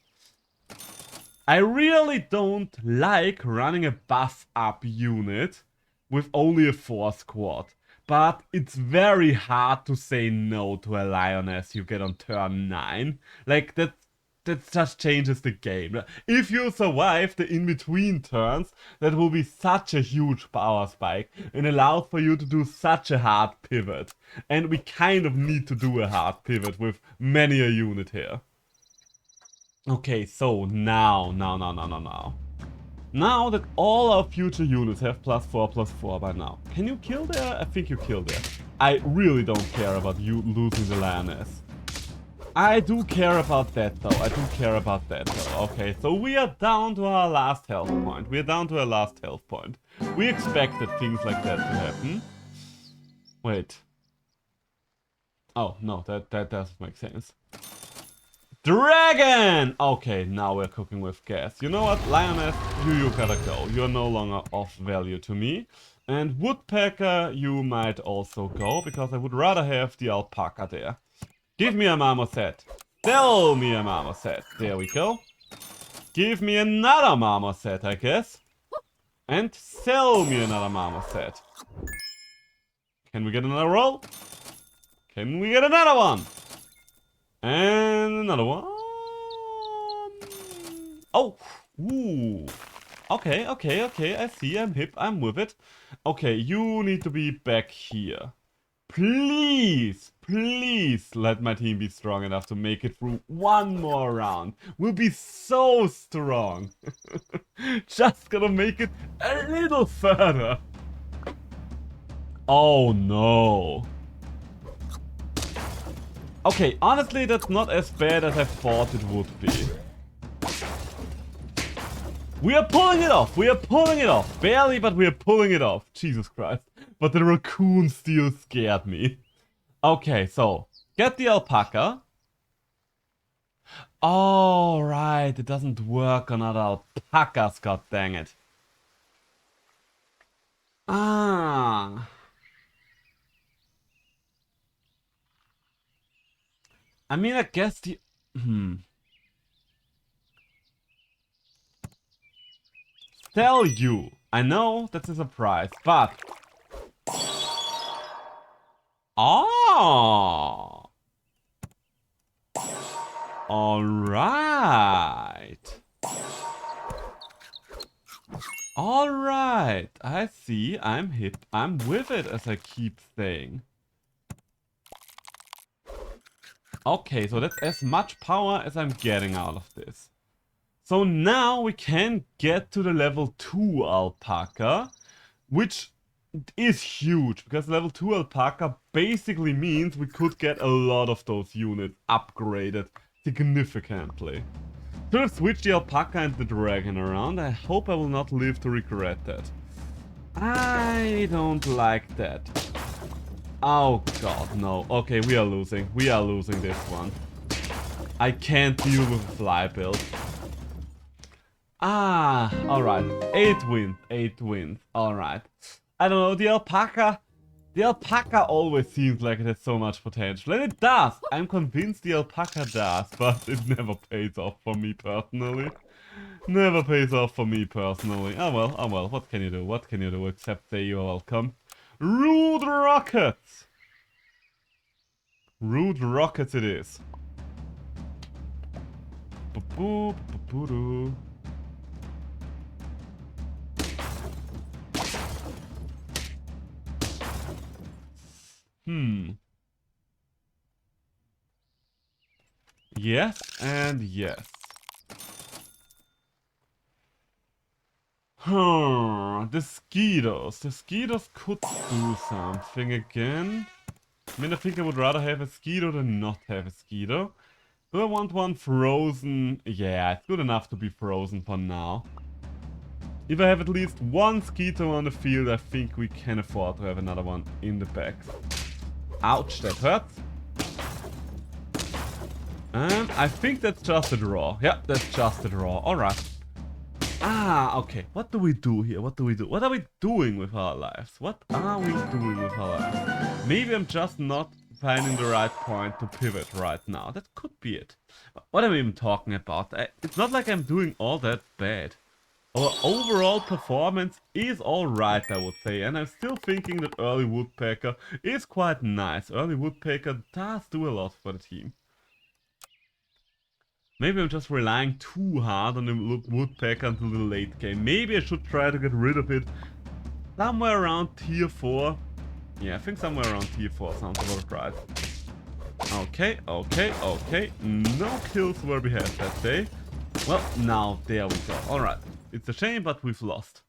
I really don't like running a buff up unit with only a 4 squad. But it's very hard to say no to a lioness you get on turn 9. Like, that just changes the game. If you survive the in-between turns, that will be such a huge power spike and allows for you to do such a hard pivot. And we kind of need to do a hard pivot with many a unit here. Okay, so now that all our future units have +4/+4 by now. Can you kill there? I think you killed there. I really don't care about you losing the lioness. I do care about that though. Okay, so we are down to our last health point. We expected things like that to happen. Wait. Oh, no, that doesn't make sense. Dragon! Okay, now we're cooking with gas. You know what, lioness, you gotta go. You're no longer of value to me. And woodpecker, you might also go, because I would rather have the alpaca there. Give me a marmoset. Sell me a marmoset. There we go. Give me another marmoset, I guess. And sell me another marmoset. Can we get another roll? Can we get another one? And another one. Oh, ooh. Okay. I see. I'm hip. I'm with it. Okay, you need to be back here. Please let my team be strong enough to make it through one more round. We'll be so strong. Just gonna make it a little further. Oh no. Okay, honestly, that's not as bad as I thought it would be. We are pulling it off. Barely, but we are pulling it off. Jesus Christ. But the raccoon still scared me. Okay, so get the alpaca. Oh, right. It doesn't work on other alpacas, god dang it. Ah. I mean, I guess the... tell you, I know that's a surprise, but... Oh! Alright. Alright, I see, I'm hip, I'm with it, as I keep saying. Okay, so that's as much power as I'm getting out of this. So now we can get to the level 2 alpaca, which is huge, because level 2 alpaca basically means we could get a lot of those units upgraded significantly. Should have switched the alpaca and the dragon around. I hope I will not live to regret that. I don't like that. Oh god, no. Okay, we are losing. We are losing this one. I can't deal with a fly build. Ah, alright. 8 wins. 8 wins. Alright. I don't know, the alpaca always seems like it has so much potential. And it does! I'm convinced the alpaca does, but it never pays off for me personally. Never pays off for me personally. Oh well, what can you do? What can you do except say you're welcome? Rude rockets! Rude rockets it is. Yes and yes. The Skeetos. The Skeetos could do something again. I mean, I think I would rather have a Skeeto than not have a Skeeto. Do I want one frozen? Yeah, it's good enough to be frozen for now. If I have at least one Skeeto on the field, I think we can afford to have another one in the back. Ouch, that hurts. And I think that's just a draw. Yeah, that's just a draw. Alright. Ah, okay. What do we do here? What do we do? What are we doing with our lives? What are we doing with our lives? Maybe I'm just not finding the right point to pivot right now. That could be it. What am I even talking about? It's not like I'm doing all that bad. Our overall performance is alright, I would say. And I'm still thinking that early Woodpecker is quite nice. Early Woodpecker does do a lot for the team. Maybe I'm just relying too hard on the Woodpecker until the late game. Maybe I should try to get rid of it somewhere around tier 4. Yeah, I think somewhere around tier 4 sounds about right. Okay, okay, okay. No kills where we had that day. Well, now there we go. Alright. It's a shame, but we've lost.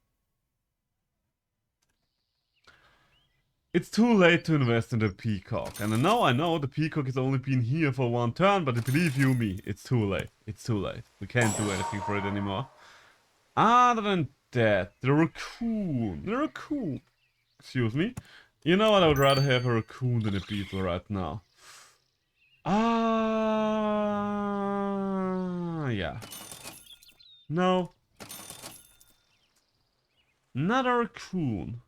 It's too late to invest in the Peacock. And I know, the Peacock has only been here for one turn, but believe you me, it's too late. It's too late. We can't do anything for it anymore. Other than that, the Raccoon. The Raccoon. Excuse me. You know what, I would rather have a Raccoon than a Beetle right now. Yeah. No. Not a Raccoon.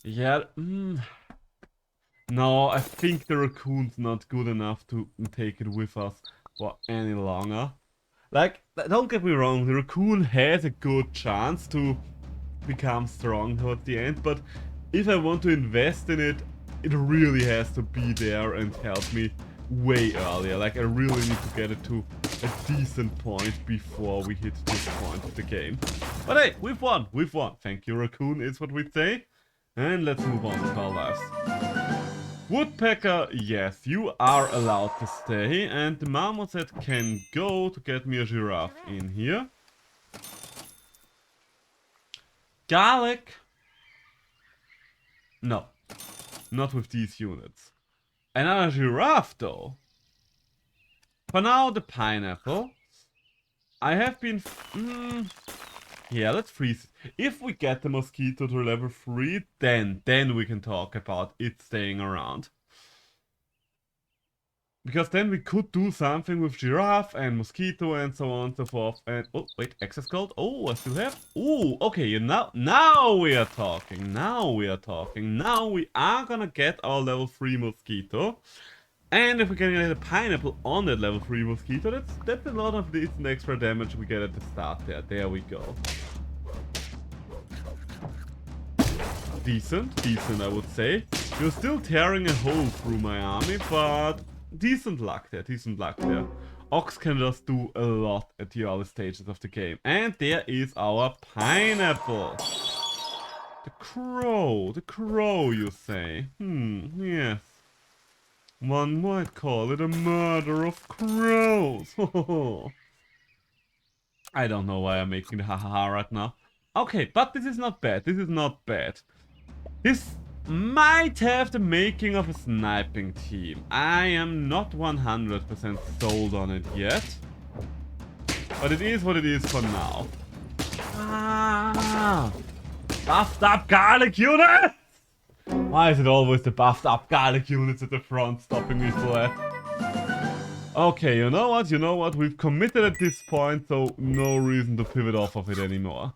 Yeah, No, I think the Raccoon's not good enough to take it with us for any longer. Like, don't get me wrong, the Raccoon has a good chance to become strong towards the end, but if I want to invest in it, it really has to be there and help me way earlier. Like, I really need to get it to a decent point before we hit this point of the game. But hey, we've won, we've won. Thank you, Raccoon, is what we'd say. And let's move on with our lives. Woodpecker, yes, you are allowed to stay. And the Marmoset can go to get me a giraffe in here. Garlic. No. Not with these units. Another giraffe though. For now, the pineapple. I have been... yeah, let's freeze. If we get the mosquito to level 3, then we can talk about it staying around. Because then we could do something with giraffe and mosquito and so on and so forth. And oh wait, access gold. Oh, I still have. Oh, okay. Now we are talking. Now we are talking. Now we are gonna get our level 3 mosquito. And if we can get a pineapple on that level 3 mosquito, that's a lot of decent extra damage we get at the start there. There we go. Decent, I would say. You're still tearing a hole through my army, but decent luck there, Ox can just do a lot at the early stages of the game. And there is our pineapple. The crow, you say? Yes. One might call it a murder of crows. I don't know why I'm making the haha right now. Okay, but this is not bad. This might have the making of a sniping team. I am not 100% sold on it yet. But it is what it is for now. Buffed up garlic units! Why is it always the buffed up garlic units at the front stopping me for that? Okay, you know what? We've committed at this point, so no reason to pivot off of it anymore.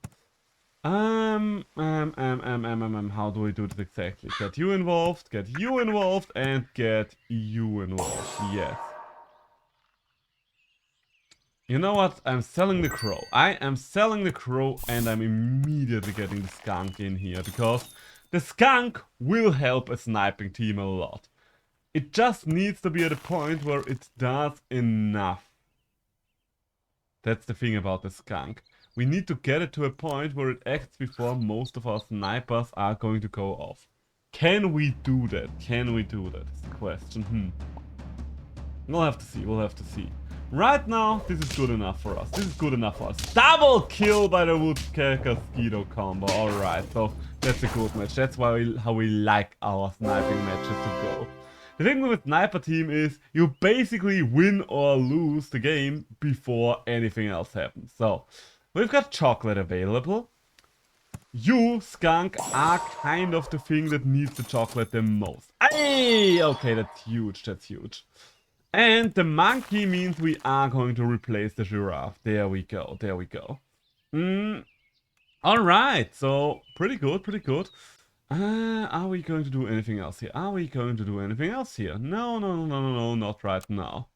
How do we do this exactly? Get you involved, and get you involved. Yes. You know what? I'm selling the crow. I am selling the crow, and I'm immediately getting the skunk in here, because the skunk will help a sniping team a lot. It just needs to be at a point where it does enough. That's the thing about the skunk. We need to get it to a point where it acts before most of our snipers are going to go off. Can we do that? Is the question. We'll have to see. Right now, this is good enough for us. Double kill by the Woodpecker Skeeto combo. Alright, so that's a good match. That's how we like our sniping matches to go. The thing with a sniper team is you basically win or lose the game before anything else happens. So, we've got chocolate available. You, skunk, are kind of the thing that needs the chocolate the most. Hey! Okay, that's huge. And the monkey means we are going to replace the giraffe. There we go. Alright, so pretty good. Are we going to do anything else here? No, not right now.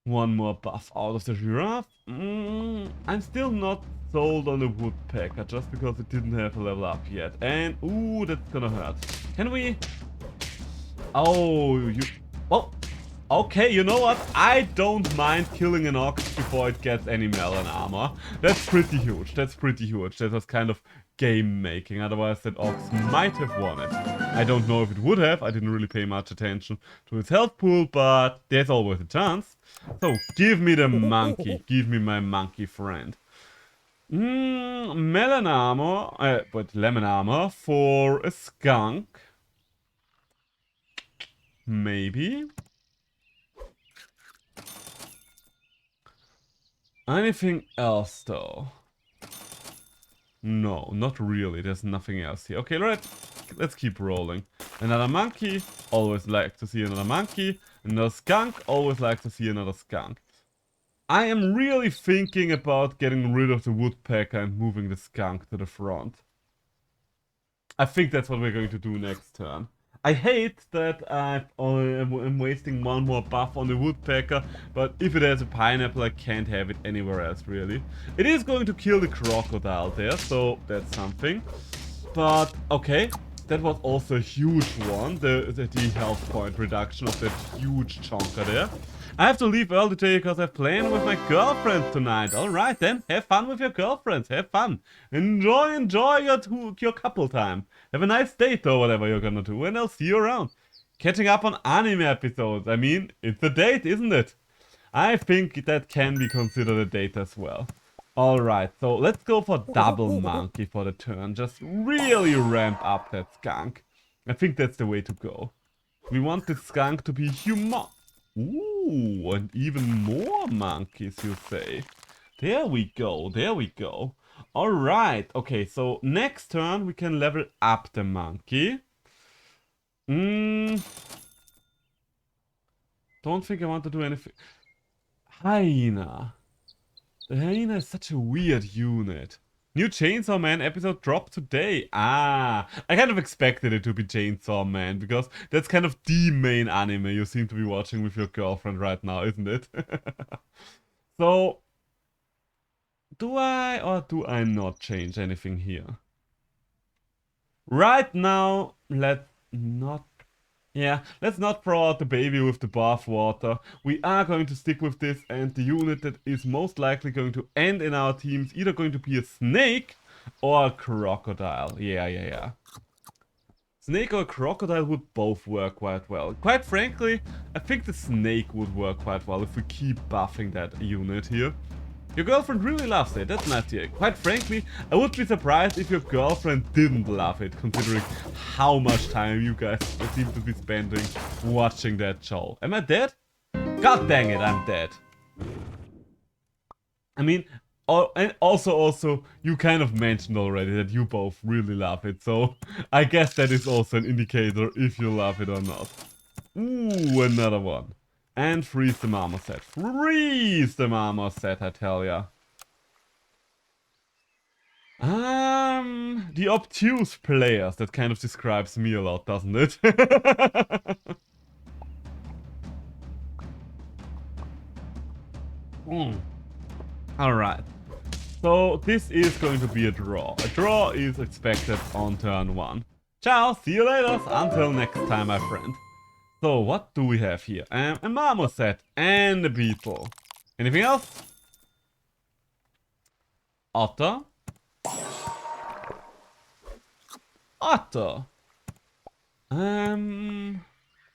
One more buff out of the giraffe. I'm still not sold on the woodpecker just because it didn't have a level up yet. And, ooh, that's gonna hurt. Can we... Oh, well, okay, you know what? I don't mind killing an ox before it gets any melon armor. That's pretty huge. That was kind of game making. Otherwise, that ox might have won it. I don't know if it would have. I didn't really pay much attention to its health pool, but there's always a chance. So, give me the monkey. Give me my monkey friend. Melon armor, lemon armor for a skunk. Maybe. Anything else though? No, not really. There's nothing else here. Okay, let's keep rolling. Another monkey, always like to see another monkey. Another skunk, always like to see another skunk. I am really thinking about getting rid of the woodpecker and moving the skunk to the front. I think that's what we're going to do next turn. I hate that I'm wasting one more buff on the woodpecker, but if it has a pineapple, I can't have it anywhere else, really. It is going to kill the crocodile there, so that's something. But, okay, that was also a huge one, the health point reduction of that huge chonker there. I have to leave early today because I'm playing with my girlfriend tonight. Alright then, have fun with your girlfriends, have fun. Enjoy your couple time. Have a nice date or whatever you're gonna do, and I'll see you around. Catching up on anime episodes, I mean, it's a date, isn't it? I think that can be considered a date as well. Alright, so let's go for double monkey for the turn. Just really ramp up that skunk. I think that's the way to go. We want the skunk to be human. Ooh, and even more monkeys, you say. There we go. Alright, okay, so next turn we can level up the monkey. Don't think I want to do anything. Hyena. The hyena is such a weird unit. New Chainsaw Man episode dropped today. Ah, I kind of expected it to be Chainsaw Man because that's kind of the main anime you seem to be watching with your girlfriend right now, isn't it? So, do I or do I not change anything here? Right now, let's not throw out the baby with the bathwater. We are going to stick with this, and the unit that is most likely going to end in our team is either going to be a snake or a crocodile. Yeah. Snake or crocodile would both work quite well. Quite frankly, I think the snake would work quite well if we keep buffing that unit here. Your girlfriend really loves it, that's nice to hear. Quite frankly, I would be surprised if your girlfriend didn't love it, considering how much time you guys seem to be spending watching that show. Am I dead? God dang it, I'm dead. I mean, and also, you kind of mentioned already that you both really love it, so I guess that is also an indicator if you love it or not. Ooh, another one. And freeze the marmoset. Freeze the marmoset, I tell ya. The obtuse players. That kind of describes me a lot, doesn't it? Alright. So, this is going to be a draw. A draw is expected on turn 1. Ciao, see you later. Until next time, my friend. So, what do we have here? A marmoset and a beetle. Anything else? Otter. Otter. Do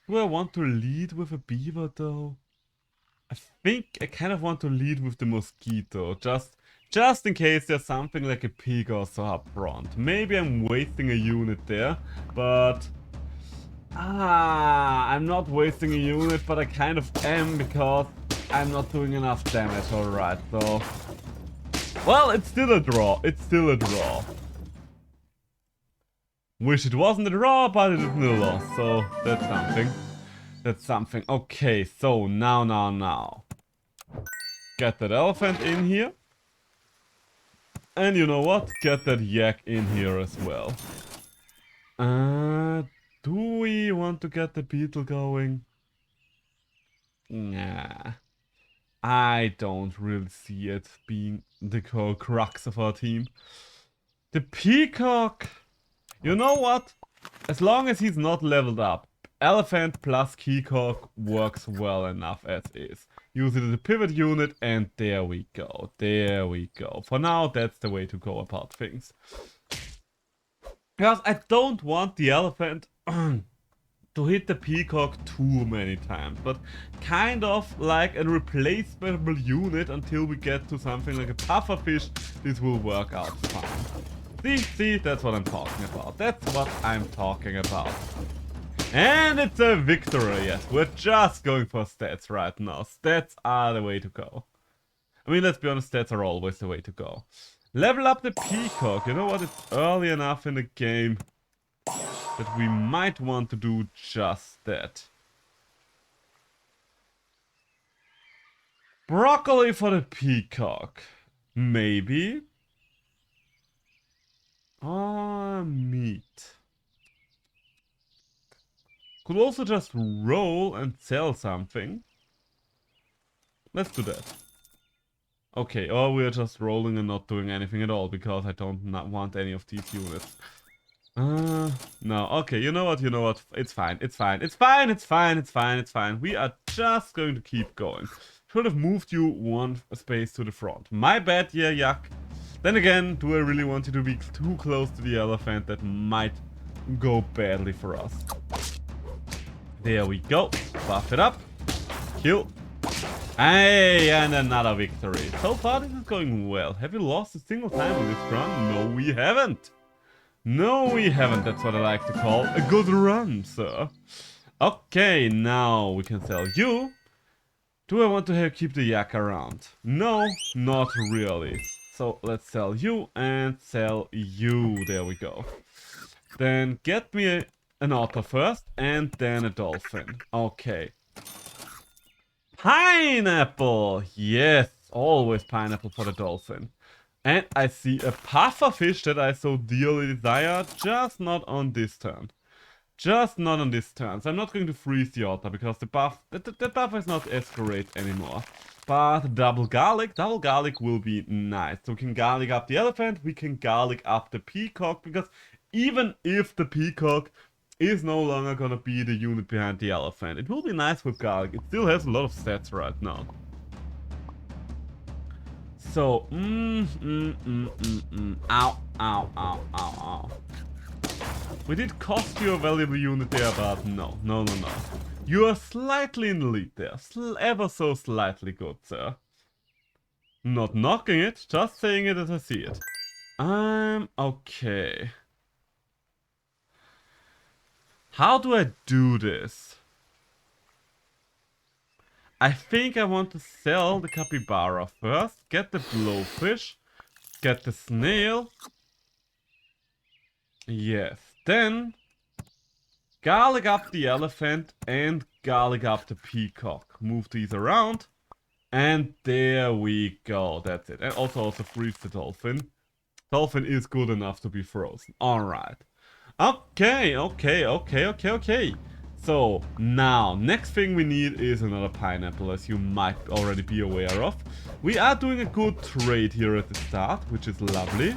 I want to lead with a beaver though? I think I kind of want to lead with the mosquito. Just in case there's something like a pig also up front. Maybe I'm wasting a unit there, but... I'm not wasting a unit, but I kind of am because I'm not doing enough damage, alright, so... Well, it's still a draw, it's still a draw. Wish it wasn't a draw, but it isn't a loss, so that's something. That's something. Okay, so now. Get that elephant in here. And you know what? Get that yak in here as well. Do we want to get the beetle going? Nah. I don't really see it being the crux of our team. The peacock! You know what? As long as he's not leveled up, elephant plus peacock works well enough as is. Use it as a pivot unit and there we go. There we go. For now, that's the way to go about things. Because I don't want the elephant to hit the peacock too many times, but kind of like a replaceable unit until we get to something like a pufferfish, this will work out fine. See, that's what I'm talking about. That's what I'm talking about. And it's a victory, yes. We're just going for stats right now. Stats are the way to go. I mean, let's be honest, stats are always the way to go. Level up the peacock. You know what? It's early enough in the game that we might want to do just that. Broccoli for the peacock. Maybe. Or meat. Could also just roll and sell something. Let's do that. Okay, or we're just rolling and not doing anything at all because I don't want any of these units. No, okay, you know what, it's fine. We are just going to keep going. Should have moved you one space to the front. My bad, yeah, yuck. Then again, do I really want you to be too close to the elephant? That might go badly for us. There we go. Buff it up. Kill. Hey, and another victory. So far, this is going well. Have we lost a single time on this run? No, we haven't. No, we haven't. That's what I like to call a good run, sir. Okay, now we can sell you. Do I want to keep the yak around? No, not really. So let's sell you and sell you. There we go. Then get me an otter first and then a dolphin. Okay. Pineapple! Yes, always pineapple for the dolphin. And I see a pufferfish that I so dearly desire, just not on this turn. Just not on this turn. So I'm not going to freeze the otter because the buff is not as great anymore. But double garlic will be nice. So we can garlic up the elephant, we can garlic up the peacock, because even if the peacock is no longer gonna be the unit behind the elephant, it will be nice with garlic. It still has a lot of stats right now. So, ow, ow, ow, ow, ow. We did cost you a valuable unit there, but no. You are slightly in the lead there. Ever so slightly good, sir. Not knocking it, just saying it as I see it. I'm okay. How do I do this? I think I want to sell the capybara first, get the blowfish, get the snail. Yes, then garlic up the elephant and garlic up the peacock. Move these around. And there we go. That's it. And also freeze the dolphin. Dolphin is good enough to be frozen. Alright. Okay. So, now, next thing we need is another pineapple, as you might already be aware of. We are doing a good trade here at the start, which is lovely.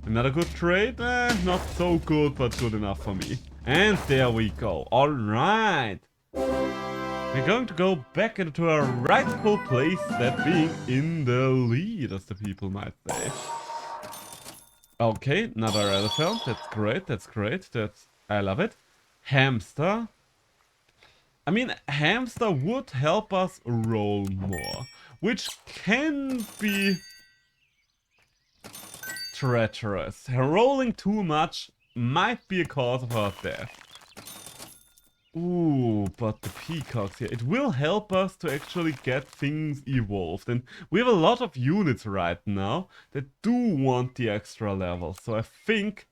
Another good trade? Not so good, but good enough for me. And there we go. Alright. We're going to go back into our rightful place, that being in the lead, as the people might say. Okay, another elephant. That's great. I love it. Hamster. I mean, hamster would help us roll more, which can be treacherous. Rolling too much might be a cause of our death. Ooh, but the peacocks here. It will help us to actually get things evolved. And we have a lot of units right now that do want the extra level. So I think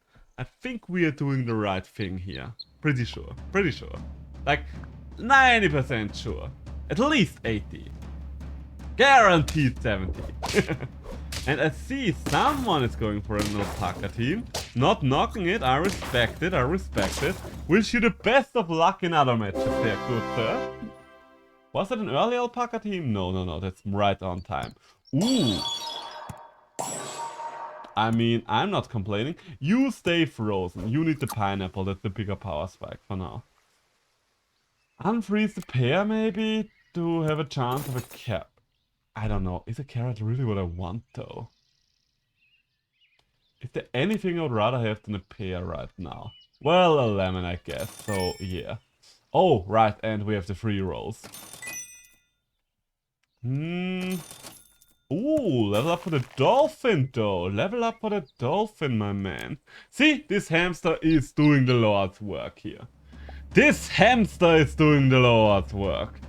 we are doing the right thing here. Pretty sure. Like, 90% sure. At least 80. Guaranteed 70. And I see someone is going for an alpaca team. Not knocking it, I respect it. Wish you the best of luck in other matches there, good sir. Was it an early alpaca team? No, that's right on time. Ooh. I mean, I'm not complaining. You stay frozen. You need the pineapple, that's the bigger power spike for now. Unfreeze the pear maybe to have a chance of a cap. I don't know. Is a carrot really what I want, though? Is there anything I would rather have than a pear right now? Well, a lemon, I guess. So, yeah. Oh, right. And we have the free rolls. Ooh, level up for the dolphin, though. Level up for the dolphin, my man. See? This hamster is doing the Lord's work here. This hamster is doing the Lord's work.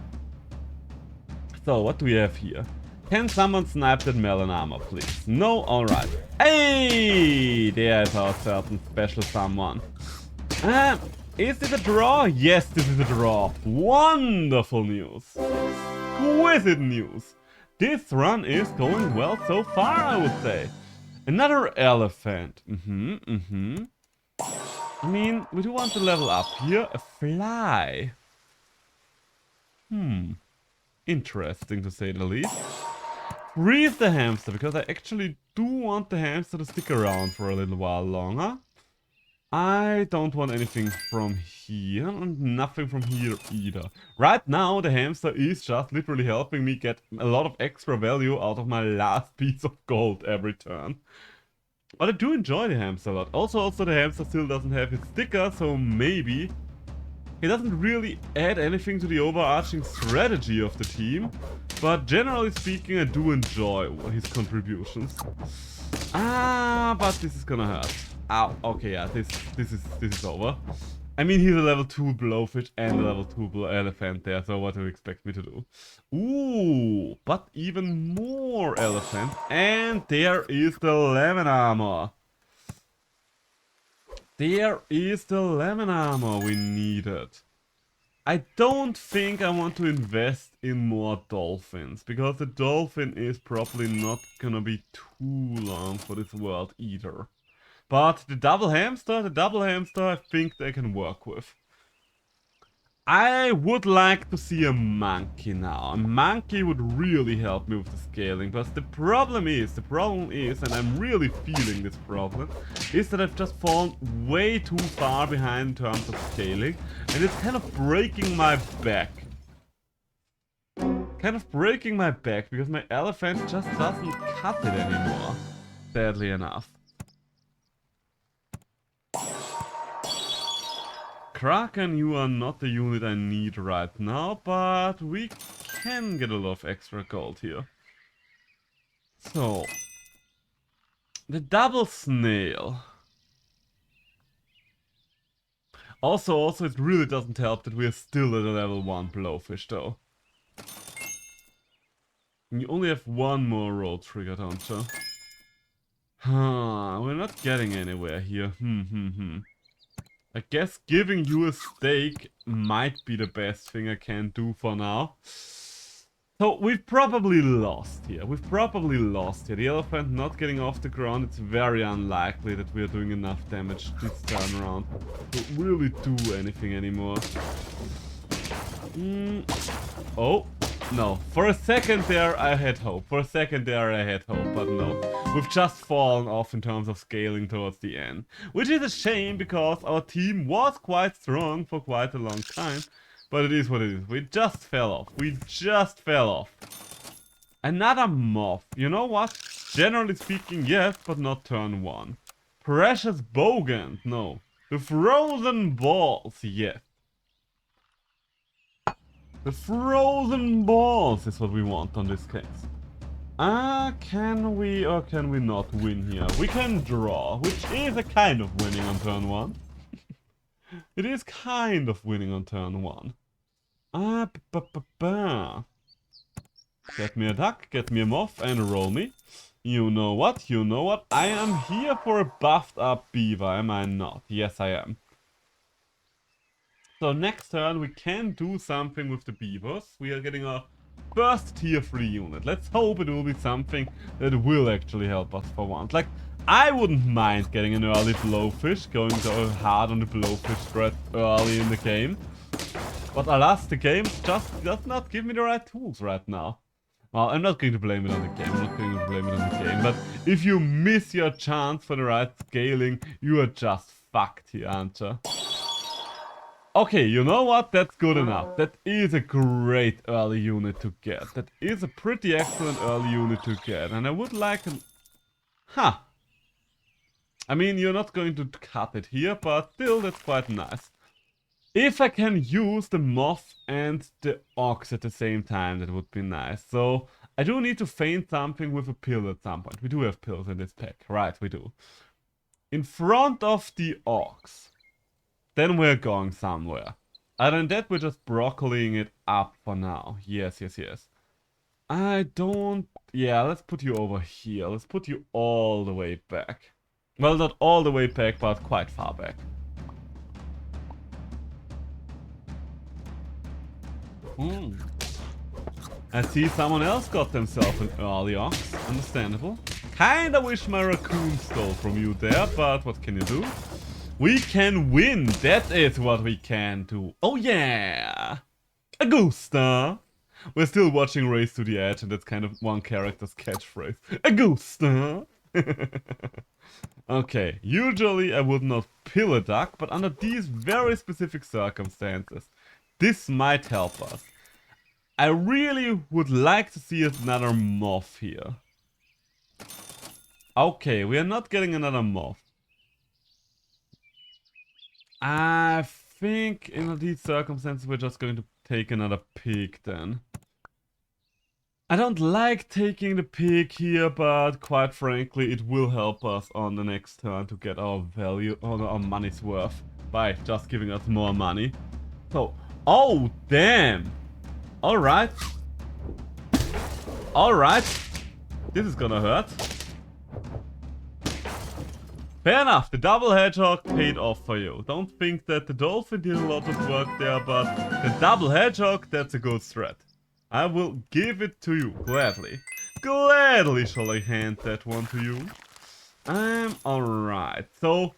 So, what do we have here? Can someone snipe that melon armor, please? No? Alright. Hey! There is our certain special someone. Is this a draw? Yes, this is a draw. Wonderful news. Exquisite news. This run is going well so far, I would say. Another elephant. I mean, we do want to level up here. A fly. Interesting to say the least. Freeze the hamster, because I actually do want the hamster to stick around for a little while longer. I don't want anything from here, and nothing from here either. Right now, the hamster is just literally helping me get a lot of extra value out of my last piece of gold every turn. But I do enjoy the hamster a lot. Also, the hamster still doesn't have his sticker, so maybe he doesn't really add anything to the overarching strategy of the team, but generally speaking, I do enjoy his contributions. But this is gonna hurt. Ow, okay, yeah, this is over. I mean, he's a level 2 blowfish and a level 2 elephant there, so what do you expect me to do? Ooh, but even more elephant, and there is the lemon armor. There is the lemon armor we needed. I don't think I want to invest in more dolphins, because the dolphin is probably not gonna be too long for this world either. But the double hamster, I think they can work with. I would like to see a monkey now. A monkey would really help me with the scaling, but the problem is, and I'm really feeling this problem, is that I've just fallen way too far behind in terms of scaling, and it's kind of breaking my back. Because my elephant just doesn't cut it anymore, sadly enough. Kraken, you are not the unit I need right now, but we can get a lot of extra gold here. So, the double snail. Also, it really doesn't help that we are still at a level 1 blowfish though. You only have one more roll trigger, don't you? We're not getting anywhere here. I guess giving you a steak might be the best thing I can do for now. So we've probably lost here. The elephant not getting off the ground. It's very unlikely that we are doing enough damage this time around to really do anything anymore. Oh, no. For a second there I had hope. But no. We've just fallen off in terms of scaling towards the end. Which is a shame, because our team was quite strong for quite a long time. But it is what it is. We just fell off. Another moth. You know what? Generally speaking, yes, but not turn 1. Precious bogans, no. The frozen balls, yes. The frozen balls is what we want on this case. Can we or can we not win here? We can draw, which is a kind of winning on turn 1. It is kind of winning on turn 1. Get me a duck, get me a moth, and roll me. You know what? I am here for a buffed up beaver, am I not? Yes, I am. So next turn we can do something with the beavers. We are getting our first tier 3 unit. Let's hope it will be something that will actually help us for once. Like, I wouldn't mind getting an early blowfish, going hard on the blowfish threat early in the game. But alas, the game just does not give me the right tools right now. Well, I'm not going to blame it on the game, but if you miss your chance for the right scaling, you are just fucked here, aren't you? Okay, you know what? That's good enough. That is a great early unit to get. That is a pretty excellent early unit to get. And I would like an... I mean, you're not going to cut it here, but still, that's quite nice. If I can use the moth and the ox at the same time, that would be nice. So, I do need to feign something with a pill at some point. We do have pills in this pack. Right, we do. In front of the ox. Then we're going somewhere. Other than that, we're just broccoliing it up for now. Yes. I don't... Yeah, let's put you over here. Let's put you all the way back. Well, not all the way back, but quite far back. I see someone else got themselves an early ox. Understandable. Kinda wish my raccoon stole from you there, but what can you do? We can win! That is what we can do. Oh yeah! Augusta! We're still watching Race to the Edge, and that's kind of one character's catchphrase. Augusta! Okay, usually I would not pill a duck, but under these very specific circumstances, this might help us. I really would like to see another moth here. Okay, we are not getting another moth. I think in these circumstances we're just going to take another pig then. I don't like taking the pig here, but quite frankly it will help us on the next turn to get our value, or our money's worth, by just giving us more money. So, oh damn! Alright. Alright. This is gonna hurt. Fair enough, the double hedgehog paid off for you. Don't think that the dolphin did a lot of work there, but the double hedgehog, that's a good strat. I will give it to you, gladly. Gladly shall I hand that one to you. Alright, so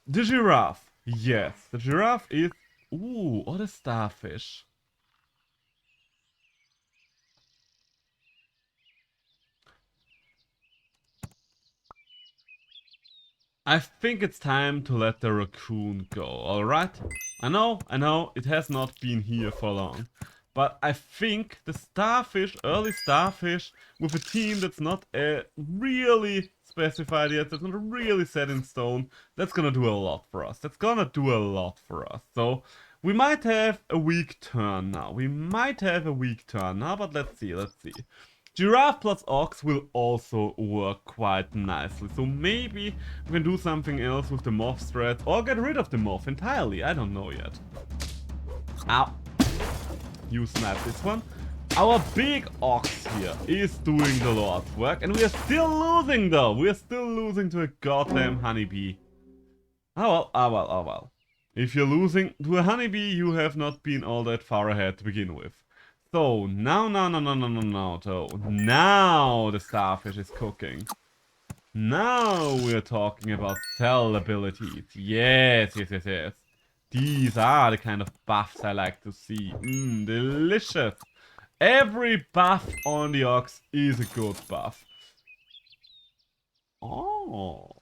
the giraffe. Yes, the giraffe is... Ooh, or the starfish. I think it's time to let the raccoon go, alright? I know, it has not been here for long. But I think the starfish, early starfish, with a team that's not really specified yet, that's not really set in stone, that's gonna do a lot for us. That's gonna do a lot for us. So, we might have a weak turn now. But let's see. Giraffe plus ox will also work quite nicely. So maybe we can do something else with the moth strat or get rid of the moth entirely. I don't know yet. Ow. You snap this one. Our big ox here is doing the Lord's work, and we are still losing though. We are still losing to a goddamn honeybee. Oh well. If you're losing to a honeybee, you have not been all that far ahead to begin with. So, now the starfish is cooking. Now we're talking about cell abilities. Yes. These are the kind of buffs I like to see. Delicious. Every buff on the ox is a good buff. Oh.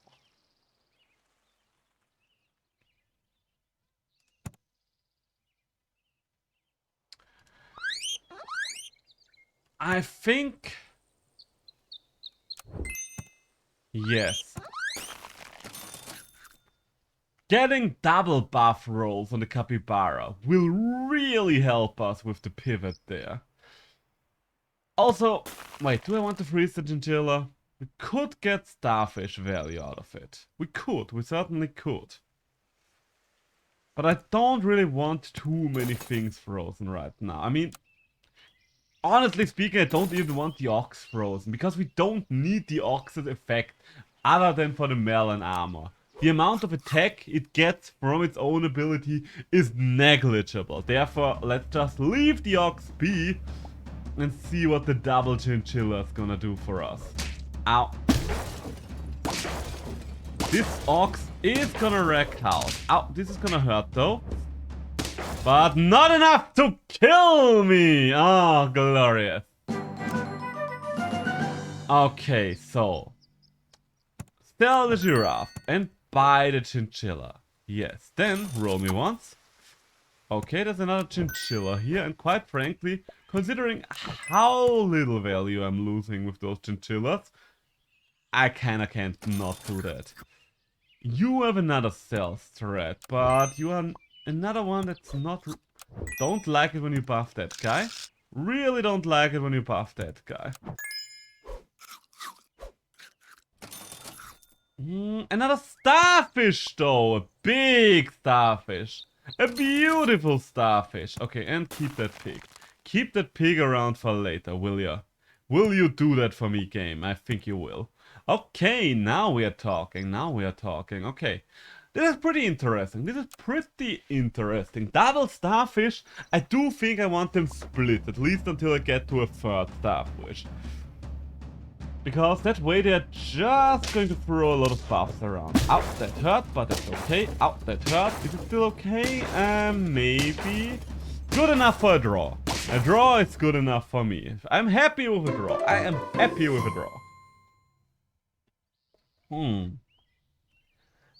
I think... Yes. Getting double buff rolls on the capybara will really help us with the pivot there. Also, wait, do I want to freeze the chinchilla? We could get starfish value out of it. We certainly could. But I don't really want too many things frozen right now. I mean, honestly speaking, I don't even want the ox frozen, because we don't need the ox's effect other than for the melon armor. The amount of attack it gets from its own ability is negligible. Therefore, let's just leave the ox be and see what the double chinchilla is gonna do for us. Ow. This ox is gonna wreck house. Ow, this is gonna hurt though. But not enough to kill me! Oh, glorious. Okay, so. Sell the giraffe and buy the chinchilla. Yes, then roll me once. Okay, there's another chinchilla here, and quite frankly, considering how little value I'm losing with those chinchillas, I kinda can't not do that. You have another cell strat, but you are another one that's not... Don't like it when you buff that guy. Really don't like it when you buff that guy. Another starfish though! A big starfish. A beautiful starfish. Okay, and keep that pig. Keep that pig around for later, will ya? Will you do that for me, game? I think you will. Okay, now we are talking. Okay. This is pretty interesting. Double starfish. I do think I want them split, at least until I get to a third starfish. Because that way they're just going to throw a lot of buffs around. Ow, that hurt, but that's okay. Ow, that hurt. Is it still okay? Maybe. Good enough for a draw. A draw is good enough for me. I'm happy with a draw.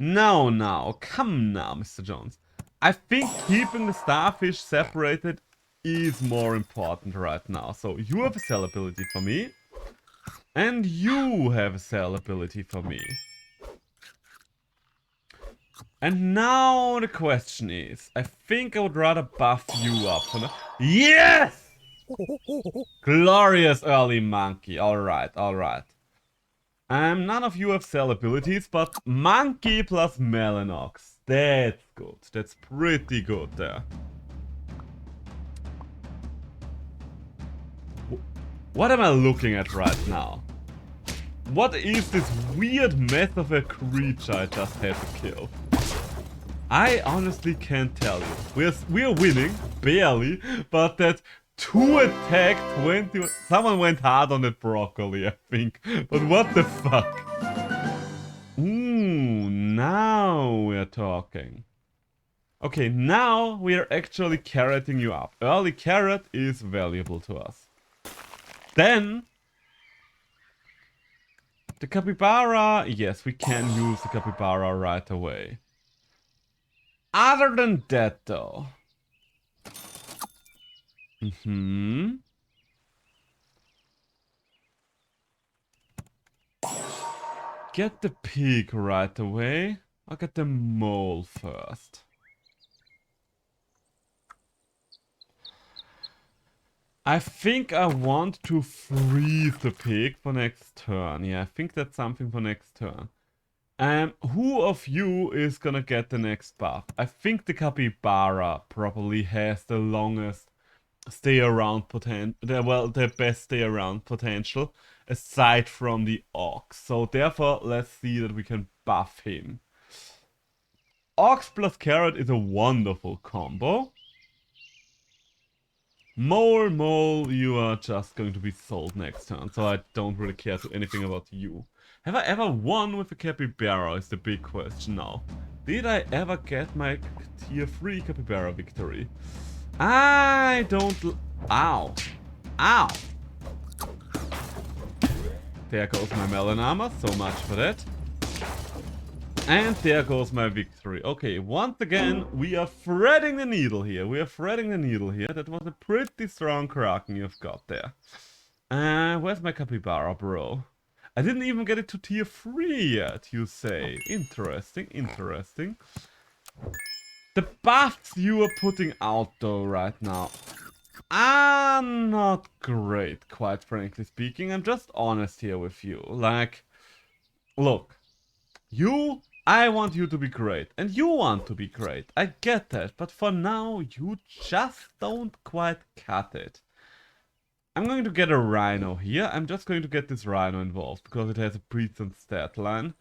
Now, come now, Mr. Jones. I think keeping the starfish separated is more important right now. So you have a cell ability for me. And you have a cell ability for me. And now the question is, I think I would rather buff you up for now. Yes! Glorious early monkey. Alright. None of you have cell abilities, but monkey plus Melanox. That's good. That's pretty good there. What am I looking at right now? What is this weird mess of a creature I just had to kill? I honestly can't tell you. We're winning, barely, but that 2 attack, 20... Someone went hard on that broccoli, I think. But what the fuck? Ooh, now we're talking. Okay, now we are actually carroting you up. Early carrot is valuable to us. Then... the capybara... Yes, we can use the capybara right away. Other than that, though... Get the pig right away. I'll get the mole first. I think I want to freeze the pig for next turn. Yeah, I think that's something for next turn. Who of you is gonna get the next buff? I think the capybara probably has the longest stay around potential. Well, the best stay around potential aside from the ox. So therefore, let's see that we can buff him. Ox plus carrot is a wonderful combo. Mole, you are just going to be sold next turn, so I don't really care to anything about you. Have I ever won with a capybara is the big question now. Did I ever get my tier 3 capybara victory? I don't... Ow. Ow. There goes my melon armor, so much for that. And there goes my victory. Okay, once again, we are threading the needle here. That was a pretty strong Kraken you've got there. Where's my capybara, bro? I didn't even get it to tier 3 yet, you say. Interesting. The buffs you are putting out, though, right now are not great, quite frankly speaking. I'm just honest here with you. Like, look. I want you to be great, and you want to be great. I get that, but for now, you just don't quite cut it. I'm going to get a rhino here. I'm just going to get this rhino involved, because it has a decent stat line.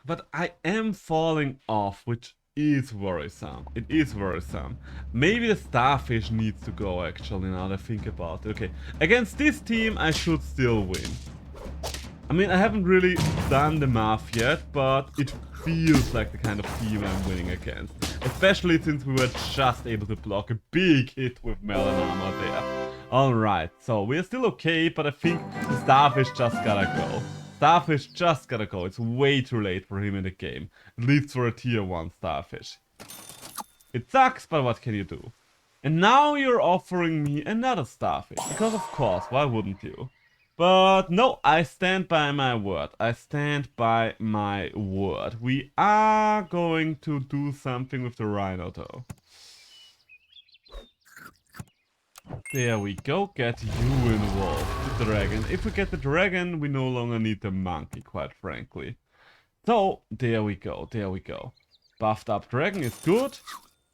But I am falling off, which is worrisome. It is worrisome. Maybe the starfish needs to go, actually, now that I think about it. Okay, against this team, I should still win. I mean, I haven't really done the math yet, but it feels like the kind of team I'm winning against. Especially since we were just able to block a big hit with melon armor there. Alright, so we're still okay, but I think the starfish just gotta go. Starfish just gotta go. It's way too late for him in the game. At least for a tier 1 starfish. It sucks, but what can you do? And now you're offering me another starfish. Because of course, why wouldn't you? But no, I stand by my word. We are going to do something with the rhino though. There we go, get you involved. The dragon. If we get the dragon, we no longer need the monkey, quite frankly. So, there we go. Buffed up dragon is good.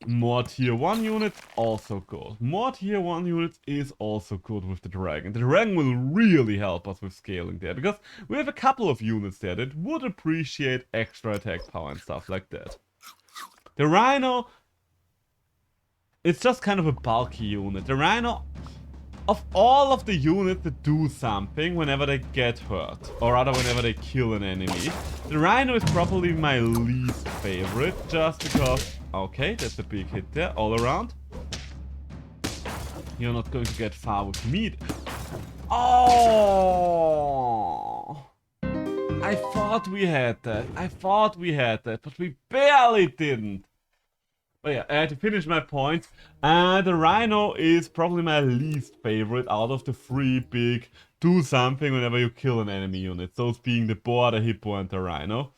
More tier 1 units, also good. More tier 1 units is also good with the dragon. The dragon will really help us with scaling there, because we have a couple of units there that would appreciate extra attack power and stuff like that. The rhino... it's just kind of a bulky unit. The rhino, of all of the units that do something whenever they get hurt, or rather whenever they kill an enemy, the rhino is probably my least favorite, just because... Okay, that's a big hit there, all around. You're not going to get far with me. Oh! I thought we had that, but we barely didn't. But yeah, I had to finish my point. The rhino is probably my least favorite out of the 3 big do something whenever you kill an enemy unit. Those being the boar, the hippo, and the rhino.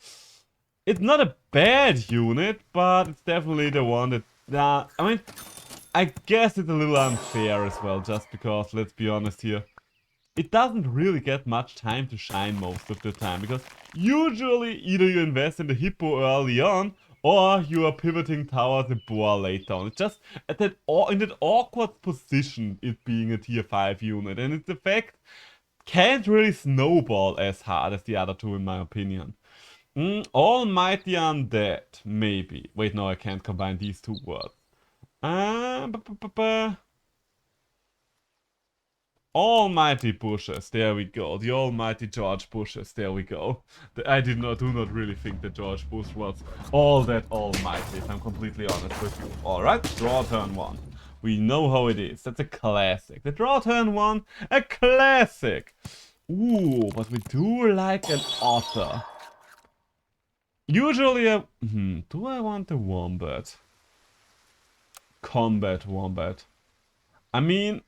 It's not a bad unit, but it's definitely the one that... I mean, I guess it's a little unfair as well, just because, let's be honest here, it doesn't really get much time to shine most of the time, because usually either you invest in the hippo early on, or you are pivoting towards a boar later on. It's just at that in that awkward position, it being a tier 5 unit, and its effect can't really snowball as hard as the other two, in my opinion. Almighty Undead, maybe. Wait, no, I can't combine these two words. Almighty Bushes, there we go. The almighty George Bushes, there we go. I do not really think that George Bush was all that almighty, if I'm completely honest with you. Alright, draw turn 1. We know how it is. That's a classic. The draw turn 1, a classic. Ooh, but we do like an otter. Usually do I want a wombat? Combat wombat. I mean,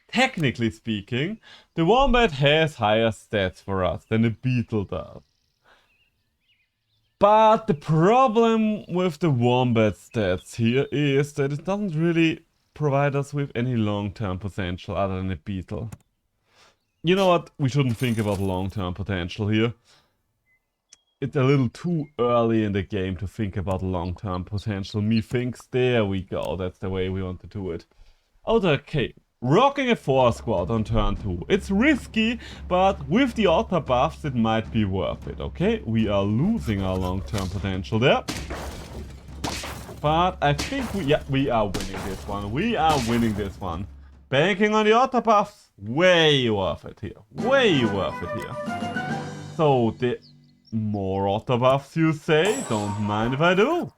technically speaking, the wombat has higher stats for us than the beetle does. But the problem with the wombat stats here is that it doesn't really provide us with any long-term potential other than a beetle. You know what? We shouldn't think about long-term potential here. It's a little too early in the game to think about long-term potential. Methinks, there we go. That's the way we want to do it. Okay. Rocking a 4 squad on turn 2. It's risky, but with the otter buffs it might be worth it, okay? We are losing our long-term potential there. But I think we are winning this one. We are winning this one. Banking on the otter buffs, way worth it here. Way worth it here. So the more otter buffs you say, don't mind if I do.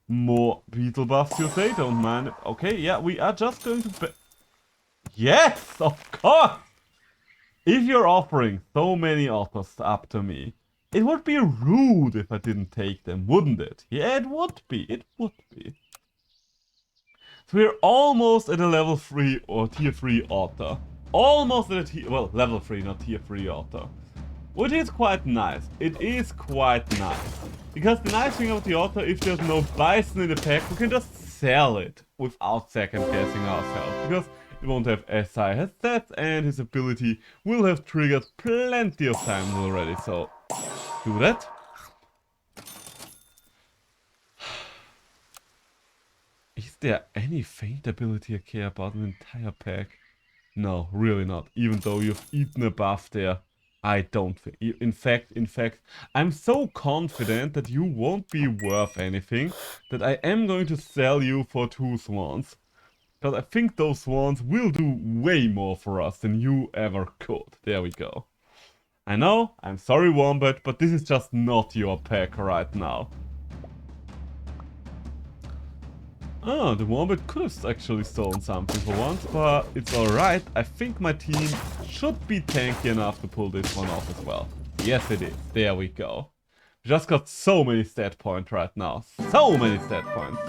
More beetle buffs you say, don't mind. Okay, yeah, we are just going to... Yes, of course! If you're offering so many otters up to me, it would be rude if I didn't take them, wouldn't it? Yeah, it would be. It would be. So we're almost at a level 3 or tier 3 otter. Almost at a well, level 3, not tier 3 otter. Which is quite nice. It is quite nice. Because the nice thing about the otter, if there's no bison in the pack, we can just sell it without second guessing ourselves. Because it won't have as high as stats, and his ability will have triggered plenty of times already, so do that. Is there any feint ability I care about an entire pack? No, really not. Even though you've eaten a buff there, I don't think. In fact, I'm so confident that you won't be worth anything that I am going to sell you for 2 swans. Because I think those swans will do way more for us than you ever could. There we go. I know, I'm sorry Wombat, but this is just not your pack right now. Oh, the Wombat could have actually stolen something for once, but it's alright. I think my team should be tanky enough to pull this one off as well. Yes it is. There we go. We just got so many stat points right now. So many stat points.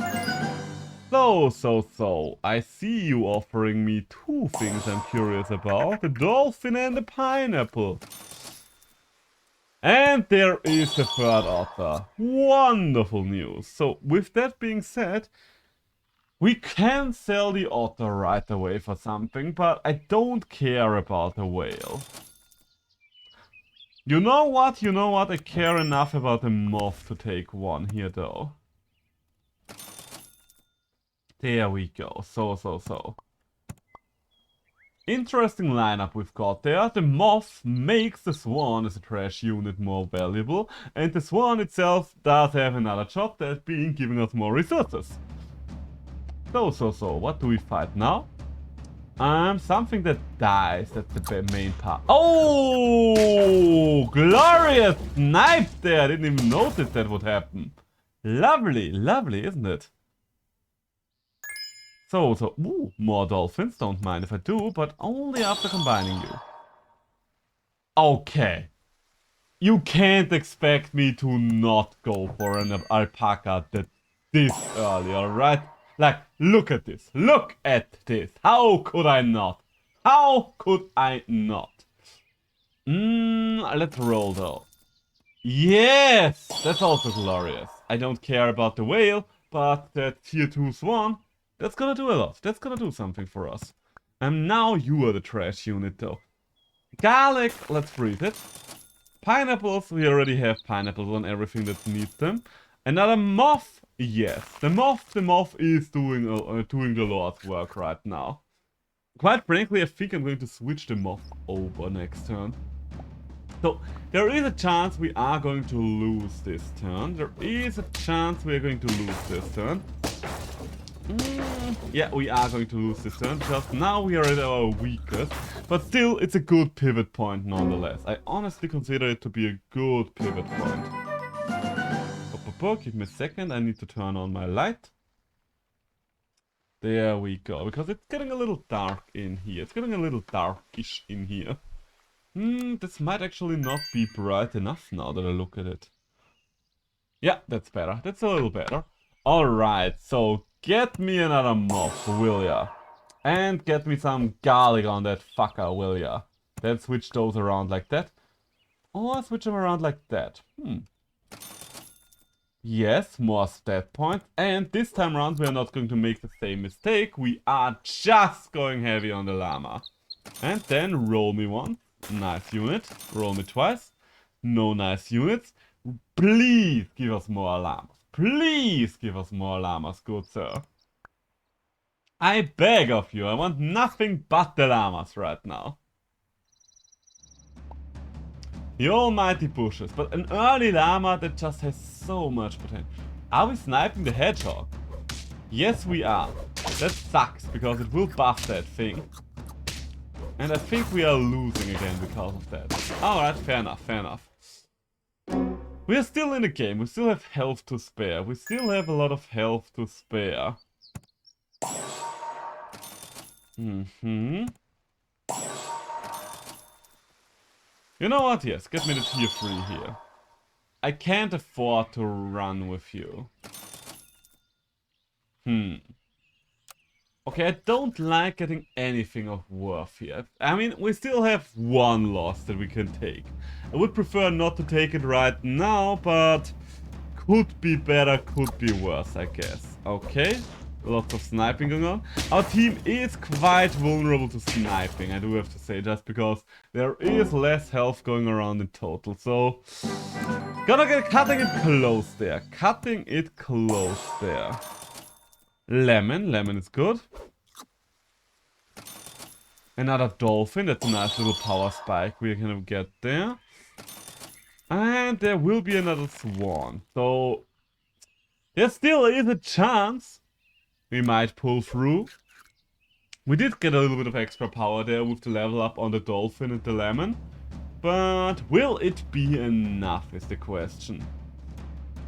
So, I see you offering me 2 things I'm curious about. The dolphin and the pineapple. And there is the 3rd otter. Wonderful news. So, with that being said, we can sell the otter right away for something, but I don't care about the whale. You know what? I care enough about the moth to take 1 here though. There we go. So. Interesting lineup we've got there. The moth makes the swan as a trash unit more valuable, and the swan itself does have another job, that being giving us more resources. So. What do we fight now? Something that dies. That's the main part. Oh! Glorious snipe there! I didn't even notice that would happen. Lovely, isn't it? So, ooh, more dolphins, don't mind if I do, but only after combining you. Okay. You can't expect me to not go for an alpaca this early, alright? Like, look at this. Look at this. How could I not? How could I not? Let's roll though. Yes! That's also glorious. I don't care about the whale, but that tier 2 swan, that's gonna do a lot. That's gonna do something for us. And now you are the trash unit though. Garlic, let's freeze it. Pineapples, we already have pineapples on everything that needs them. Another moth? Yes. The moth is doing the Lord's work right now. Quite frankly, I think I'm going to switch the moth over next turn. So, there is a chance we are going to lose this turn. There is a chance we are going to lose this turn. Yeah, we are going to lose this turn, because now we are at our weakest. But still, it's a good pivot point nonetheless. I honestly consider it to be a good pivot point. Give me a second, I need to turn on my light. There we go, because it's getting a little dark in here. It's getting a little darkish in here. This might actually not be bright enough now that I look at it. Yeah, that's better. That's a little better. Alright, so get me another moth, will ya? And get me some garlic on that fucker, will ya? Then switch those around like that. Or switch them around like that. Yes, more stat points. And this time around we are not going to make the same mistake. We are just going heavy on the llama. And then roll me one. Nice unit. Roll me twice. No nice units. Please give us more llamas. Please give us more llamas, good sir. I beg of you, I want nothing but the llamas right now. The almighty bushes, but an early llama that just has so much potential. Are we sniping the hedgehog? Yes, we are. That sucks, because it will buff that thing. And I think we are losing again because of that. Alright, fair enough, fair enough. We are still in the game, we still have health to spare. We still have a lot of health to spare. You know what? Yes, get me the tier 3 here. I can't afford to run with you. Okay, I don't like getting anything of worth here. I mean, we still have one loss that we can take. I would prefer not to take it right now, but could be better, could be worse, I guess. Okay, lots of sniping going on. Our team is quite vulnerable to sniping, I do have to say, just because there is less health going around in total. So, gonna get cutting it close there. Cutting it close there. Lemon is good. Another dolphin, that's a nice little power spike we can get there. And there will be another swan. So, there still is a chance we might pull through. We did get a little bit of extra power there with the level up on the dolphin and the lemon. But will it be enough is the question.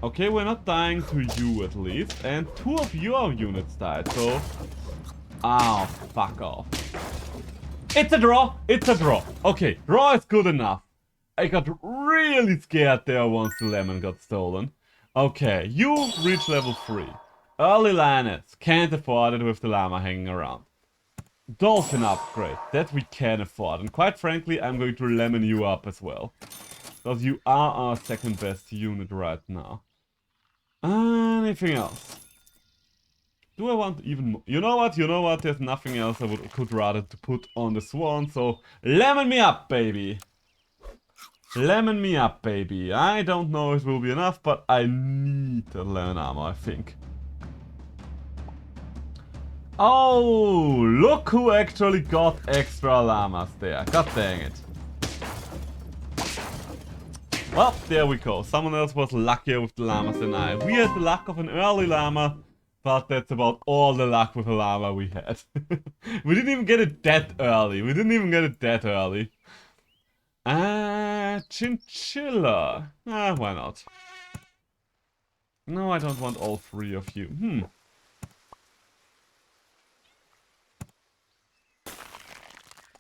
Okay, we're not dying to you at least. And 2 of your units died, so... Oh, fuck off. It's a draw! It's a draw! Okay, draw is good enough. I got really scared there once the lemon got stolen. Okay, you reach level 3. Early lioness, can't afford it with the llama hanging around. Dolphin upgrade, that we can afford. And quite frankly, I'm going to lemon you up as well. Because you are our second best unit right now. Anything else? Do I want even more? You know what? There's nothing else I could rather to put on the swan. So, lemon me up, baby. Lemon me up, baby. I don't know if it will be enough, but I need the lemon armor, I think. Oh, look who actually got extra llamas there. God dang it. Well, there we go. Someone else was luckier with the llamas than I. We had the luck of an early llama, but that's about all the luck with a llama we had. We didn't even get it that early. Chinchilla. Why not? No, I don't want all 3 of you.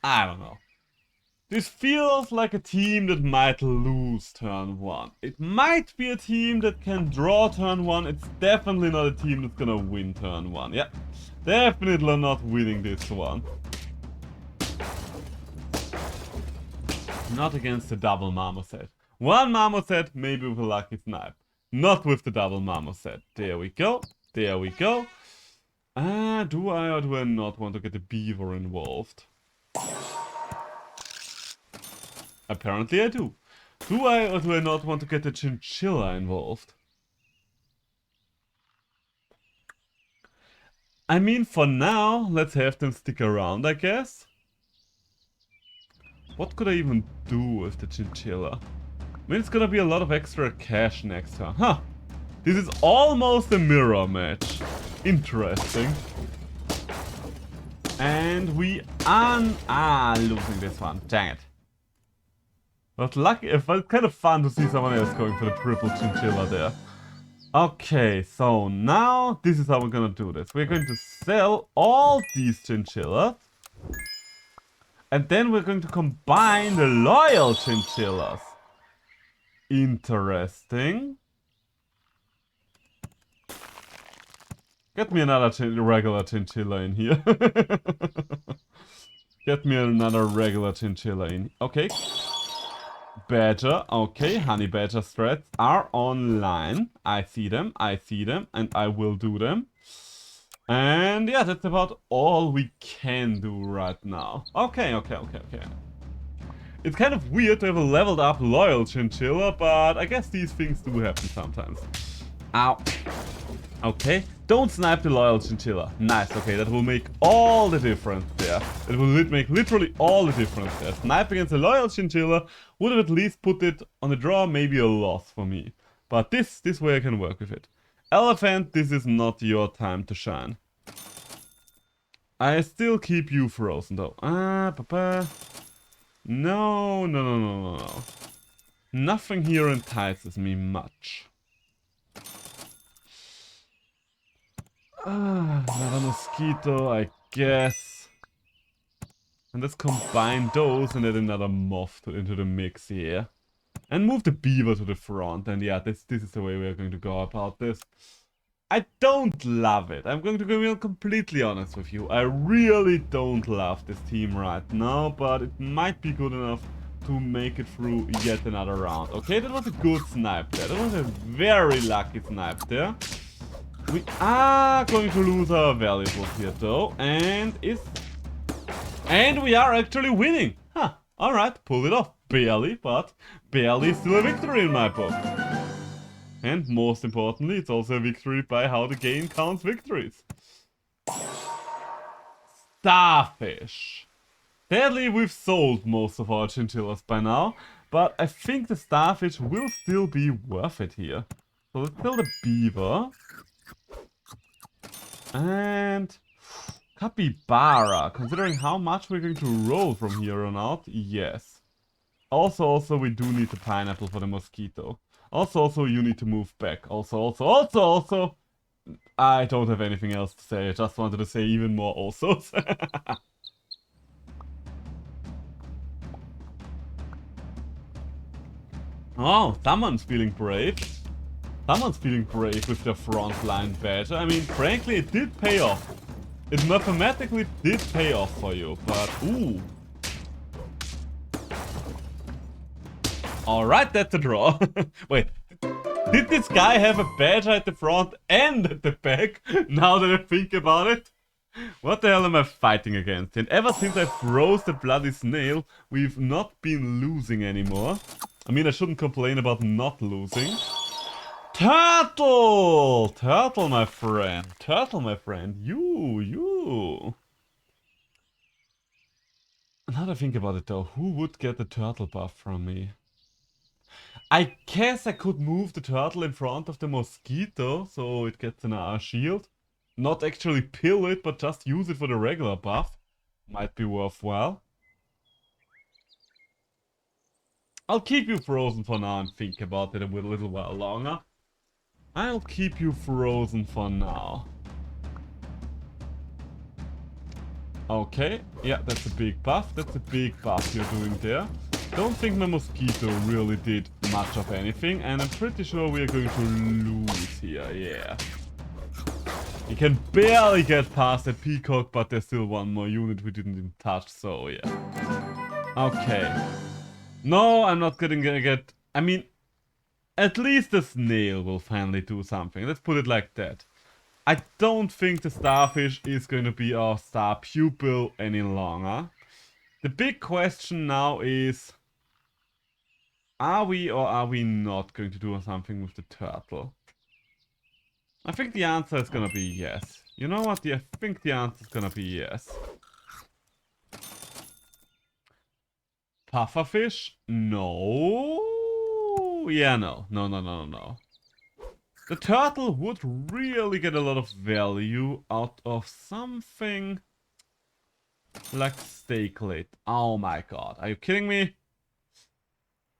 I don't know. This feels like a team that might lose turn 1. It might be a team that can draw turn 1. It's definitely not a team that's gonna win turn 1. Yeah, definitely not winning this one. Not against the double marmoset. One marmoset, maybe with a lucky snipe. Not with the double marmoset. There we go. There we go. Do I or do I not want to get the beaver involved? Apparently I do. Do I or do I not want to get the chinchilla involved? I mean, for now, let's have them stick around, I guess. What could I even do with the chinchilla? I mean, it's gonna be a lot of extra cash next time. Huh. This is almost a mirror match. Interesting. And we are losing this one. Dang it. But lucky, it felt kind of fun to see someone else going for the triple chinchilla there. Okay, so now this is how we're gonna do this. We're going to sell all these chinchillas. And then we're going to combine the loyal chinchillas. Interesting. Get me another regular chinchilla in here. Get me another regular chinchilla in. Okay. Badger. Okay, honey badger strats are online. I see them, and I will do them. And yeah, that's about all we can do right now. Okay. It's kind of weird to have a leveled up loyal chinchilla, but I guess these things do happen sometimes. Ow. Okay, don't snipe the loyal chinchilla. Nice, okay, that will make all the difference there. It will make literally all the difference there. Snipe against a loyal chinchilla would have at least put it on the draw, maybe a loss for me. But this way I can work with it. Elephant, this is not your time to shine. I still keep you frozen though. No. Nothing here entices me much. Another mosquito, I guess. And let's combine those and add another moth into the mix here. And move the beaver to the front. And yeah, this is the way we're going to go about this. I don't love it. I'm going to be completely honest with you. I really don't love this team right now, but it might be good enough to make it through yet another round. Okay, that was a good snipe there. That was a very lucky snipe there. We are going to lose our valuables here though, and we are actually winning. Huh, alright, pull it off. Barely, but barely still a victory in my book. And most importantly, it's also a victory by how the game counts victories. Starfish. Sadly, we've sold most of our chinchillas by now, but I think the starfish will still be worth it here. So let's kill the beaver. And capybara, considering how much we're going to roll from here on out, yes. Also, we do need the pineapple for the mosquito. Also, you need to move back. Also, I don't have anything else to say. I just wanted to say even more alsos. Oh, someone's feeling brave. Someone's feeling brave with their frontline badger. I mean, frankly, it did pay off. It mathematically did pay off for you, but ooh. Alright, that's a draw. Wait, did this guy have a badger at the front and at the back? Now that I think about it. What the hell am I fighting against? And ever since I froze the bloody snail, we've not been losing anymore. I mean, I shouldn't complain about not losing. Turtle! Turtle, my friend. Turtle, my friend. You. Now that I think about it though, who would get the turtle buff from me? I guess I could move the turtle in front of the mosquito, so it gets an shield. Not actually pill it, but just use it for the regular buff. Might be worthwhile. I'll keep you frozen for now and think about it a little while longer. I'll keep you frozen for now. Okay, yeah, that's a big buff. That's a big buff you're doing there. Don't think my mosquito really did much of anything, and I'm pretty sure we're going to lose here, yeah. You can barely get past that peacock, but there's still one more unit we didn't even touch, so yeah. Okay. No, I'm not gonna get... I mean, at least the snail will finally do something. Let's put it like that. I don't think the starfish is going to be our star pupil any longer. The big question now is... Are we or are we not going to do something with the turtle? I think the answer is gonna be yes. You know what? I think the answer is gonna be yes. Pufferfish? No. Yeah, no. No. The turtle would really get a lot of value out of something like Stakelate. Oh my god. Are you kidding me?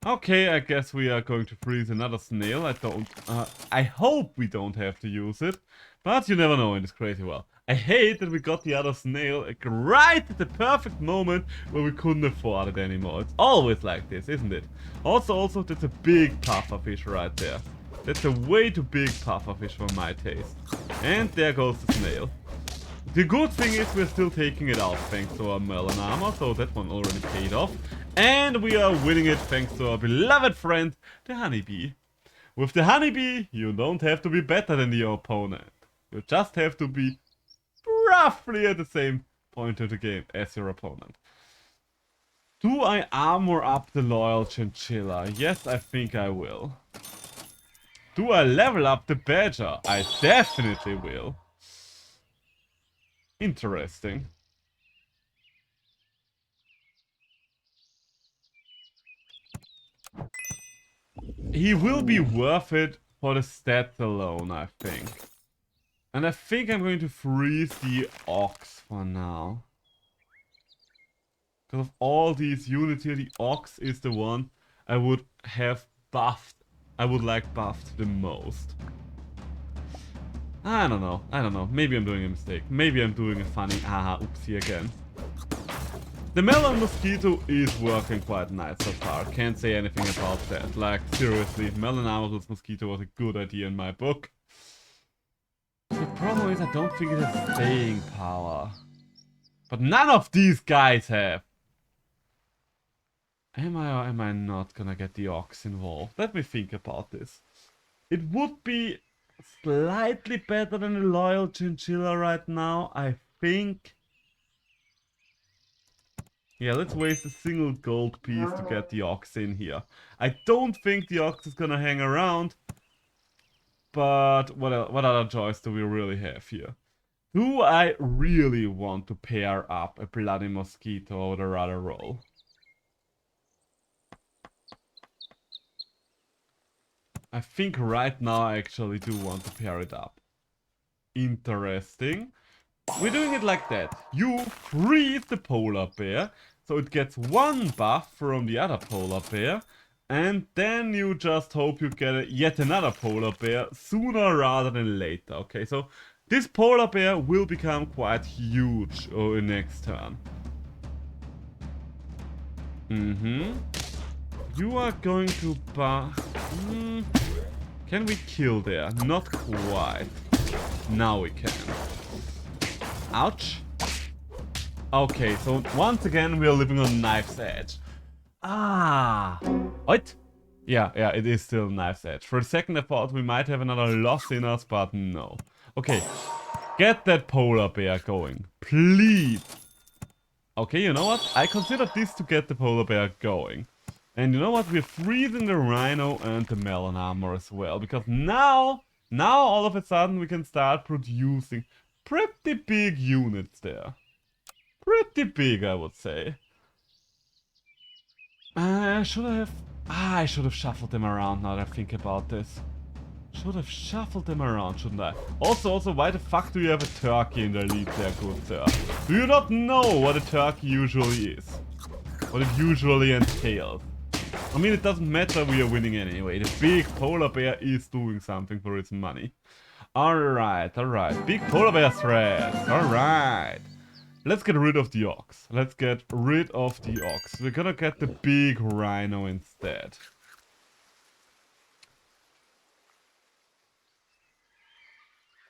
Okay, I guess we are going to freeze another snail. I hope we don't have to use it. But you never know in this crazy world. I hate that we got the other snail like, right at the perfect moment where we couldn't afford it anymore. It's always like this, isn't it? Also, that's a big pufferfish right there. That's a way too big pufferfish for my taste. And there goes the snail. The good thing is we're still taking it out thanks to our melon armor, so that one already paid off. And we are winning it thanks to our beloved friend, the honeybee. With the honeybee, you don't have to be better than your opponent. You just have to be roughly at the same point of the game as your opponent. Do I armor up the loyal chinchilla? Yes, I think I will. Do I level up the badger? I definitely will. Interesting. He will be worth it for the stats alone, I think. And I think I'm going to freeze the ox for now. Because of all these units here, the ox is the one I would have buffed. I would like buffed the most. I don't know. Maybe I'm doing a mistake. Maybe I'm doing a funny haha oopsie again. The melon mosquito is working quite nice so far. Can't say anything about that. Like, seriously, melon armorless mosquito was a good idea in my book. The problem is I don't think it has staying power. But none of these guys have. Am I or am I not gonna get the ox involved? Let me think about this. It would be slightly better than a loyal chinchilla right now, I think. Yeah, let's waste a single gold piece to get the ox in here. I don't think the ox is gonna hang around. But what other choice do we really have here? Do I really want to pair up a bloody mosquito or would I rather roll? I think right now I actually do want to pair it up. Interesting. We're doing it like that. You freeze the polar bear, so it gets one buff from the other polar bear, and then you just hope you get yet another polar bear sooner rather than later. Okay, so this polar bear will become quite huge in next turn. You are going to buff... Can we kill there? Not quite. Now we can. Ouch. Okay, so once again we are living on knife's edge. Ah. What? Yeah, it is still knife's edge. For a second I thought we might have another loss in us, but no. Okay. Get that polar bear going. Please. Okay, you know what? I considered this to get the polar bear going. And you know what? We're freezing the rhino and the melon armor as well. Because now all of a sudden we can start producing pretty big units there. Pretty big, I would say. I should have shuffled them around now that I think about this. Should have shuffled them around, shouldn't I? Also, why the fuck do you have a turkey in the lead there, good sir? Do you not know what a turkey usually is? What it usually entails? I mean, it doesn't matter, we are winning anyway. The big polar bear is doing something for its money. Alright. Big polar bear threats. Alright. Let's get rid of the ox. We're gonna get the big rhino instead.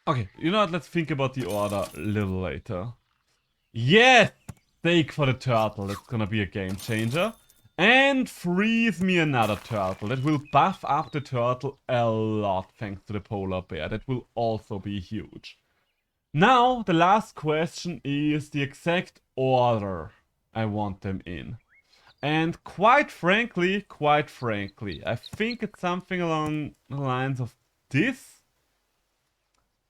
Okay, you know what? Let's think about the order a little later. Yes! Steak for the turtle. That's gonna be a game changer. And freeze me another turtle. That will buff up the turtle a lot thanks to the polar bear. That will also be huge. Now, the last question is the exact order I want them in. And quite frankly, I think it's something along the lines of this.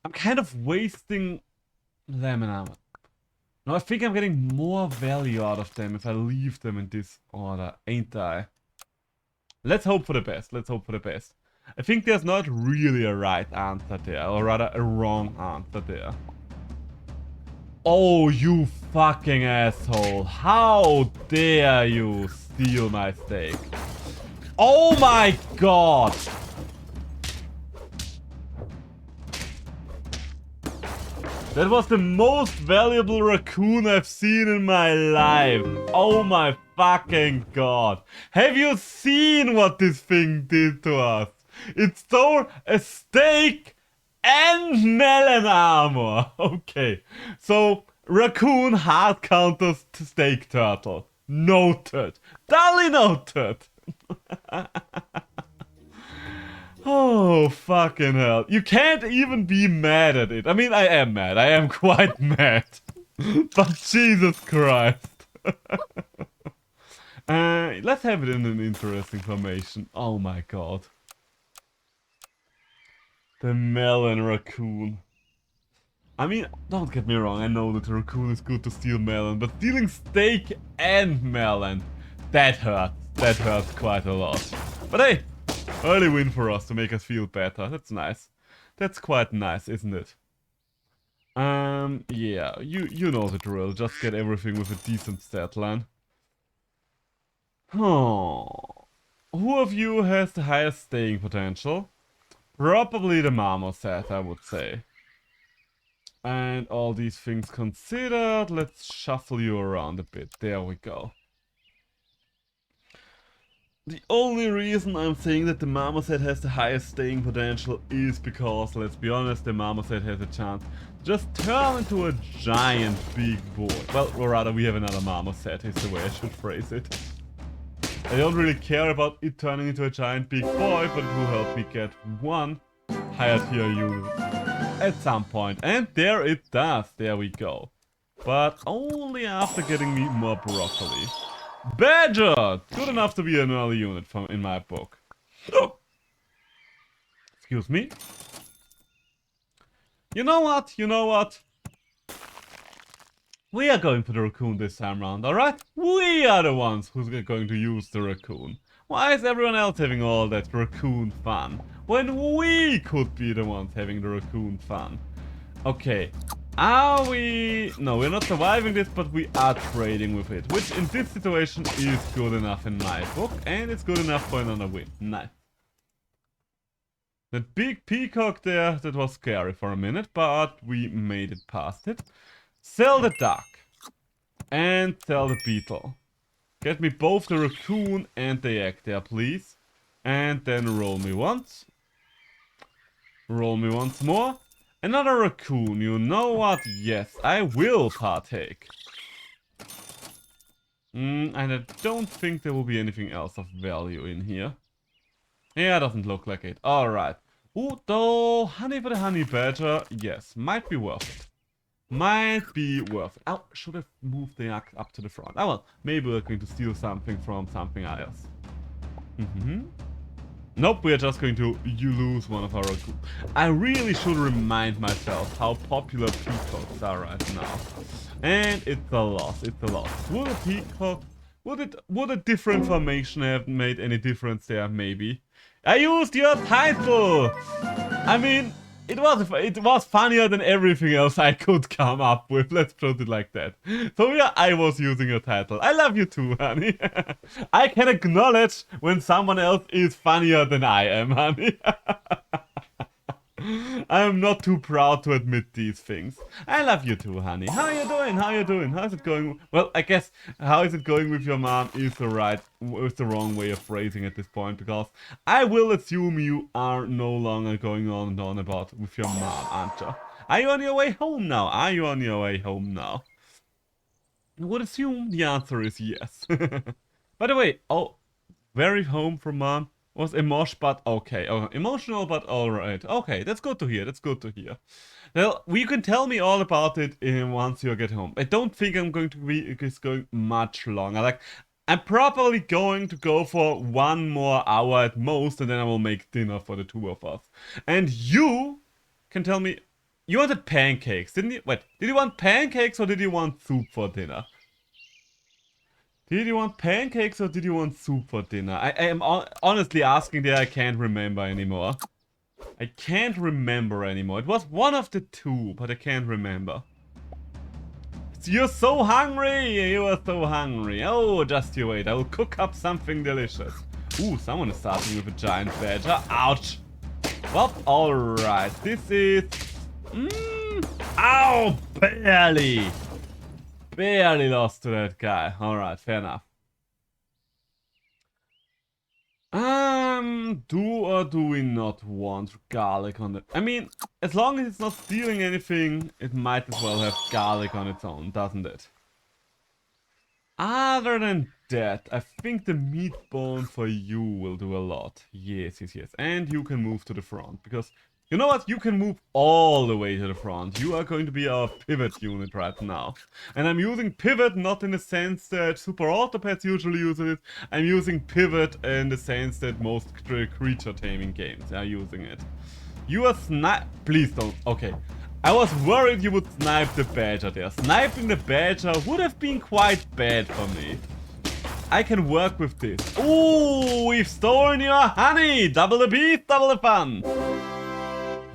I'm kind of wasting Lemon armor. No, I think I'm getting more value out of them if I leave them in this order, ain't I? Let's hope for the best. Let's hope for the best. I think there's not really a right answer there, or rather a wrong answer there. Oh, you fucking asshole. How dare you steal my steak? Oh my god! That was the most valuable raccoon I've seen in my life. Oh my fucking god. Have you seen what this thing did to us? It stole a steak and melon armor. Okay. So, raccoon hard counters steak turtle. Noted. Duly noted. Oh, fucking hell. You can't even be mad at it. I mean, I am mad. I am quite mad. But Jesus Christ. Let's have it in an interesting formation. Oh my god. The melon raccoon. I mean, don't get me wrong. I know that the raccoon is good to steal melon. But stealing steak and melon, that hurts. That hurts quite a lot. But hey. Early win for us to make us feel better. That's nice. That's quite nice, isn't it? Yeah, you know the drill. Just get everything with a decent stat line. Oh. Who of you has the highest staying potential? Probably the marmoset, I would say. And all these things considered, let's shuffle you around a bit. There we go. The only reason I'm saying that the marmoset has the highest staying potential is because, let's be honest, the marmoset has a chance to just turn into a giant big boy. Well, or rather, we have another marmoset, is the way I should phrase it. I don't really care about it turning into a giant big boy, but it will help me get one higher tier unit at some point. And there it does, there we go. But only after getting me more broccoli. Badger! Good enough to be an early unit in my book. Oh. Excuse me. You know what? You know what? We are going for the raccoon this time round, alright? We are the ones who's going to use the raccoon. Why is everyone else having all that raccoon fun? When we could be the ones having the raccoon fun. Okay. Are we... No, we're not surviving this, but we are trading with it. Which in this situation is good enough in my book. And it's good enough for another win. Nice. That big peacock there, that was scary for a minute, but we made it past it. Sell the duck. And sell the beetle. Get me both the raccoon and the egg there, please. And then roll me once. Roll me once more. Another raccoon, you know what? Yes, I will partake. And I don't think there will be anything else of value in here. Yeah, doesn't look like it. Alright. Ooh, though, honey for the honey badger. Yes, might be worth it. Might be worth it. Oh, should have moved the yak up to the front. Oh well, maybe we're going to steal something from something else. Nope, we are just going to lose one of our raccoons. I really should remind myself how popular peacocks are right now. And it's a loss, it's a loss. Would a peacock... Would a different formation have made any difference there? Maybe. I used your title! I mean, it was funnier than everything else I could come up with. Let's put it like that. So yeah, I was using your title. I love you too, honey. I can acknowledge when someone else is funnier than I am, honey. I am not too proud to admit these things. I love you too, honey. How are you doing? How are you doing? How's it going? Well, I guess how is it going with your mom is the wrong way of phrasing at this point, because I will assume you are no longer going on and on about with your mom, aren't you? Are you on your way home now? Are you on your way home now? I would assume the answer is yes. By the way, oh, very home from mom. Was emotional, but okay. Oh, emotional, but alright. Okay, that's good to hear. That's good to hear. Well, you can tell me all about it once you get home. I don't think I'm going to be going much longer. Like, I'm probably going to go for 1 more hour at most, and then I will make dinner for the 2 of us. And you can tell me You wanted pancakes, didn't you? Wait, did you want pancakes or did you want soup for dinner? Did you want pancakes or did you want soup for dinner? I am honestly asking there, I can't remember anymore. I can't remember anymore. It was one of the two, but I can't remember. You're so hungry! You are so hungry. Oh, just you wait. I will cook up something delicious. Ooh, someone is starting with a giant badger. Ouch! Well, alright. This is... Ow! Barely! Barely lost to that guy. Alright, fair enough. Do or do we not want garlic on it? I mean, as long as it's not stealing anything, it might as well have garlic on its own, doesn't it? Other than that, I think the meat bone for you will do a lot. Yes, yes, yes. And you can move to the front, because you know what? You can move all the way to the front. You are going to be our pivot unit right now. And I'm using pivot not in the sense that Super Autopads usually use it. I'm using pivot in the sense that most creature taming games are using it. You are Please don't. Okay. I was worried you would snipe the badger there. Sniping the badger would have been quite bad for me. I can work with this. Ooh, we've stolen your honey! Double the bees, double the fun!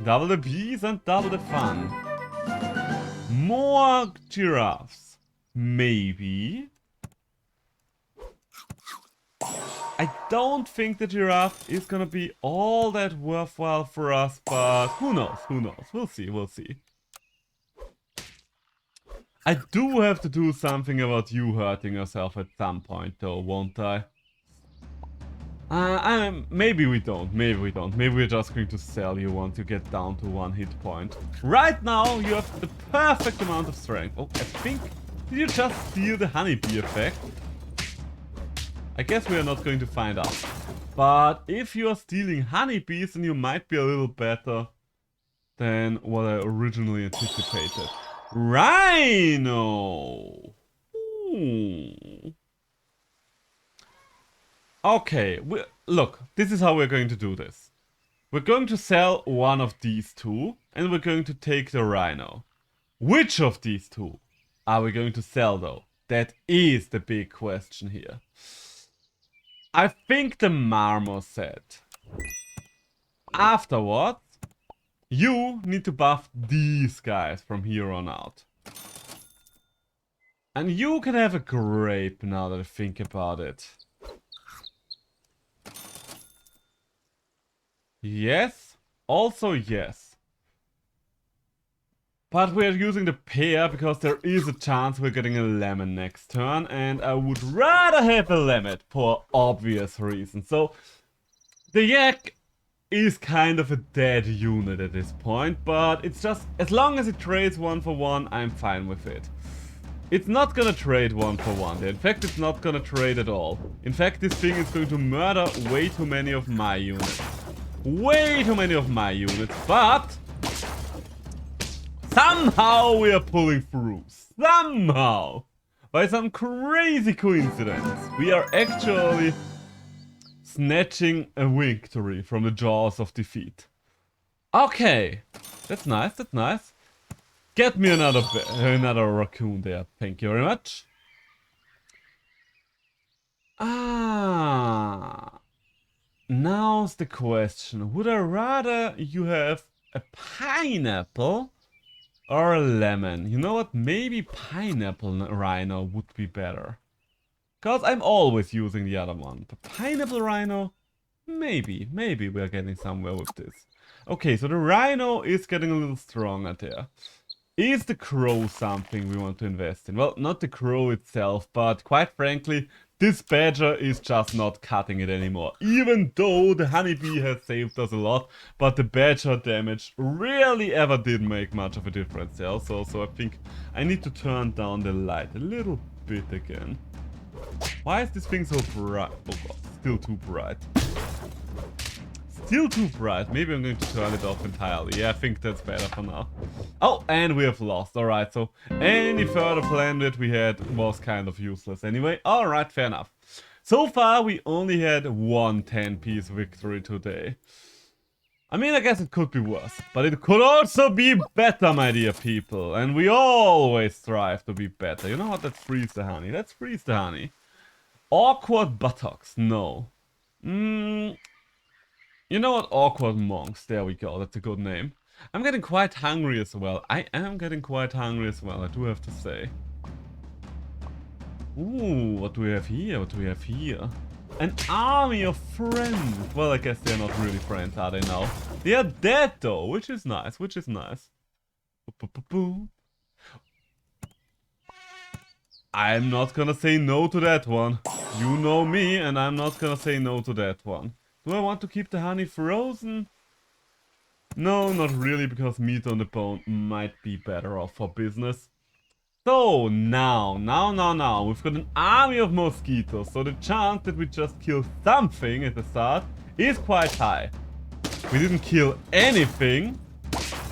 Double the bees and double the fun. More giraffes. Maybe. I don't think the giraffe is gonna be all that worthwhile for us, but who knows, who knows. We'll see, we'll see. I do have to do something about you hurting yourself at some point though, won't I? Maybe we don't, maybe we don't. Maybe we're just going to sell you once you get down to 1 hit point. Right now, you have the perfect amount of strength. Oh, I think... Did you just steal the honeybee effect? I guess we are not going to find out. But if you are stealing honeybees, then you might be a little better than what I originally anticipated. Rhino! Ooh. Okay, look, this is how we're going to do this. We're going to sell one of these two, and we're going to take the rhino. Which of these two are we going to sell though? That is the big question here. I think the marmoset. Afterwards, you need to buff these guys from here on out. And you can have a grape now that I think about it. Yes, also yes. But we're using the pear because there is a chance we're getting a lemon next turn, and I would rather have a lemon for obvious reasons. So the yak is kind of a dead unit at this point, but it's just, as long as it trades 1 for 1, I'm fine with it. It's not gonna trade 1 for 1. In fact, it's not gonna trade at all. In fact, this thing is going to murder way too many of my units. Way too many of my units, but somehow we are pulling through. Somehow! By some crazy coincidence, we are actually snatching a victory from the jaws of defeat. Okay, that's nice, that's nice. Get me another raccoon there, thank you very much. Now's the question. Would I rather you have a pineapple or a lemon? You know what? Maybe pineapple rhino would be better. Because I'm always using the other one. But pineapple rhino? Maybe we're getting somewhere with this. Okay, so the rhino is getting a little stronger there. Is the crow something we want to invest in? Well, not the crow itself, but quite frankly, this badger is just not cutting it anymore. Even though the honeybee has saved us a lot, but the badger damage rarely ever did make much of a difference there. So I think I need to turn down the light a little bit again. Why is this thing so bright? Oh god, still too bright. Still too bright. Maybe I'm going to turn it off entirely. Yeah, I think that's better for now. Oh, and we have lost. Alright, so any further plan that we had was kind of useless anyway. Alright, fair enough. So far, we only had one 10-piece victory today. I mean, I guess it could be worse, but it could also be better, my dear people. And we always strive to be better. You know what? Let's freeze the honey. Let's freeze the honey. Awkward buttocks. No. You know what? Awkward monks. There we go. That's a good name. I'm getting quite hungry as well. I am getting quite hungry as well, I do have to say. Ooh, what do we have here? What do we have here? An army of friends. Well, I guess they're not really friends, are they now? They are dead though, which is nice, which is nice. I'm not gonna say no to that one. You know me, and I'm not gonna say no to that one. Do I want to keep the honey frozen? No, not really, because meat on the bone might be better off for business. So, now, we've got an army of mosquitoes, so the chance that we just kill something at the start is quite high. We didn't kill anything,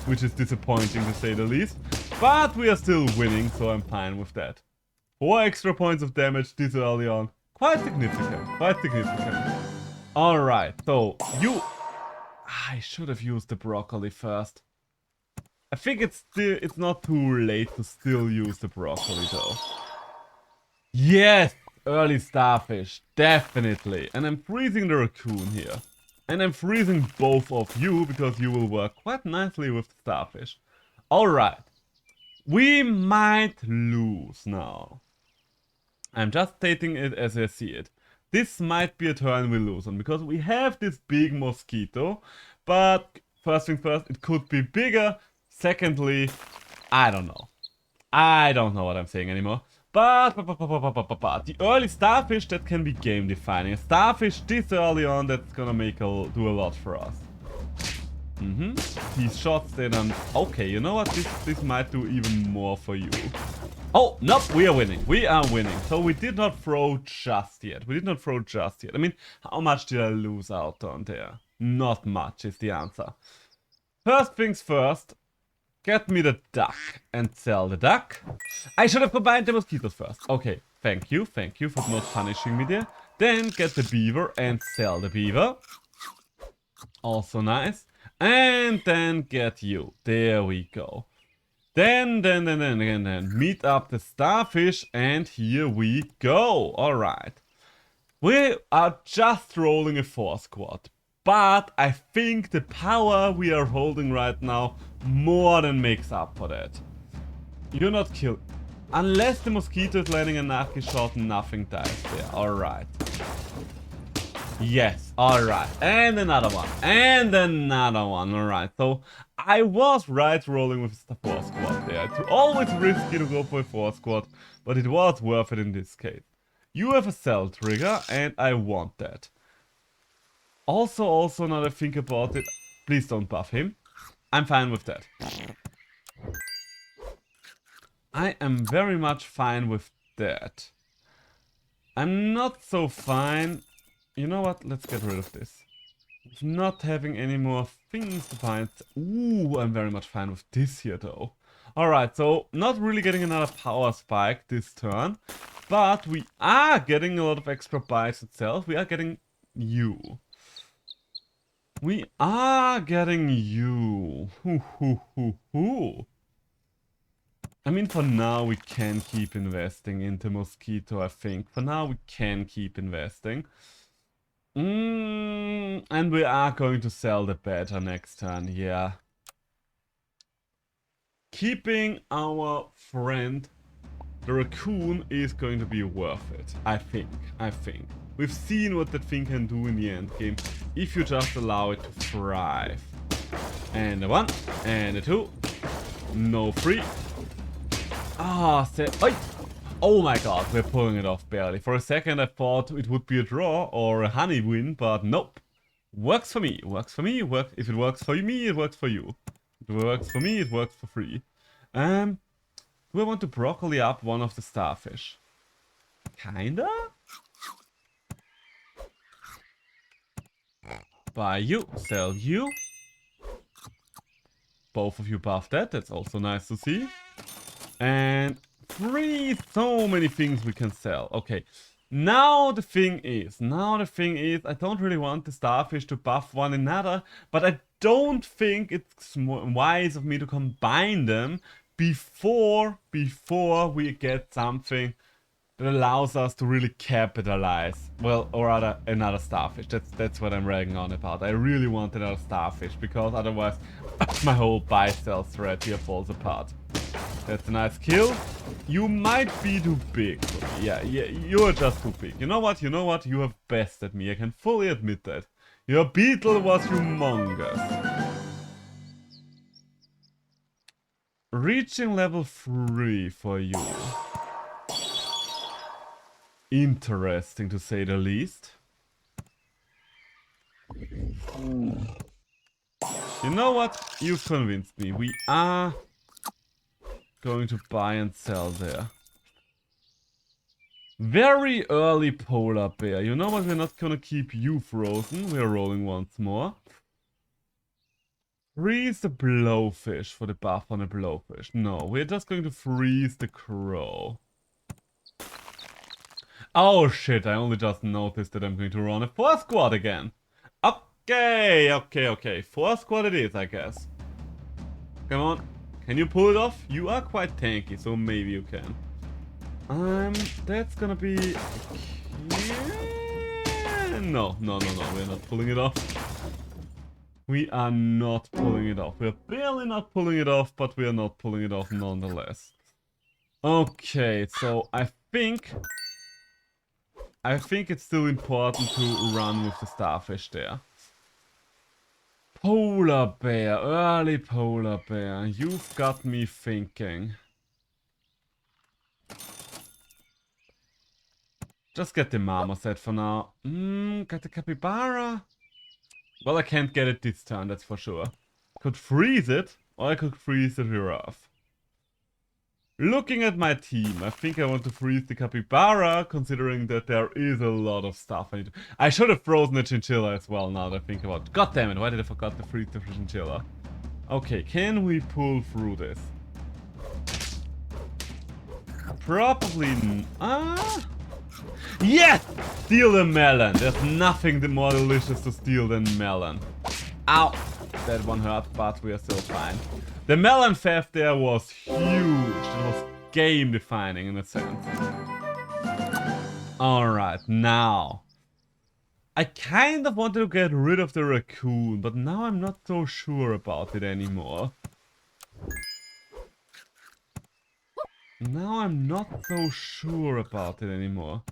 which is disappointing to say the least, but we are still winning, so I'm fine with that. 4 extra points of damage this early on. Quite significant, quite significant. Alright, so you... I should have used the broccoli first. I think it's not too late to still use the broccoli though. Yes! Early starfish, definitely. And I'm freezing the raccoon here. And I'm freezing both of you because you will work quite nicely with the starfish. Alright. We might lose now. I'm just stating it as I see it. This might be a turn we lose on because we have this big mosquito. But first things first, it could be bigger. Secondly, I don't know. I don't know what I'm saying anymore. But the early starfish, that can be game defining. A starfish this early on, that's gonna do a lot for us. These shots, they done. Okay, you know what? This might do even more for you. Oh, nope, we are winning. We are winning. So we did not throw just yet. I mean, how much did I lose out on there? Not much is the answer. First things first. Get me the duck and sell the duck. I should have combined the mosquitoes first. Okay, thank you for not punishing me there. Then get the beaver and sell the beaver. Also nice. And then get you. There we go. Then meet up the starfish and here we go. Alright. We are just rolling a 4 squad. But I think the power we are holding right now more than makes up for that. You're not killed. Unless the mosquito is landing a nasty shot, nothing dies there. Alright. Yes, alright. And another one. And another one. Alright. So I was right rolling with the 4 squad there. It's always risky to go for a 4 squad, but it was worth it in this case. You have a cell trigger, and I want that. Also, now that I think about it, please don't buff him. I'm fine with that. I am very much fine with that. I'm not so fine. You know what? Let's get rid of this. Not having any more things to find. Ooh, I'm very much fine with this here though. Alright, so not really getting another power spike this turn. But we are getting a lot of extra bites itself. We are getting you. We are getting you. I mean, for now we can keep investing into Mosquito, I think. For now we can keep investing. And we are going to sell the badger next turn, yeah. Keeping our friend, the raccoon, is going to be worth it. I think. We've seen what that thing can do in the end game if you just allow it to thrive. And a 1, and a 2. No 3. Ah, oh my god, we're pulling it off barely. For a second I thought it would be a draw or a honey win, but nope. Works for me, if it works for me, it works for you. If it works for me, it works for free. Do I want to broccoli up one of the starfish? Kinda? Buy you, sell you. Both of you buff that, that's also nice to see. And free, so many things we can sell. Okay, now the thing is, I don't really want the starfish to buff one another, but I don't think it's wise of me to combine them before we get something that allows us to really capitalize. Well, or rather, another starfish. That's what I'm ragging on about. I really want another starfish, because otherwise my whole buy-sell thread here falls apart. That's a nice kill. You might be too big for me. Yeah, you're just too big. You know what? You have bested me. I can fully admit that. Your beetle was humongous. Reaching level 3 for you. Interesting, to say the least. You know what? You've convinced me. We are going to buy and sell there. Very early polar bear. You know what? We're not gonna keep you frozen. We're rolling once more. Freeze the blowfish for the buff on the blowfish. No, we're just going to freeze the crow. Oh shit, I only just noticed that I'm going to run a 4 squad again. Okay. 4 squad it is, I guess. Come on. Can you pull it off? You are quite tanky, so maybe you can. That's gonna be... No, we're not pulling it off. We are not pulling it off. We're barely not pulling it off, but we are not pulling it off nonetheless. Okay, so I think it's still important to run with the starfish there. Polar bear, early polar bear. You've got me thinking. Just get the marmoset for now. Get the capybara. Well, I can't get it this turn, that's for sure. Could freeze it, or I could freeze the giraffe. Looking at my team, I think I want to freeze the capybara, considering that there is a lot of stuff I need to... I should have frozen the chinchilla as well, now that I think about it. God damn it, why did I forget to freeze the chinchilla? Okay, can we pull through this? Probably... Yes! Steal the melon! There's nothing more delicious to steal than melon. Ow! That one hurt, but we are still fine. The melon theft there was huge. It was game defining in a sense. Alright, now. I kind of wanted to get rid of the raccoon, but now I'm not so sure about it anymore. Now I'm not so sure about it anymore.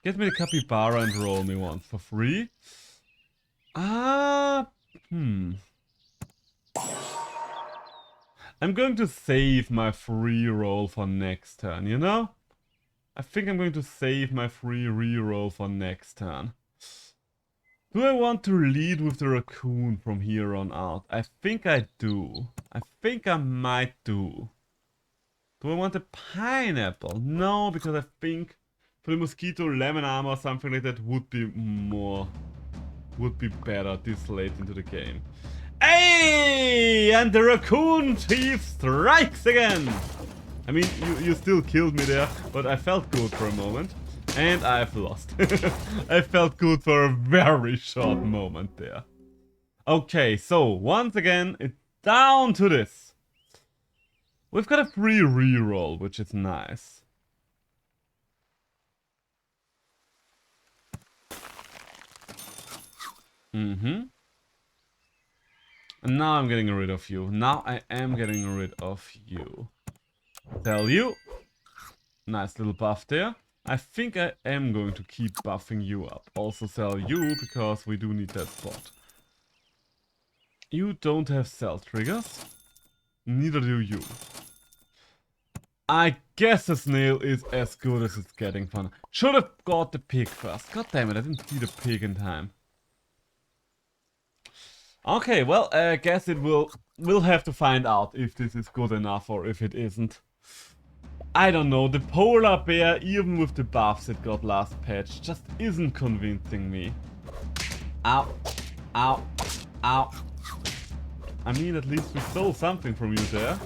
Get me the capybara and roll me once for free. I'm going to save my free roll for next turn, you know? I think I'm going to save my free reroll for next turn. Do I want to lead with the raccoon from here on out? I think I do. I think I might do. Do I want a pineapple? No, because I think for the mosquito, lemon armor or something like that would be better this late into the game. Hey! And the raccoon thief strikes again! I mean, you still killed me there, but I felt good for a moment. And I've lost. I felt good for a very short moment there. Okay, so once again, it's down to this. We've got a free reroll, which is nice. And now I'm getting rid of you. Now I am getting rid of you. Sell you. Nice little buff there. I think I am going to keep buffing you up. Also sell you, because we do need that spot. You don't have cell triggers. Neither do you. I guess a snail is as good as it's getting for now. Should have got the pig first. God damn it, I didn't see the pig in time. Okay, well, I guess we'll have to find out if this is good enough or if it isn't. I don't know, the polar bear, even with the buffs it got last patch, just isn't convincing me. Ow. Ow. Ow. I mean, at least we stole something from you there.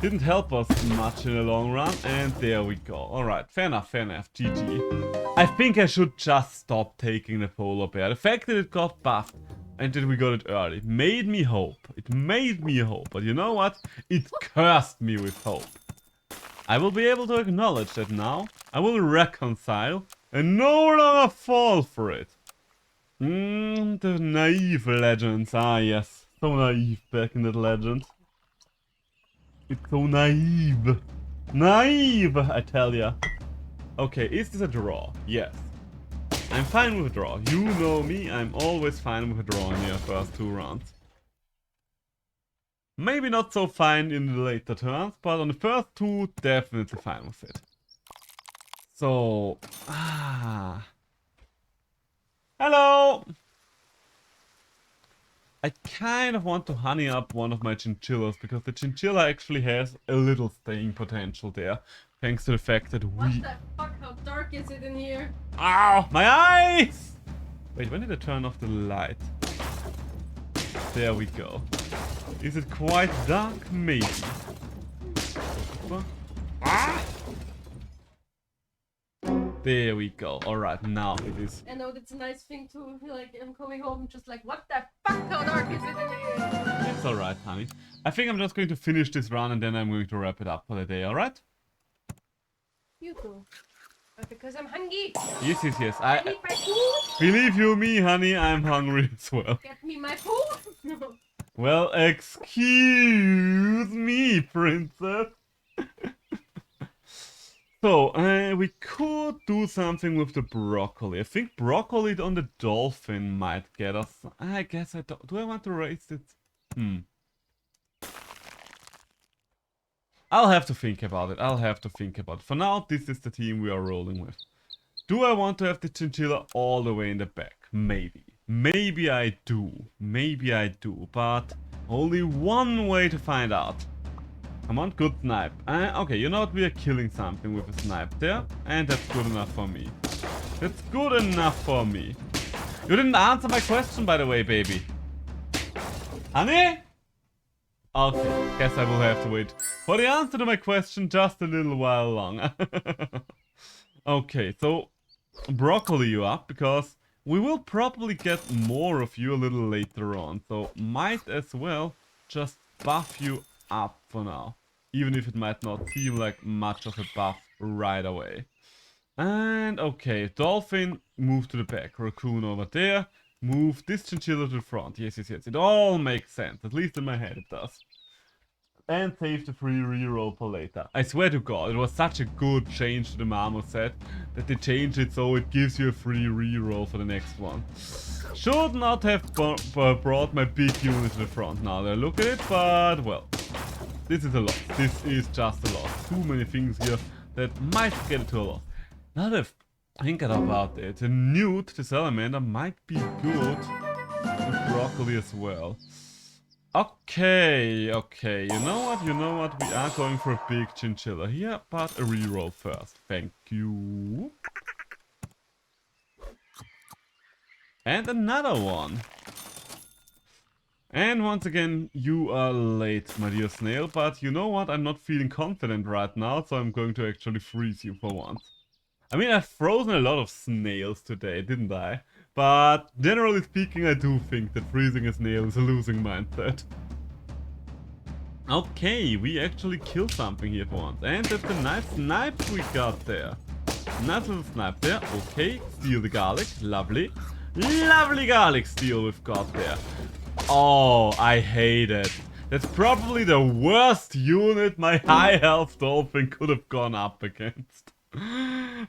Didn't help us much in the long run, and there we go. Alright, fair enough, GG. I think I should just stop taking the polar bear. The fact that it got buffed And then we got it early. Made me hope. It made me hope. But you know what? It cursed me with hope. I will be able to acknowledge that now. I will reconcile and no longer fall for it. The naive legends. Ah, yes. So naive back in that legend. It's so naive. Naive, I tell ya. Okay, is this a draw? Yes. I'm fine with a draw. You know me, I'm always fine with a draw in the first 2 rounds. Maybe not so fine in the later turns, but on the first 2, definitely fine with it. So... Hello! I kind of want to honey up one of my chinchillas, because the chinchilla actually has a little staying potential there. Thanks to the fact that What the fuck? How dark is it in here? Ow! My eyes! Wait, when did I turn off the light? There we go. Is it quite dark? Maybe. Ah! There we go. Alright, now it is. I know that's a nice thing to like. I'm coming home just like, what the fuck? How dark is it in here? It's alright, honey. I think I'm just going to finish this run and then I'm going to wrap it up for the day, alright? You too. Because I'm hungry. Yes, yes, yes. I need my food. Believe you me, honey, I'm hungry as well. Get me my food. Well, excuse me, princess. So, we could do something with the broccoli. I think broccoli on the dolphin might get us. I guess I don't. Do I want to raise it? I'll have to think about it. I'll have to think about it. For now, this is the team we are rolling with. Do I want to have the chinchilla all the way in the back? Maybe. Maybe I do. Maybe I do. But only one way to find out. Come on, good snipe. Okay, you know what? We are killing something with a snipe there. And that's good enough for me. That's good enough for me. You didn't answer my question, by the way, baby. Honey? Okay, guess I will have to wait for the answer to my question just a little while longer. Okay, so broccoli you up, because we will probably get more of you a little later on. So might as well just buff you up for now. Even if it might not seem like much of a buff right away. And okay, dolphin, move to the back. Raccoon over there. Move this chinchilla to the front. Yes, yes, yes. It all makes sense. At least in my head it does. And save the free reroll for later. I swear to God, it was such a good change to the Marmot set that they changed it so it gives you a free reroll for the next one. Should not have brought my big unit to the front now that I look at it, but well. This is a lot. This is just a lot. Too many things here that might get it to a lot. Now that I think about it, a newt, the salamander, might be good with broccoli as well. Okay, okay. You know what? You know what? We are going for a big chinchilla here, but a reroll first. Thank you. And another one. And once again, you are late, my dear snail, but you know what? I'm not feeling confident right now, so I'm going to actually freeze you for once. I mean, I've frozen a lot of snails today, didn't I? But generally speaking, I do think that freezing a snail is a losing mindset. Okay, we actually killed something here for once. And that's the nice snipe we got there. Nice little snipe there. Okay, steal the garlic. Lovely. Lovely garlic steal we've got there. Oh, I hate it. That's probably the worst unit my high health dolphin could have gone up against.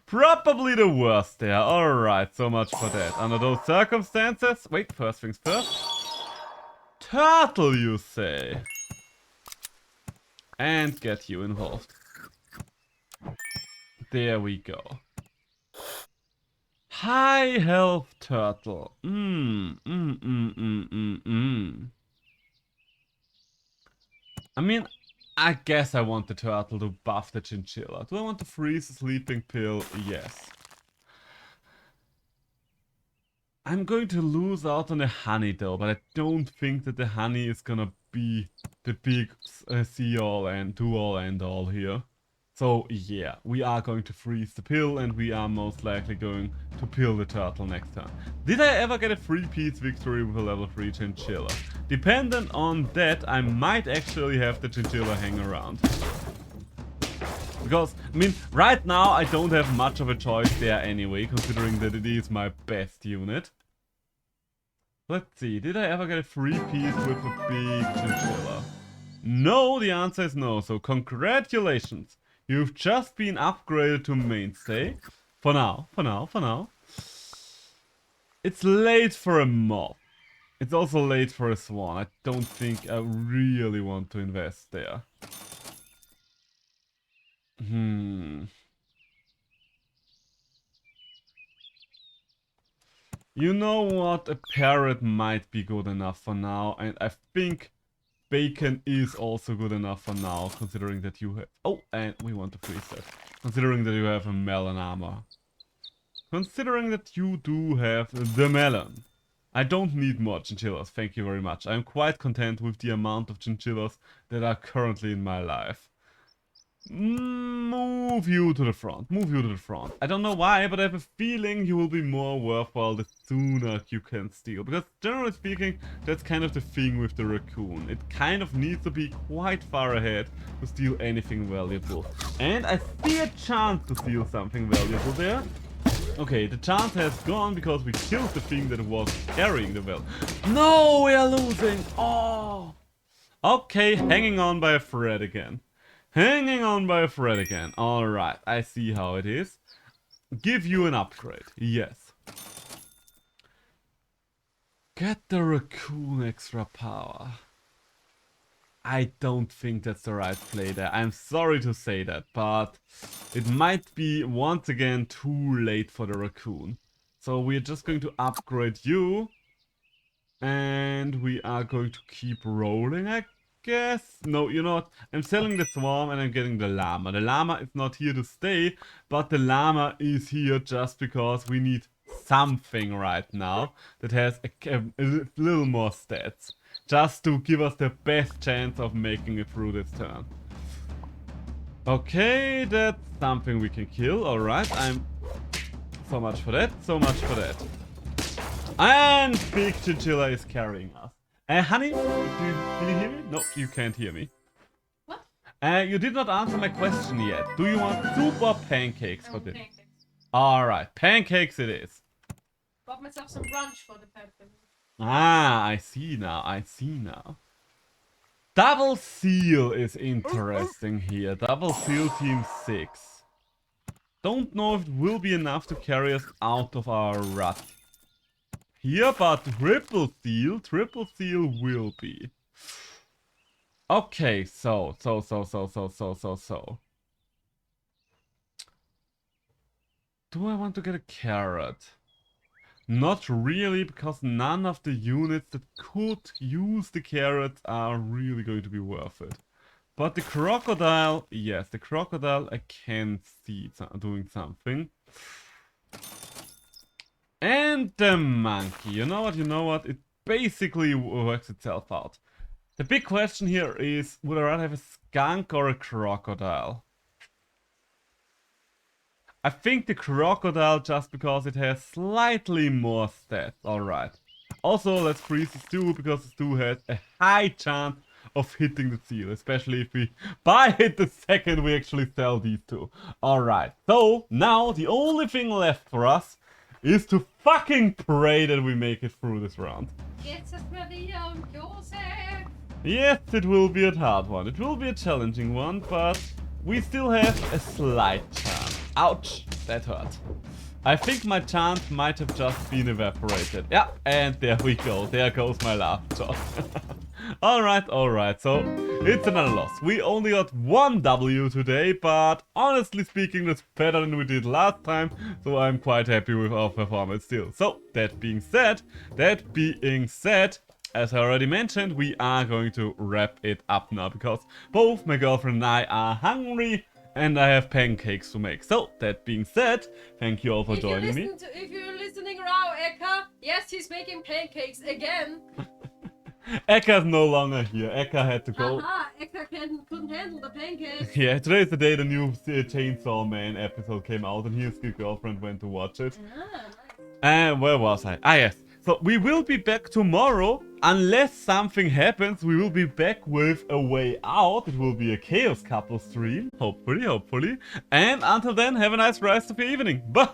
Probably the worst there. Alright, so much for that. Under those circumstances... Wait, first things first. Turtle, you say? And get you involved. There we go. High health turtle. I mean, I guess I want the turtle to buff the chinchilla. Do I want to freeze the sleeping pill? Yes. I'm going to lose out on the honey though, but I don't think that the honey is gonna be the big see all and do all end all here. So yeah, we are going to freeze the pill and we are most likely going to pill the turtle next turn. Did I ever get a 3-piece victory with a level 3 chinchilla? Dependent on that, I might actually have the chinchilla hang around. Because, I mean, right now I don't have much of a choice there anyway, considering that it is my best unit. Let's see, did I ever get a 3-piece with a big chinchilla? No, the answer is no, so congratulations. You've just been upgraded to mainstay. For now. It's late for a mob. It's also late for a swan. I don't think I really want to invest there. You know what? A parrot might be good enough for now, and I think bacon is also good enough for now, considering that you have... Oh, and we want to freeze that. Considering that you have a melon armor. Considering that you do have the melon. I don't need more chinchillas, thank you very much. I'm quite content with the amount of chinchillas that are currently in my life. Move you to the front. I don't know why, but I have a feeling you will be more worthwhile the sooner you can steal. Because generally speaking, that's kind of the thing with the raccoon. It kind of needs to be quite far ahead to steal anything valuable. And I see a chance to steal something valuable there. Okay, the chance has gone because we killed the thing that was carrying the well. No, we are losing. Oh. Okay, hanging on by a thread again. Alright, I see how it is. Give you an upgrade. Yes. Get the raccoon extra power. I don't think that's the right play there. I'm sorry to say that, but it might be once again too late for the raccoon. So we're just going to upgrade you. And we are going to keep rolling, I guess. No, you know what? I'm selling the swarm and I'm getting the llama. The llama is not here to stay, but the llama is here just because we need something right now that has a little more stats. Just to give us the best chance of making it through this turn. Okay, that's something we can kill. Alright, so much for that. And Big Chinchilla is carrying us. Honey, can you hear me? No, you can't hear me. What? You did not answer my question yet. Do you want soup or pancakes for this? Alright, pancakes it is. Bought myself some brunch for the purpose. Ah, I see now. Double Seal is interesting here. Double Seal Team 6. Don't know if it will be enough to carry us out of our rut here, but Triple Seal will be. Okay, so. Do I want to get a carrot? Not really, because none of the units that could use the carrots are really going to be worth it. But the crocodile, yes, the crocodile I can see doing something. And the monkey, you know what, it basically works itself out. The big question here is, would I rather have a skunk or a crocodile? I think the crocodile just because it has slightly more stats. Alright. Also, let's freeze the stew because the stew has a high chance of hitting the seal. Especially if we buy it the second we actually sell these two. Alright. So, now the only thing left for us is to fucking pray that we make it through this round. Yes, it will be a hard one. It will be a challenging one, but we still have a slight chance. Ouch, that hurt. I think my chance might have just been evaporated. Yeah, and there we go. There goes my last shot. Alright, so it's another loss. We only got one W today, but honestly speaking, that's better than we did last time, so I'm quite happy with our performance still. So, that being said, as I already mentioned, we are going to wrap it up now, because both my girlfriend and I are hungry, and I have pancakes to make. So, that being said, thank you all for joining me. If you're listening around, Eka, yes, he's making pancakes again. Eka's no longer here. Eka had to go. Aha, Eka couldn't handle the pancakes. Yeah, today's the day the new Chainsaw Man episode came out and his girlfriend went to watch it. Ah, nice. And where was I? Ah, yes. So we will be back tomorrow. Unless something happens, we will be back with A Way Out. It will be a Chaos Couple stream. Hopefully. And until then, have a nice rest of your evening. Bye!